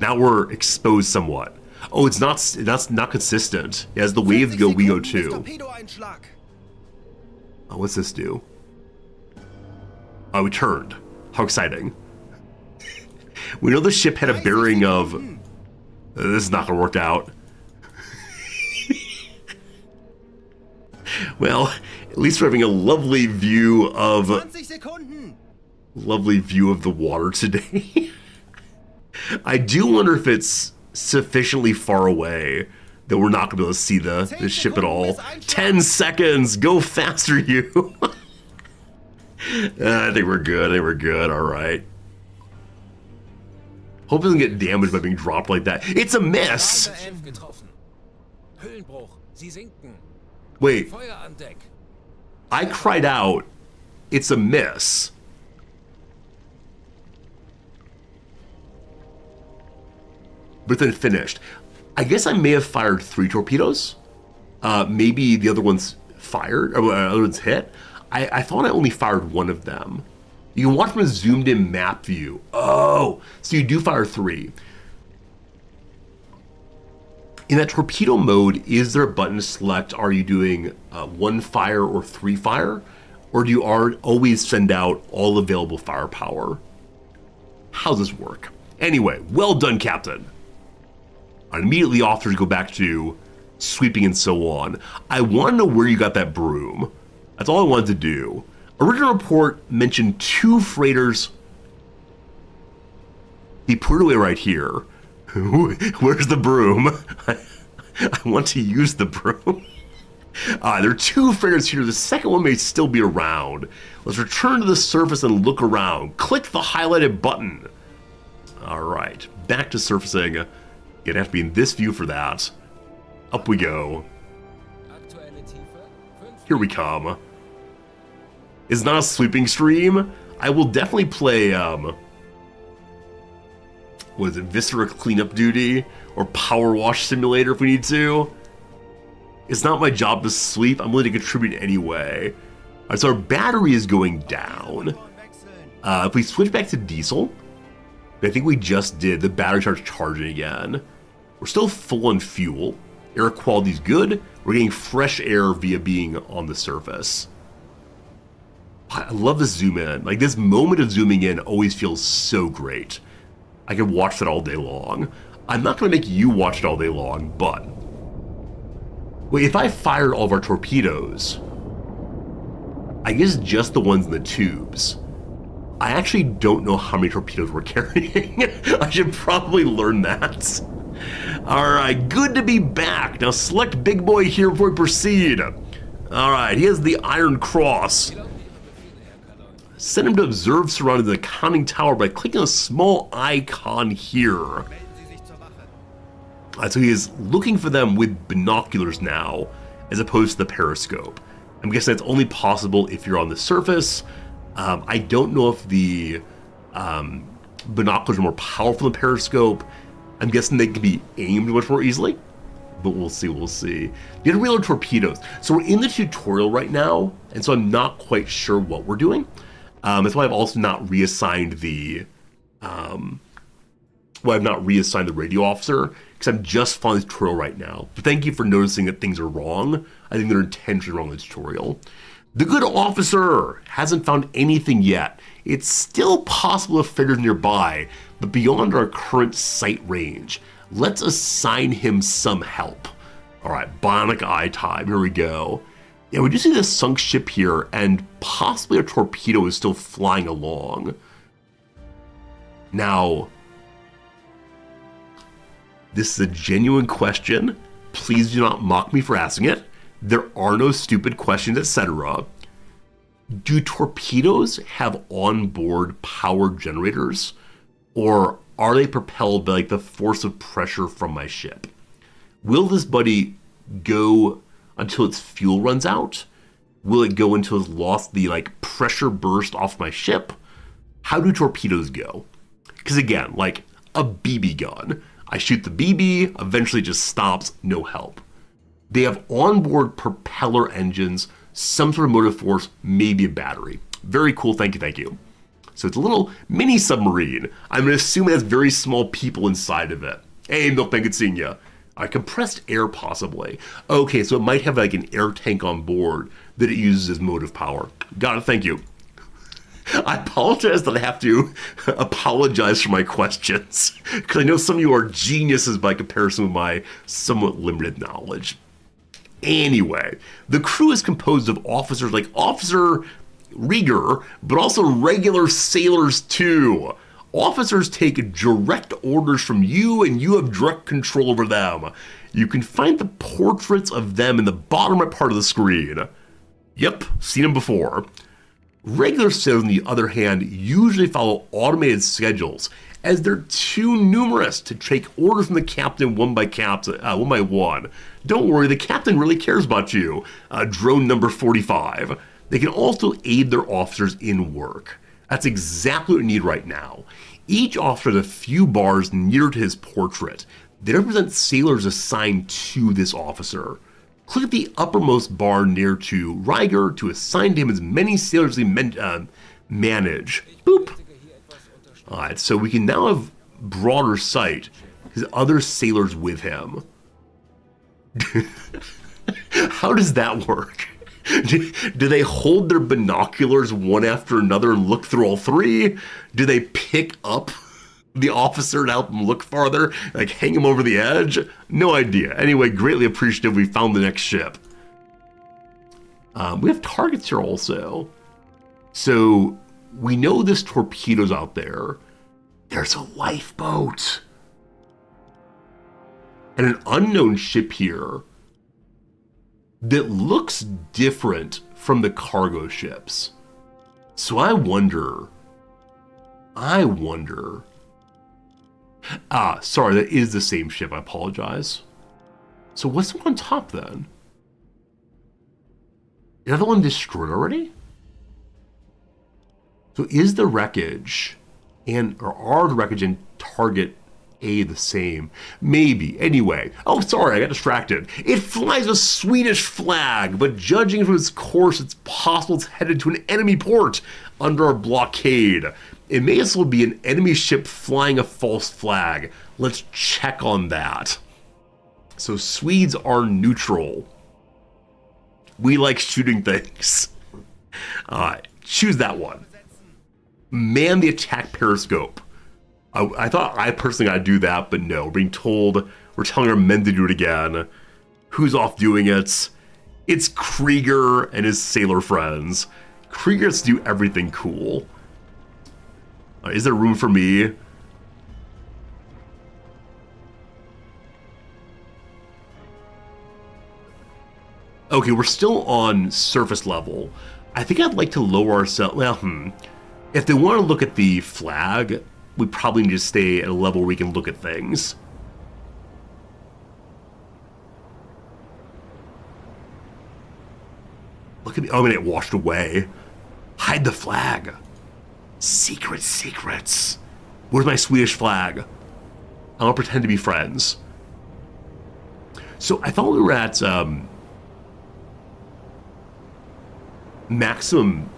Now we're exposed somewhat. Oh, that's not consistent. As the waves go, we go too. Oh, what's this do? Oh, we turned. How exciting. We know the ship had a bearing of... This is not gonna work out. Well, at least we're having a lovely view of... Lovely view of the water today. I do wonder if it's sufficiently far away that we're not gonna be able to see the ship at all. 10 seconds! Go faster, you! I think we're good. I think we're good. All right. Hope it doesn't get damaged by being dropped like that. It's a miss! Wait. I cried out, it's a miss. But then finished. I guess I may have fired 3 torpedoes. Maybe the other one's fired, or the other one's hit. I thought I only fired 1 of them. You can watch from a zoomed in map view. Oh, so you do fire 3. In that torpedo mode, is there a button to select, are you doing 1 fire or 3 fire? Or do you always send out all available firepower? How does this work? Anyway, well done, Captain. And immediately officers go back to sweeping and so on. I want to know where you got that broom. That's all I wanted to do. Original report mentioned 2 freighters. He put it away right here. Where's the broom? I want to use the broom. There are 2 freighters here. The second one may still be around. Let's return to the surface and look around. Click the highlighted button. All right, back to surfacing. You'd have to be in this view for that. Up we go. Here we come. It's not a sweeping stream. I will definitely play, what is it, Viscera Cleanup Duty or Power Wash Simulator if we need to. It's not my job to sweep. I'm willing to contribute anyway. All right, so our battery is going down. If we switch back to diesel, I think we just did, the battery starts charging again. We're still full on fuel. Air quality's good. We're getting fresh air via being on the surface. I love this zoom in. Like, this moment of zooming in always feels so great. I could watch that all day long. I'm not going to make you watch it all day long, but... Wait, if I fired all of our torpedoes... I guess just the ones in the tubes. I actually don't know how many torpedoes we're carrying. I should probably learn that. Alright, good to be back. Now select Big Boy here before we proceed. Alright, he has the Iron Cross. Send him to observe surrounding the conning tower by clicking a small icon here. So he is looking for them with binoculars now, as opposed to the periscope. I'm guessing that's only possible if you're on the surface. I don't know if the binoculars are more powerful than the periscope. I'm guessing they can be aimed much more easily, but we'll see, we'll see. You gotta reload torpedoes. So we're in the tutorial right now, and so I'm not quite sure what we're doing. That's why I've also not reassigned the, I've not reassigned the radio officer, because I'm just following the tutorial right now. But thank you for noticing that things are wrong. I think they're intentionally wrong in the tutorial. The good officer hasn't found anything yet. It's still possible if figures nearby, but beyond our current sight range. Let's assign him some help. All right, bionic eye time, here we go. Yeah, we do see this sunk ship here, and possibly a torpedo is still flying along. Now, this is a genuine question. Please do not mock me for asking it. There are no stupid questions, etc. Do torpedoes have onboard power generators? Or are they propelled by like the force of pressure from my ship? Will this buddy go until its fuel runs out? Will it go until it's lost the like pressure burst off my ship? How do torpedoes go? Because again, like a BB gun, I shoot the BB, eventually it just stops, no help. They have onboard propeller engines, some sort of motive force, maybe a battery. Very cool, thank you, thank you. So it's a little mini submarine. I'm gonna assume it has very small people inside of it. Hey, Milkman, good seeing ya. Compressed air, possibly. Okay, so it might have like an air tank on board that it uses as motive power. Got it, thank you. I apologize that I have to apologize for my questions, because I know some of you are geniuses by comparison with my somewhat limited knowledge. Anyway, the crew is composed of officers like Officer Rieger, but also regular sailors too. Officers take direct orders from you, and you have direct control over them. You can find the portraits of them in the bottom right part of the screen. Yep, seen them before. Regular sailors, on the other hand, usually follow automated schedules, as they're too numerous to take orders from the captain one by one. Don't worry, the captain really cares about you. Drone number 45. They can also aid their officers in work. That's exactly what we need right now. Each officer has a few bars near to his portrait. They represent sailors assigned to this officer. Click the uppermost bar near to Rieger to assign to him as many sailors as he manage. Boop. Alright, so we can now have broader sight because other sailors with him. How does that work? Do they hold their binoculars one after another and look through all three? Do they pick up the officer to help him look farther, like hang him over the edge? No idea. Anyway, greatly appreciative we found the next ship. We have targets here also. So we know this torpedo's out there. There's a lifeboat. And an unknown ship here that looks different from the cargo ships. So I wonder. Sorry, that is the same ship, I apologize. So what's the one on top then? Is that the one destroyed already? So is the wreckage or are the wreckage and target A the same? Maybe. Anyway. Oh, sorry, I got distracted. It flies a Swedish flag, but judging from its course, it's possible it's headed to an enemy port under a blockade. It may as well be an enemy ship flying a false flag. Let's check on that. So Swedes are neutral. We like shooting things. Choose that one. Man the attack periscope. I thought I personally gotta do that, but no. We're being told, we're telling our men to do it again. Who's off doing it? It's Krieger and his sailor friends. Krieger gets to do everything cool. Is there room for me? Okay, we're still on surface level. I think I'd like to lower ourselves. Well, if they want to look at the flag, we probably need to stay at a level where we can look at things. Look at me. Oh, I'm gonna get washed away. Hide the flag. Secrets. Where's my Swedish flag? I'll pretend to be friends. So I thought we were at maximum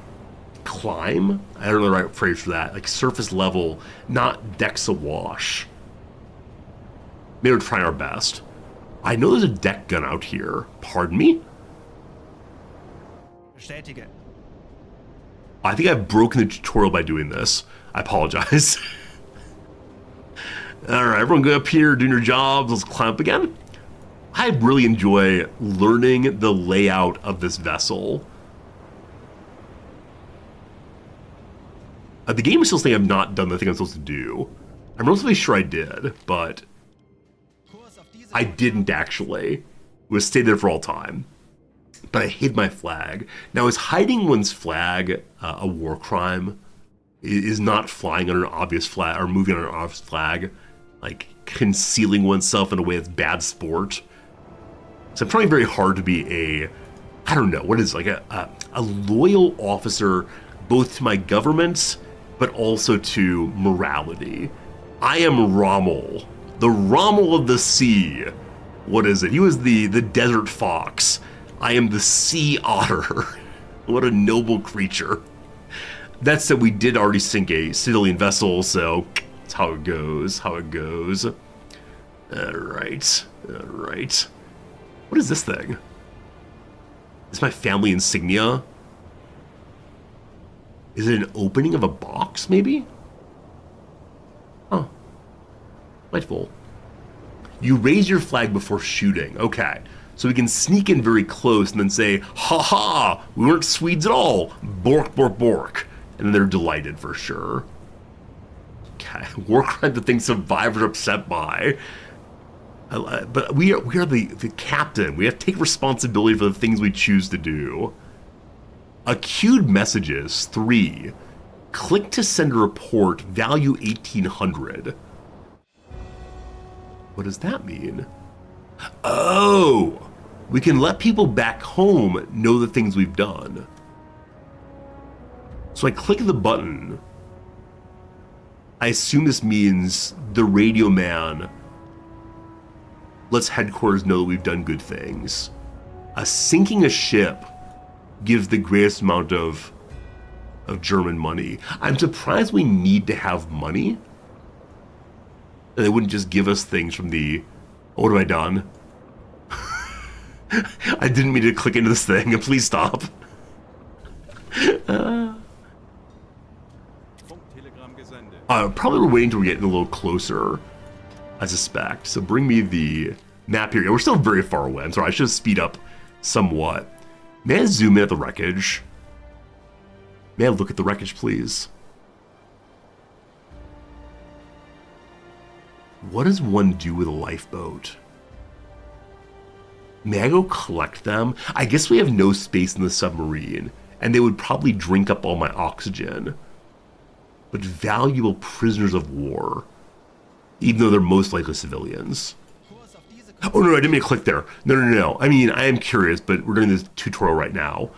climb. I don't know the right phrase for that. Like surface level, not decks awash. Maybe we're trying our best. I know there's a deck gun out here. Pardon me? Bestätige. I think I've broken the tutorial by doing this. I apologize. Alright, everyone go up here, doing your jobs. Let's climb up again. I really enjoy learning the layout of this vessel. The game is still saying I've not done the thing I'm supposed to do. I'm relatively sure I did, but I didn't actually. It was stay there for all time. But I hid my flag. Now, is hiding one's flag a war crime? Is not flying under an obvious flag or moving under an obvious flag, like concealing oneself in a way that's bad sport? So I'm trying very hard to be I don't know, what is like a loyal officer both to my government but also to morality. I am Rommel, the Rommel of the sea. What is it? He was the desert fox. I am the sea otter. What a noble creature. That said, we did already sink a civilian vessel, so that's how it goes, Alright. What is this thing? Is my family insignia? Is it an opening of a box, maybe? Oh. Delightful. You raise your flag before shooting. Okay. So we can sneak in very close and then say, ha ha, we weren't Swedes at all. Bork, bork, bork. And then they're delighted for sure. Okay. War crime, the thing survivors are upset by. But we are the captain. We have to take responsibility for the things we choose to do. Queued messages, 3. Click to send a report, value 1800. What does that mean? Oh! We can let people back home know the things we've done. So I click the button. I assume this means the radio man lets headquarters know that we've done good things. Sinking a ship gives the greatest amount of German money. I'm surprised we need to have money. And they wouldn't just give us things from the... Oh, what have I done? I didn't mean to click into this thing. Please stop. Probably we're waiting till we're getting a little closer, I suspect. So bring me the map here. We're still very far away. I'm sorry, I should speed up somewhat. May I zoom in at the wreckage? May I look at the wreckage, please? What does one do with a lifeboat? May I go collect them? I guess we have no space in the submarine, and they would probably drink up all my oxygen. But valuable prisoners of war, even though they're most likely civilians. Oh no, I didn't mean to click there. No. I mean, I am curious, but we're doing this tutorial right now.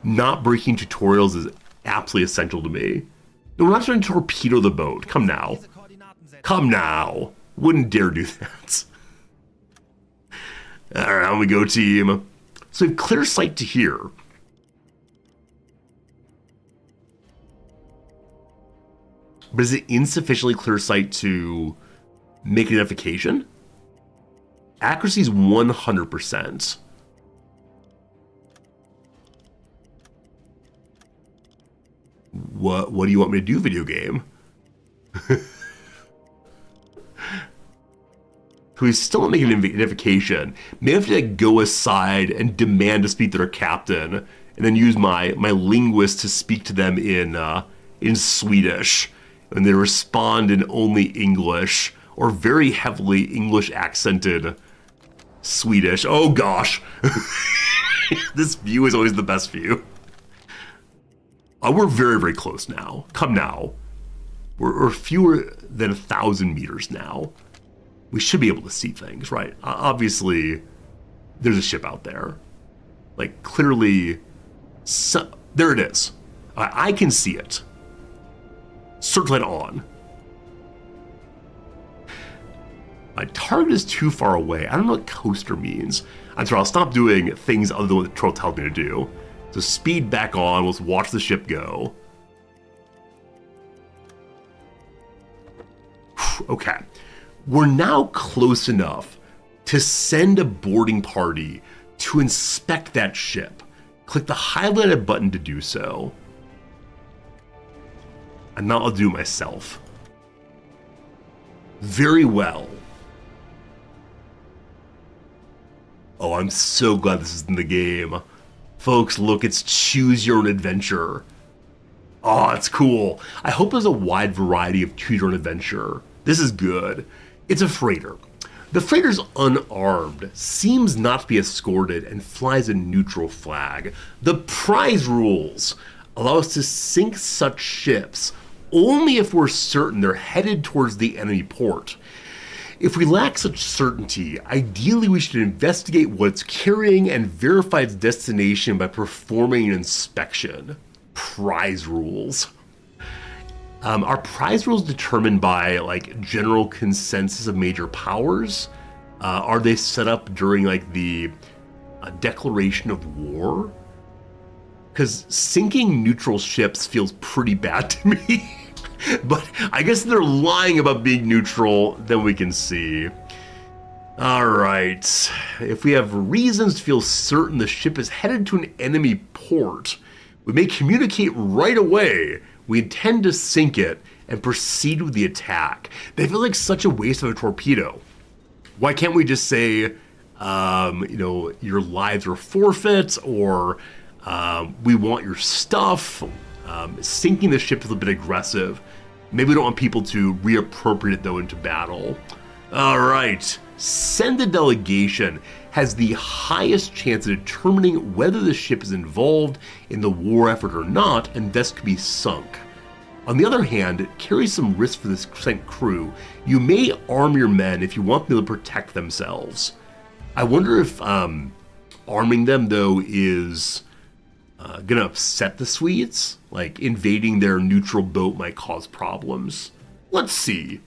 Not breaking tutorials is absolutely essential to me. No, we're not trying to torpedo the boat. Come now. Wouldn't dare do that. Alright, on we go, team. So we have clear sight to here. But is it insufficiently clear sight to make an identification? Accuracy is 100%. What do you want me to do, video game? So he's still not making an identification. May have to go aside and demand to speak to their captain, and then use my linguist to speak to them in Swedish, and they respond in only English or very heavily English accented Swedish. Oh gosh, this view is always the best view. We're very, very close now. Come now. We're fewer than 1,000 meters now. We should be able to see things, right? Obviously, there's a ship out there. Like, clearly, there it is. I can see it. Searchlight on. My target is too far away. I don't know what coaster means. I'm sorry, I'll stop doing things other than what the troll tells me to do. So speed back on, let's watch the ship go. Okay. We're now close enough to send a boarding party to inspect that ship. Click the highlighted button to do so. And now I'll do it myself. Very well. Oh, I'm so glad this is in the game. Folks, look, it's choose your own adventure. Oh, it's cool. I hope there's a wide variety of choose your own adventure. This is good. It's a freighter. The freighter's unarmed, seems not to be escorted, and flies a neutral flag. The prize rules allow us to sink such ships only if we're certain they're headed towards the enemy port. If we lack such certainty, ideally we should investigate what it's carrying and verify its destination by performing an inspection. Prize rules. Are prize rules determined by like general consensus of major powers? Are they set up during like the declaration of war? Because sinking neutral ships feels pretty bad to me. But I guess they're lying about being neutral, then we can see. All right. If we have reasons to feel certain the ship is headed to an enemy port, we may communicate right away. We intend to sink it and proceed with the attack. They feel like such a waste of a torpedo. Why can't we just say, you know, your lives are forfeit, or we want your stuff? Sinking the ship is a bit aggressive. Maybe we don't want people to reappropriate it though into battle. All right, send a delegation has the highest chance of determining whether the ship is involved in the war effort or not, and thus could be sunk. On the other hand, it carries some risk for this sent crew. You may arm your men if you want them to protect themselves. I wonder if arming them though is gonna upset the Swedes. Like invading their neutral boat might cause problems. Let's see.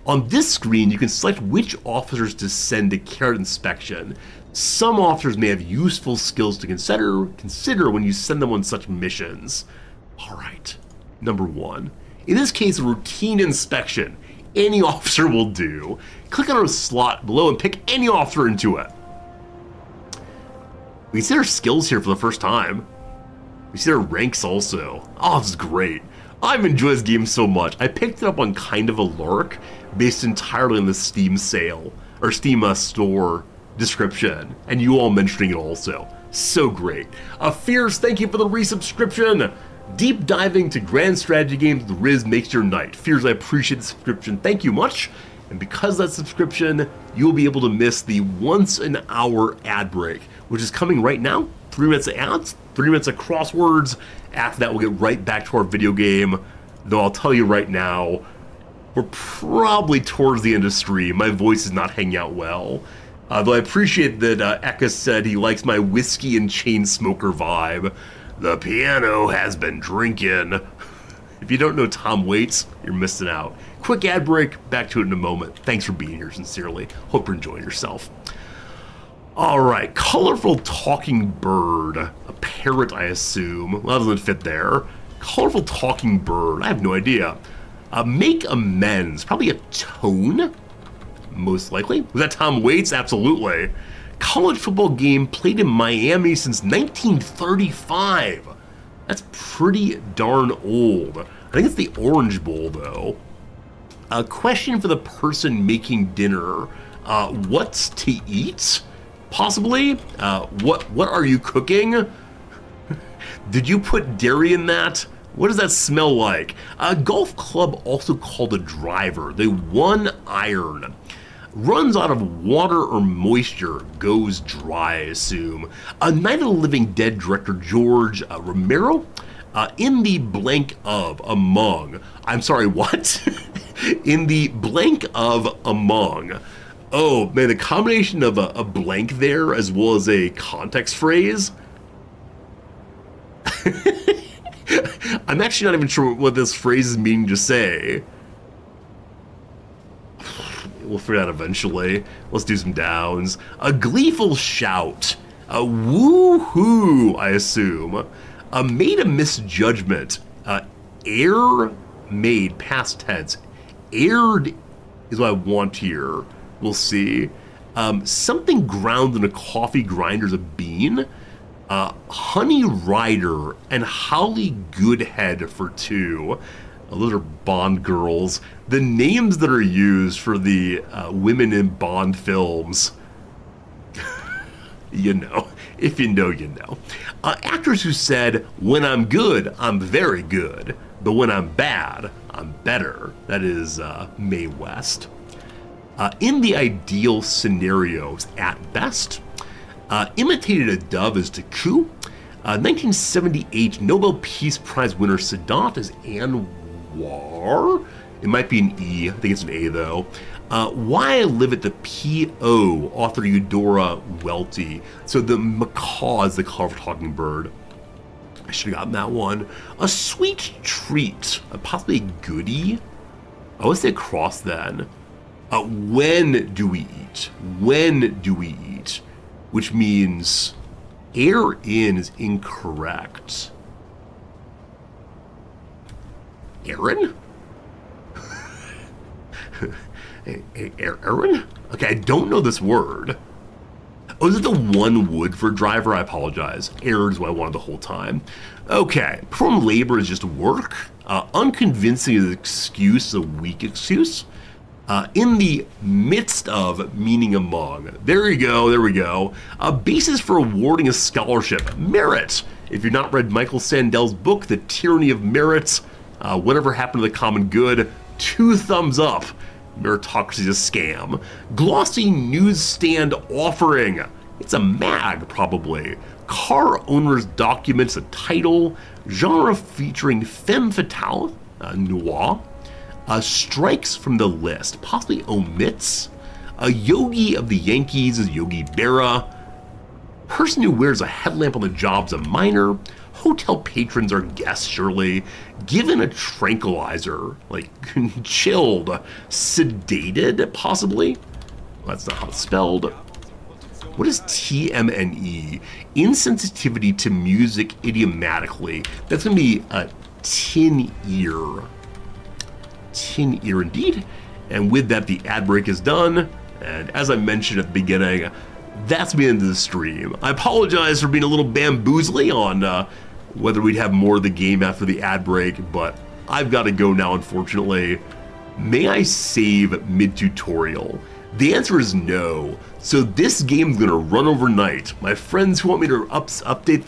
On this screen, you can select which officers to send to carry out inspection. Some officers may have useful skills to consider when you send them on such missions. All right, number 1. In this case, a routine inspection. Any officer will do. Click on a slot below and pick any officer into it. We see our skills here for the first time. We see our ranks also. Oh, this is great. I've enjoyed this game so much. I picked it up on kind of a lark, based entirely on the Steam sale, or Steam store description, and you all mentioning it also. So great. Fierce, thank you for the resubscription. Deep diving to grand strategy games with Riz makes your night. Fears, I appreciate the subscription. Thank you much. And because of that subscription, you'll be able to miss the once an hour ad break, which is coming right now. 3 minutes of ads, 3 minutes of crosswords. After that, we'll get right back to our video game. Though I'll tell you right now, we're probably towards the end of stream. My voice is not hanging out well. Though I appreciate that Eka said he likes my whiskey and chain smoker vibe. The piano has been drinking. If you don't know Tom Waits, you're missing out. Quick ad break, back to it in a moment. Thanks for being here, sincerely. Hope you're enjoying yourself. All right, colorful talking bird. A parrot, I assume. Well, that doesn't fit there. Colorful talking bird, I have no idea. Make amends, probably a tone. Most likely. Was that Tom Waits? Absolutely. College football game played in Miami since 1935. That's pretty darn old. I think it's the Orange Bowl, though. A question for the person making dinner. What's to eat? Possibly. What are you cooking? Did you put dairy in that? What does that smell like? A golf club, also called a driver. The one iron. Runs out of water or moisture, goes dry, I assume. Night of the Living Dead director George Romero, in the blank of among. I'm sorry, what? In the blank of among. Oh man, the combination of a blank there as well as a context phrase. I'm actually not even sure what this phrase is meaning to say. We'll figure it out eventually. Let's do some downs. A gleeful shout. A woo-hoo, I assume. Made a misjudgment. Air made, past tense. Aired is what I want here. We'll see. Something ground in a coffee grinder's a bean. Honey Rider and Holly Goodhead for 2. Those are Bond girls. The names that are used for the women in Bond films. You know. If you know, you know. Actors who said, when I'm good, I'm very good. But when I'm bad, I'm better. That is Mae West. In the ideal scenarios, at best, imitated a dove as Taku. 1978 Nobel Peace Prize winner Sadat as Anwar. It might be an E. I think it's an A, though. Why I Live at the P.O., author Eudora Welty. So the macaw is the color of a talking bird. I should have gotten that one. A sweet treat. Possibly a goodie. I would say across then. When do we eat? When do we eat? Which means air in is incorrect. Aaron? Aaron? Okay, I don't know this word. Oh, is it the one wood for driver? I apologize. Error is what I wanted the whole time. Okay, perform labor is just work. Unconvincing is an excuse, a weak excuse. In the midst of, meaning among. There you go, there we go. A basis for awarding a scholarship. Merit. If you've not read Michael Sandel's book, The Tyranny of Merit, whatever happened to the common good, 2 thumbs up. Meritocracy is a scam. Glossy newsstand offering. It's a mag, probably. Car owner's documents, a title. Genre featuring femme fatale, noir. Strikes from the list, possibly omits. A yogi of the Yankees is Yogi Berra. Person who wears a headlamp on the job's a minor. Hotel patrons are guests, surely. Given a tranquilizer, like chilled, sedated, possibly. Well, that's not how it's spelled. What is TMNE? Insensitivity to music idiomatically. That's going to be a tin ear. Tin ear indeed. And with that, the ad break is done. And as I mentioned at the beginning, that's the end of the stream. I apologize for being a little bamboozly on whether we'd have more of the game after the ad break, but I've got to go now, unfortunately. May I save mid-tutorial? The answer is no. So this game's gonna run overnight. My friends who want me to update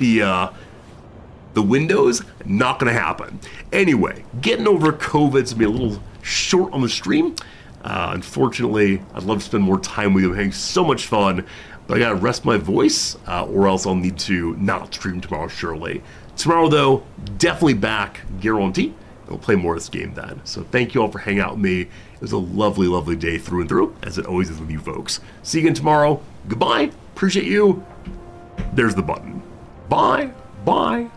the Windows, not gonna happen. Anyway, getting over COVID's been a little short on the stream. Unfortunately, I'd love to spend more time with you. I'm having so much fun, but I gotta rest my voice, or else I'll need to not stream tomorrow, surely. Tomorrow, though, definitely back, guarantee. We'll play more of this game then. So thank you all for hanging out with me. It was a lovely, lovely day through and through, as it always is with you folks. See you again tomorrow. Goodbye. Appreciate you. There's the button. Bye. Bye.